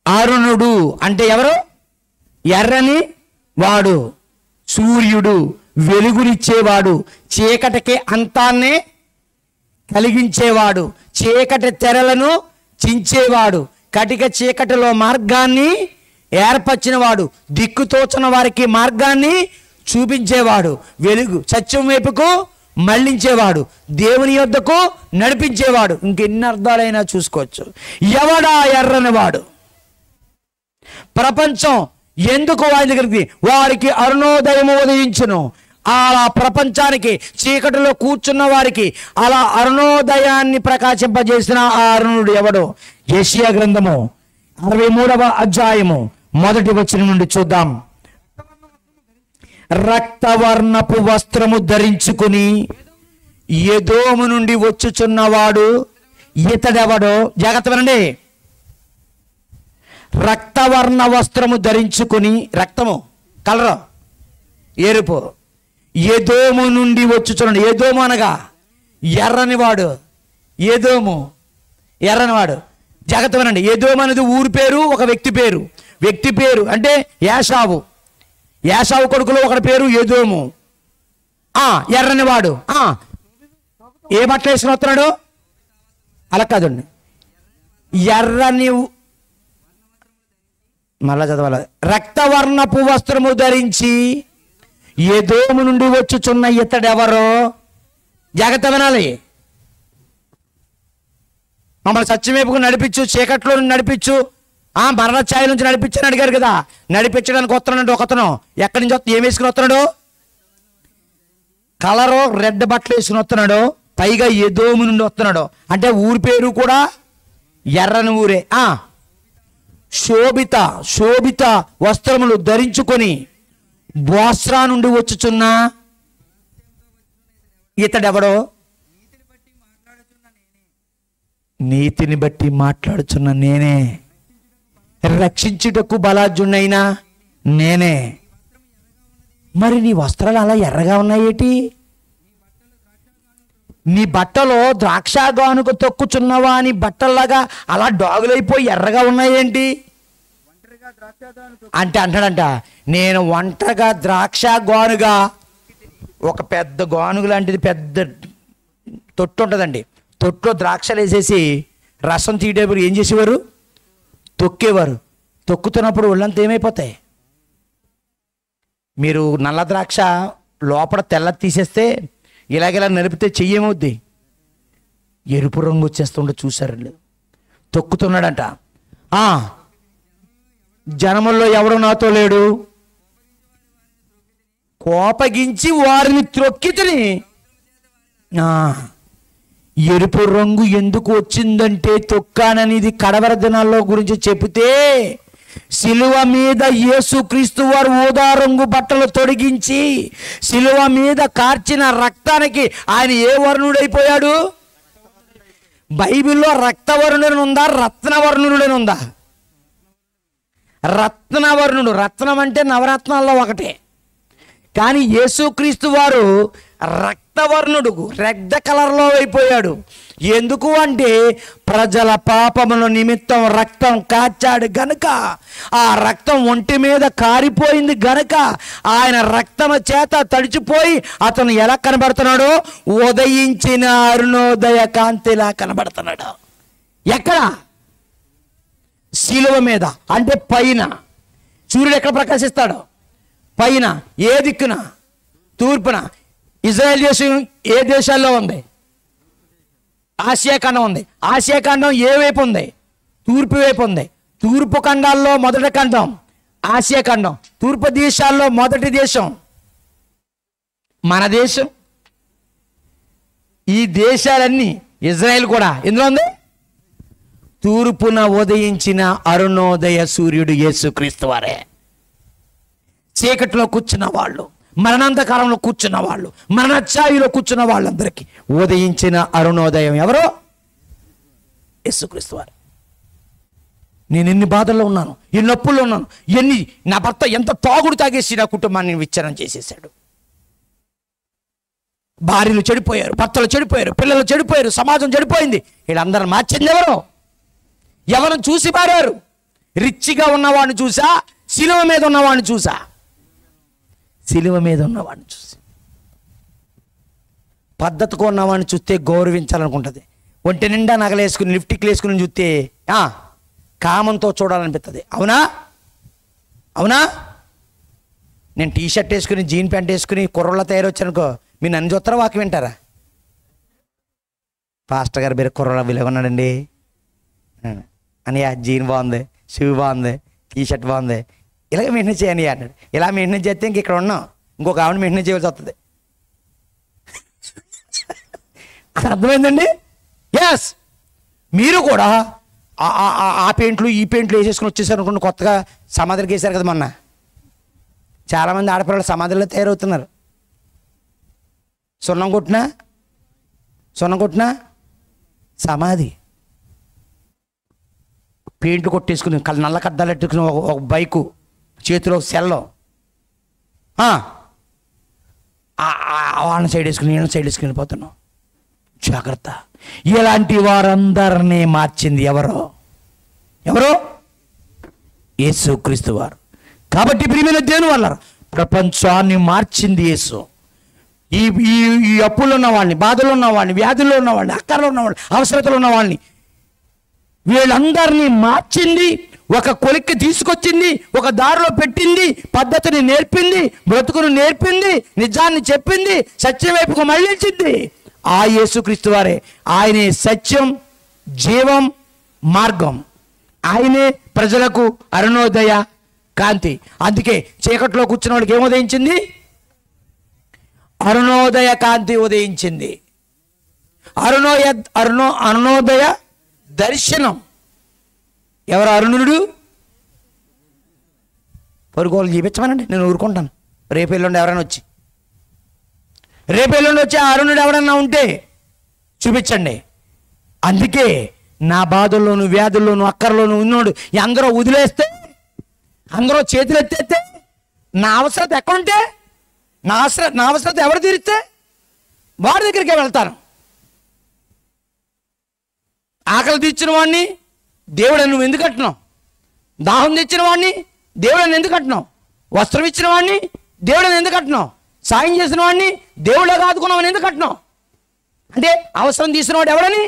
అరుణుడు అంటే ఎవరు? ఎర్రని వాడు, సూర్యుడు, వెలుగునిచ్చేవాడు, చీకటికి అంతాన్నే కలిగించేవాడు, చీకటి తెరలను చించేవాడు, కటిక చీకటిలో మార్గాన్ని ఏర్పరిచినవాడు, దిక్కుతోచని వారికి మార్గాన్ని చూపించేవాడు, వెలుగు సత్యం వైపుకు మళ్ళించేవాడు, దేవుని యొద్దకు నడిపించేవాడు. ఇంకెన్ని అర్థాలైనా చూసుకోవచ్చు. ఎవడా ఎర్రని వాడు? ప్రపంచం ఎందుకు వారి దగ్గరికి? వారికి అరుణోదయము ఉదయించును. అలా ప్రపంచానికి చీకటిలో కూర్చున్న వారికి అలా అరుణోదయాన్ని ప్రకాశింపజేసిన ఆ అరుణుడు ఎవడు? యెషయా గ్రంథము 63వ అధ్యాయము 1వ వచనం నుండి చూద్దాం. రక్తవర్ణపు వస్త్రము ధరించుకుని ఎదోము నుండి వచ్చుచున్నవాడు ఇతడెవడో? జాగ్రత్త వినండి. రక్తవర్ణ వస్త్రము ధరించుకుని, రక్తము కలరు ఎరుపు, ఎదోము నుండి వచ్చుచున్నాడు. ఎదోము అనగా ఎర్రనివాడు. ఎదోము ఎర్రనివాడు. జాగ్రత్త వినండి. ఎదోము అనేది ఊరి పేరు, ఒక వ్యక్తి పేరు. వ్యక్తి పేరు అంటే యాషావు. యాషావు కొడుకులో ఒకటి పేరు ఎదోము. ఎర్రనివాడు. ఏ బట్టలు వేసుకుని వస్తున్నాడు? అలా కాదండి. ఎర్రని, మళ్ళా చదవాలి. రక్తవర్ణపు వస్త్రము ధరించి ఎదోము నుండి వచ్చుచున్న ఇతడెవరో? జాగ్రత్త వినాలి. మమ్మల్ని సత్యమేపుకు నడిపించు, చీకట్లో నడిపించు, మరణ ఛాయ నుంచి నడిపించని అడిగారు కదా. నడిపించడానికి వస్తున్నాడు ఒకతను. ఎక్కడి నుంచి ఏం వేసుకుని వస్తున్నాడు? కలరు రెడ్ బట్టలు వేసుకుని వస్తున్నాడు. పైగా ఎదోము నుండి వస్తున్నాడు. అంటే ఊరి పేరు కూడా ఎర్రని ఊరే. శోభిత వస్త్రములు ధరించుకొని బోస్రా నుండి వచ్చుచున్న ఇతడెవడో? నీతిని బట్టి మాట్లాడుచున్న నేనే, రక్షించుటకు బలాజున్నైనా నేనే. మరి నీ వస్త్రాలు అలా ఎర్రగా ఉన్నాయేటి? నీ బట్టలో ద్రాక్షగానుకు తొక్కుచున్నవా అని బట్టల్లాగా అలా డాగులైపోయి ఎర్రగా ఉన్నాయేంటి అంటే అంటాడంట, నేను ఒంటరిగా ద్రాక్ష గానుగా, ఒక పెద్ద గానుగు లాంటిది పెద్ద తొట్టు ఉంటుందండి. తొట్టులో ద్రాక్షలు వేసేసి రసం తీయటప్పుడు ఏం చేసేవారు? తొక్కేవారు. తొక్కుతున్నప్పుడు ఒళ్ళంతా ఏమైపోతాయి? మీరు నల్ల ద్రాక్ష లోపల తెల్ల తీసేస్తే ఇలాగెలా నలిపితే చెయ్యేమవుద్ది? ఎరుపు రంగు వచ్చేస్తుంటే చూసారు. తొక్కుతున్నాడంట. జనముల్లో ఎవడు నాతో లేడు, కోపగించి వారిని త్రొక్కితిని. ఎరుపు రంగు ఎందుకు వచ్చిందంటే తొక్కాననేది కడవర దినాల్లో గురించి చెబితే, శిలువ మీద యేసుక్రీస్తు వారు ఊదా రంగు బట్టలు తొడిగించి శిలువ మీద కార్చిన రక్తానికి ఆయన ఏ వర్ణుడైపోయాడు? బైబిల్లో రక్తవర్ణుడని ఉందా, రత్నవర్ణుడని ఉందా? రత్నవర్ణుడు. రత్నం అంటే నవరత్నాల్లో ఒకటే. కానీ యేసుక్రీస్తు వారు రక్తవర్ణుడు, రెడ్ కలర్లో అయిపోయాడు. ఎందుకు అంటే ప్రజల పాపముల నిమిత్తం రక్తం కాచాడు గనుక, ఆ రక్తం ఒంటి మీద కారిపోయింది గనుక ఆయన రక్తము చేత తడిచిపోయి అతను ఎలా కనబడుతున్నాడో ఉదయించిన అరుణోదయ కాంతిలా కనబడుతున్నాడు. ఎక్కడ? శిలువ మీద, అంటే పైన. సూర్యుడు ఎక్కడ ప్రకాశిస్తాడు? పైన. ఏ దిక్కున? తూర్పున. ఇజ్రాయెల్ దేశం ఏ దేశాల్లో ఉంది? ఆసియా ఖండం ఉంది. ఆసియా ఖండం ఏ వైపు ఉంది? తూర్పు వైపు ఉంది. తూర్పు ఖండాల్లో మొదటి ఖండం ఆసియా ఖండం. తూర్పు దేశాల్లో మొదటి దేశం మన దేశం. ఈ దేశాలన్నీ, ఇజ్రాయెల్ కూడా ఎందులో ఉంది? తూర్పున ఉదయించిన అరుణోదయ సూర్యుడు యేసుక్రీస్తు వారే. చీకట్లో కూర్చున్న వాళ్ళు, మరణాంతకాలంలో కూర్చున్న వాళ్ళు, మరణఛాయిలో కూర్చున్న వాళ్ళందరికీ ఉదయించిన అరుణోదయం ఎవరో? యేసుక్రీస్తు వారు. నేను ఎన్ని బాధల్లో ఉన్నాను, ఎన్ని నొప్పుల్లో ఉన్నాను, నా భర్త ఎంత తాగుడు తాగేసి నా కుటుంబాన్ని విచ్ఛిన్నం చేసేసాడు. భార్యలు చెడిపోయారు, భర్తలు చెడిపోయారు, పిల్లలు చెడిపోయారు, సమాజం చెడిపోయింది. వీళ్ళందరూ మార్చింది ఎవరు? ఎవరు చూసి మారారు? రిచ్చిగా ఉన్నవాడిని చూసా, శిలువ మీద ఉన్నవాడిని చూసా? శిలువ మీద ఉన్నవాడిని చూసి. పద్ధతిగా ఉన్నవాడిని చూస్తే గౌరవించాలనుకుంటుంది. ఒంటి నిండా నగలేసుకుని లిప్టిక్లు వేసుకుని చూస్తే కామంతో చూడాలనిపిస్తుంది. అవునా? అవునా? నేను టీ షర్ట్ వేసుకుని జీన్ ప్యాంట్ వేసుకుని కుర్రల తయారొచ్చానుకో, మీరు నన్ను చూస్తారా వాకి వింటారా? పాస్టర్ గారు మీరు కుర్రల విలువ ఉన్నాడండి అని, జీన్ బాగుంది, షూ బాగుంది, టీ షర్ట్ బాగుంది, ఇలాగ మెయింటైన్ చేయని అన్నాడు. ఇలా మెయింటైన్ చేస్తే ఇంక ఇక్కడ ఉన్నాం, ఇంకొక ఆవిడ మెయింటైన్ చేయవలసి వస్తుంది. అర్థమైందండి? ఎస్. మీరు కూడా ఆ పెయింట్లు ఈ పెయింట్లు వేసేసుకుని వచ్చేసారు అనుకోండి. కొత్తగా సమాధులకి వేసారు కదా మొన్న. చాలామంది ఆడపిల్లలు సమాధుల్లో తయారవుతున్నారు. సున్నం కొట్టినా సమాధి. పెయింట్లు కొట్టేసుకుని నల్ల కద్దాలు పెట్టుకుని ఒక బైకు చేతిలో సెల్లో వాళ్ళని సైడ్ వేసుకుని వీళ్ళని సైడ్ వేసుకుని వెళ్ళిపోతున్నాం. జాగ్రత్త. ఇలాంటి వారందరినీ మార్చింది ఎవరో? యేసుక్రీస్తు వారు. కాబట్టి ప్రియమైన దేవుని వల్ల ప్రపంచాన్ని మార్చింది యేసు. ఈ అప్పుల్లో ఉన్న వాళ్ళని, బాధలు ఉన్న వాళ్ళని, వ్యాధుల్లో ఉన్న వాళ్ళని, అక్కర్లో ఉన్న వాళ్ళని, అవసరతలు ఉన్న వాళ్ళని, వీళ్ళందరినీ మార్చింది, ఒక కొలిక్కి తీసుకొచ్చింది, ఒక దారిలో పెట్టింది, పద్ధతిని నేర్పింది, బ్రతుకును నేర్పింది, నిజాన్ని చెప్పింది, సత్యం వైపుకు మళ్ళించింది ఆ యేసుక్రీస్తు వారే. ఆయనే సత్యం, జీవం, మార్గం. ఆయనే ప్రజలకు అరుణోదయ కాంతి. అందుకే చీకట్లో కూర్చున్న వాళ్ళకి ఏముదయించింది? అరుణోదయ కాంతి ఉదయించింది. అరుణోదయ దర్శనం. ఎవరు అరుణుడు? పొరుగులు చూపించమనండి, నేను ఊరుకుంటాను. రేపు ఎల్లుండి వచ్చి ఆ అరుణుడు ఎవరన్నా ఉంటే చూపించండి. అందుకే నా బాధల్లోను, వ్యాధుల్లోను, అక్కర్లోను ఉన్నోడు అందరూ వదిలేస్తే, అందరూ చేతులు ఎత్తేస్తే, నా అవసరత ఎక్కడుంటే, నా అవసరత ఎవరు తీరిస్తే వాడి దగ్గరికే వెళ్తాను. ఆకలి తీర్చిన వాడిని దేవుడని నువ్వు ఎందుకు అంటున్నావు? దాహం తెచ్చిన వాడిని దేవుడని ఎందుకు అంటున్నావు? వస్త్రం ఇచ్చిన వాడిని దేవుడని ఎందుకు అంటున్నావు? సాయం చేసిన వాడిని దేవుళ్ళగా ఆదుకున్నావని ఎందుకు అంటున్నావు? అంటే అవసరం తీసిన వాడు ఎవడని?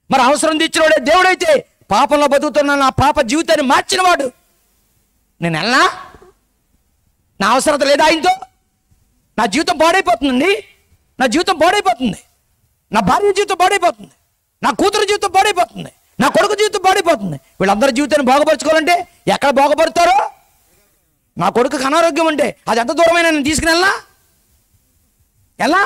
మరి అవసరం తీర్చిన వాడే దేవుడైతే పాపంలో బతుకుతున్న నా పాప జీవితాన్ని మార్చిన వాడు నేను వెళ్ళనా? నా అవసరత లేదా ఆయనతో? నా జీవితం పాడైపోతుందండి. నా జీవితం పాడైపోతుంది. నా భార్య జీవితం పాడైపోతుంది. నా కూతురు జీవితం పాడైపోతుంది. నా కొడుకు జీవితం పాడైపోతుంది. వీళ్ళందరి జీవితాన్ని బాగుపరచుకోవాలంటే ఎక్కడ బాగుపడతారో? నా కొడుకుకి అనారోగ్యం అంటే అది ఎంత దూరమైనా నేను తీసుకుని ఎలా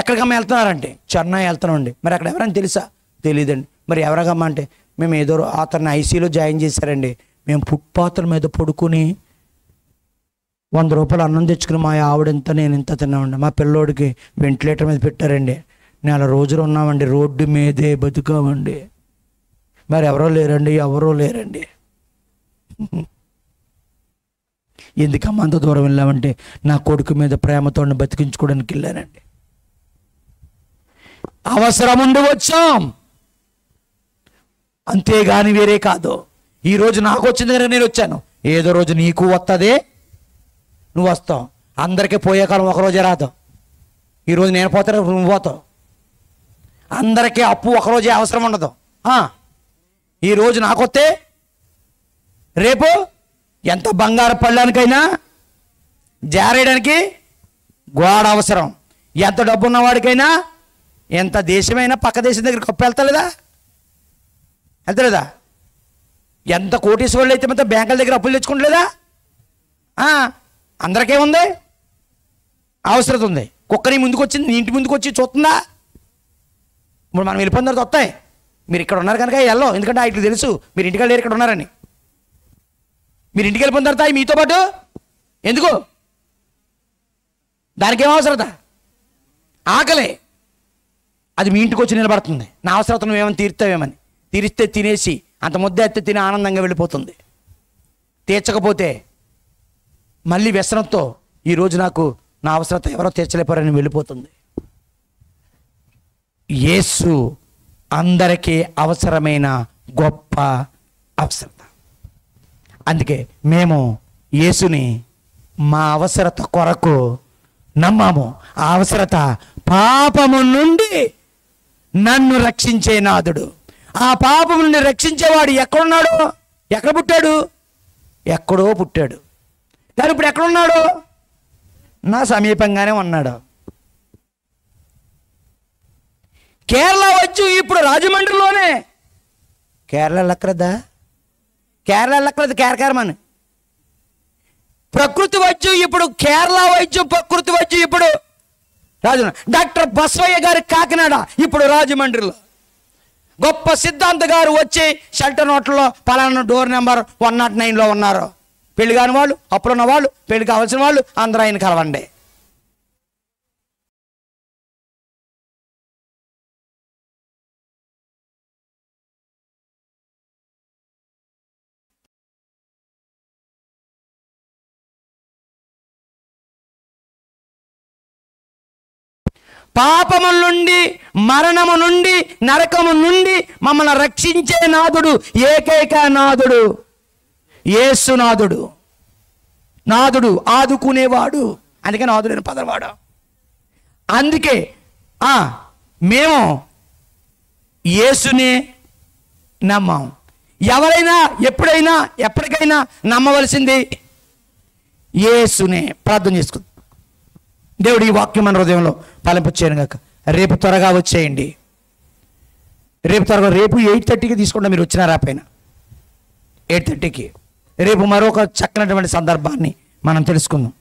ఎక్కడికమ్మా వెళ్తున్నారంటే చెన్నై వెళ్తున్నామండి. మరి అక్కడ ఎవరని తెలుసా? తెలియదండి. మరి ఎవరికమ్మా అంటే మేము ఏదో అతన్ని ఐసీలో జాయిన్ చేశారండి. మేము ఫుట్పాత్ల మీద పడుకుని 100 రూపాయలు అన్నం తెచ్చుకుని మా ఆవిడంతా నేను ఇంత తిన్నామండి. మా పిల్లోడికి వెంటిలేటర్ మీద పెట్టారండి. 4 రోజులు ఉన్నామండి. రోడ్డు మీదే బతుకామండి. మరి ఎవరో లేరండి. ఎందుకమ్మా అంత దూరం వెళ్ళామంటే నా కొడుకు మీద ప్రేమతో బతికించుకోవడానికి వెళ్ళానండి. అవసరం ఉండి వచ్చాం, అంతేగాని వేరే కాదు. ఈరోజు నాకు వచ్చింది కనుక నేను వచ్చాను. ఏదో రోజు నీకు వస్తుంది, నువ్వు వస్తావు. అందరికీ పోయే కాలం ఒకరోజే రాదు. ఈరోజు నేను పోతే నువ్వు పోతావు. అందరికీ అప్పు ఒకరోజే అవసరం ఉండదు. ఈరోజు నాకు వస్తే రేపు ఎంత బంగారు పళ్ళానికైనా జారేయడానికి గోడ అవసరం. ఎంత డబ్బు ఉన్నవాడికైనా, ఎంత దేశమైనా పక్క దేశం దగ్గరికి కప్పు వెళ్తలేదా? వెళ్తలేదా? ఎంత కోటీశ్వరులు అయితే మొత్తం బ్యాంకుల దగ్గర అప్పులు తెచ్చుకుంటలేదా? అందరికేముంది? అవసరం ఉంది. కుక్కని ముందుకు వచ్చింది, నీ ఇంటి ముందుకు వచ్చి చూస్తుందా? ఇప్పుడు మనం వెళ్ళిపోయిన తర్వాత వస్తాయి. మీరు ఇక్కడ ఉన్నారు కనుక వెళ్ళో, ఎందుకంటే ఇట్లా తెలుసు మీరు ఇంటికి లేరు, ఇక్కడ ఉన్నారని. మీరు ఇంటికి వెళ్ళిపోయిన తర్వాత మీతో పాటు ఎందుకు? దానికి ఏం అవసరత? ఆకలే, అది మీ ఇంటికి వచ్చి నిలబడుతుంది. నా అవసరత నువ్వేమని తీరుతావేమని. తీరిస్తే తినేసి అంత ముద్ద ఎత్తే తిని ఆనందంగా వెళ్ళిపోతుంది. తీర్చకపోతే మళ్ళీ వ్యసనంతో ఈరోజు నాకు నా అవసరత ఎవరో తీర్చలేపారని వెళ్ళిపోతుంది. యేసు అందరికీ అవసరమైన గొప్ప అవసరత. అందుకే మేము యేసుని మా అవసరత కొరకు నమ్మాము. ఆ అవసరత పాపము నుండి నన్ను రక్షించే నాథుడు. ఆ పాపము నుండి రక్షించేవాడు ఎక్కడున్నాడు? ఎక్కడ పుట్టాడు? ఎక్కడో పుట్టాడు. కానీ ఇప్పుడు ఎక్కడున్నాడు? నా సమీపంగానే ఉన్నాడు. కేరళ వచ్చు ఇప్పుడు రాజమండ్రిలోనే. కేరళ లెక్కలేదా? కేరళ లెక్కలేదు, కేరకారమని. ప్రకృతి వైద్యం ఇప్పుడు కేరళ వైద్యం, ప్రకృతి వైద్యం ఇప్పుడు డాక్టర్ బసవయ్య గారి కాకినాడ, ఇప్పుడు రాజమండ్రిలో. గొప్ప సిద్ధాంత గారు వచ్చి షెల్టర్ నోట్లో పలానా డోర్ నెంబర్ 109లో ఉన్నారు. పెళ్లి కాని వాళ్ళు, అప్పుడున్న వాళ్ళు, పెళ్లి కావాల్సిన వాళ్ళు అందరూ ఆయన కలవండి. పాపము నుండి, మరణము నుండి, నరకము నుండి మమ్మల్ని రక్షించే నాథుడు, ఏకైక నాథుడు యేసునాథుడు. నాథుడు ఆదుకునేవాడు, అందుకే నాథుడైన పదవాడు. అందుకే మేము యేసునే నమ్మాం. ఎవరైనా ఎప్పుడైనా ఎప్పటికైనా నమ్మవలసింది యేసునే. ప్రార్థన చేసుకుందాం. దేవుడు ఈ వాక్యం మన హృదయంలో ఫలింపచేయను గాక. రేపు త్వరగా వచ్చేయండి. రేపు 8:30కి తీసుకుంటా. మీరు వచ్చినారా పైన 8:30కి. రేపు మరొక చక్కనటువంటి సందర్భాన్ని మనం తెలుసుకుందాం.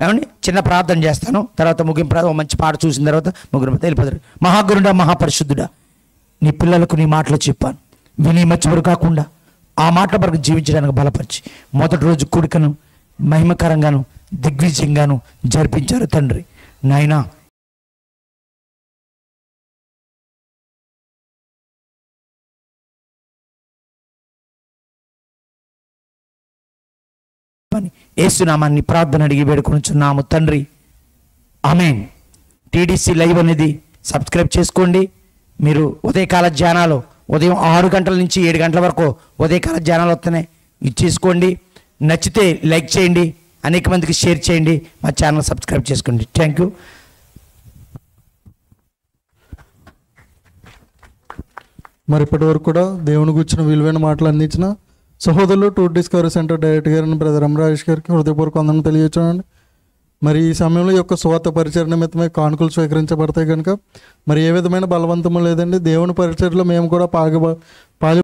ఏమండి, చిన్న ప్రార్థన చేస్తాను, తర్వాత ముగింపు మంచి పాట చూసిన తర్వాత ముగ్గురు వెళ్ళిపోతారు. మహాగురుడా, మహాపరిశుద్ధుడా, నీ పిల్లలకు నీ మాటలు చెప్పాను, విని మర్చిపోరు కాకుండా ఆ మాటల వరకు జీవించడానికి బలపరిచి మొదటి రోజు కూడికను మహిమకరంగాను దిగ్విజయంగాను జరిపించారు తండ్రి. నాయనా, యేసునామాన్ని ప్రార్థన అడిగి వేడుకొనుచున్నాము తండ్రి. ఆమేన్. టీడీసీ లైవ్ అనేది సబ్స్క్రైబ్ చేసుకోండి. మీరు ఉదయకాల ధ్యానాలు ఉదయం 6 గంటల నుంచి 7 గంటల వరకు ఉదయకాల ధ్యానాలు వస్తున్నాయి. ఇది చేసుకోండి. నచ్చితే లైక్ చేయండి, అనేక మందికి షేర్ చేయండి, మా ఛానల్ సబ్స్క్రైబ్ చేసుకోండి. Thank you. మరి ఇప్పటి వరకు కూడా దేవుని గురించిన విలువైన మాటలు అందించిన సహోదరులు టూర్ డిస్కవరీ సెంటర్ డైరెక్టర్ గారిని బ్రదర్ రామరాజేష్ గారికి హృదయపూర్వక వందనం తెలియజేయండి. మరి ఈ సమయంలో ఈ యొక్క స్వార్థ పరిచయ నిమిత్తమై కానుకలు స్వీకరించబడతాయి కనుక మరి ఏ విధమైన బలవంతము లేదండి. దేవుని పరిచర్లో మేము కూడా పాలు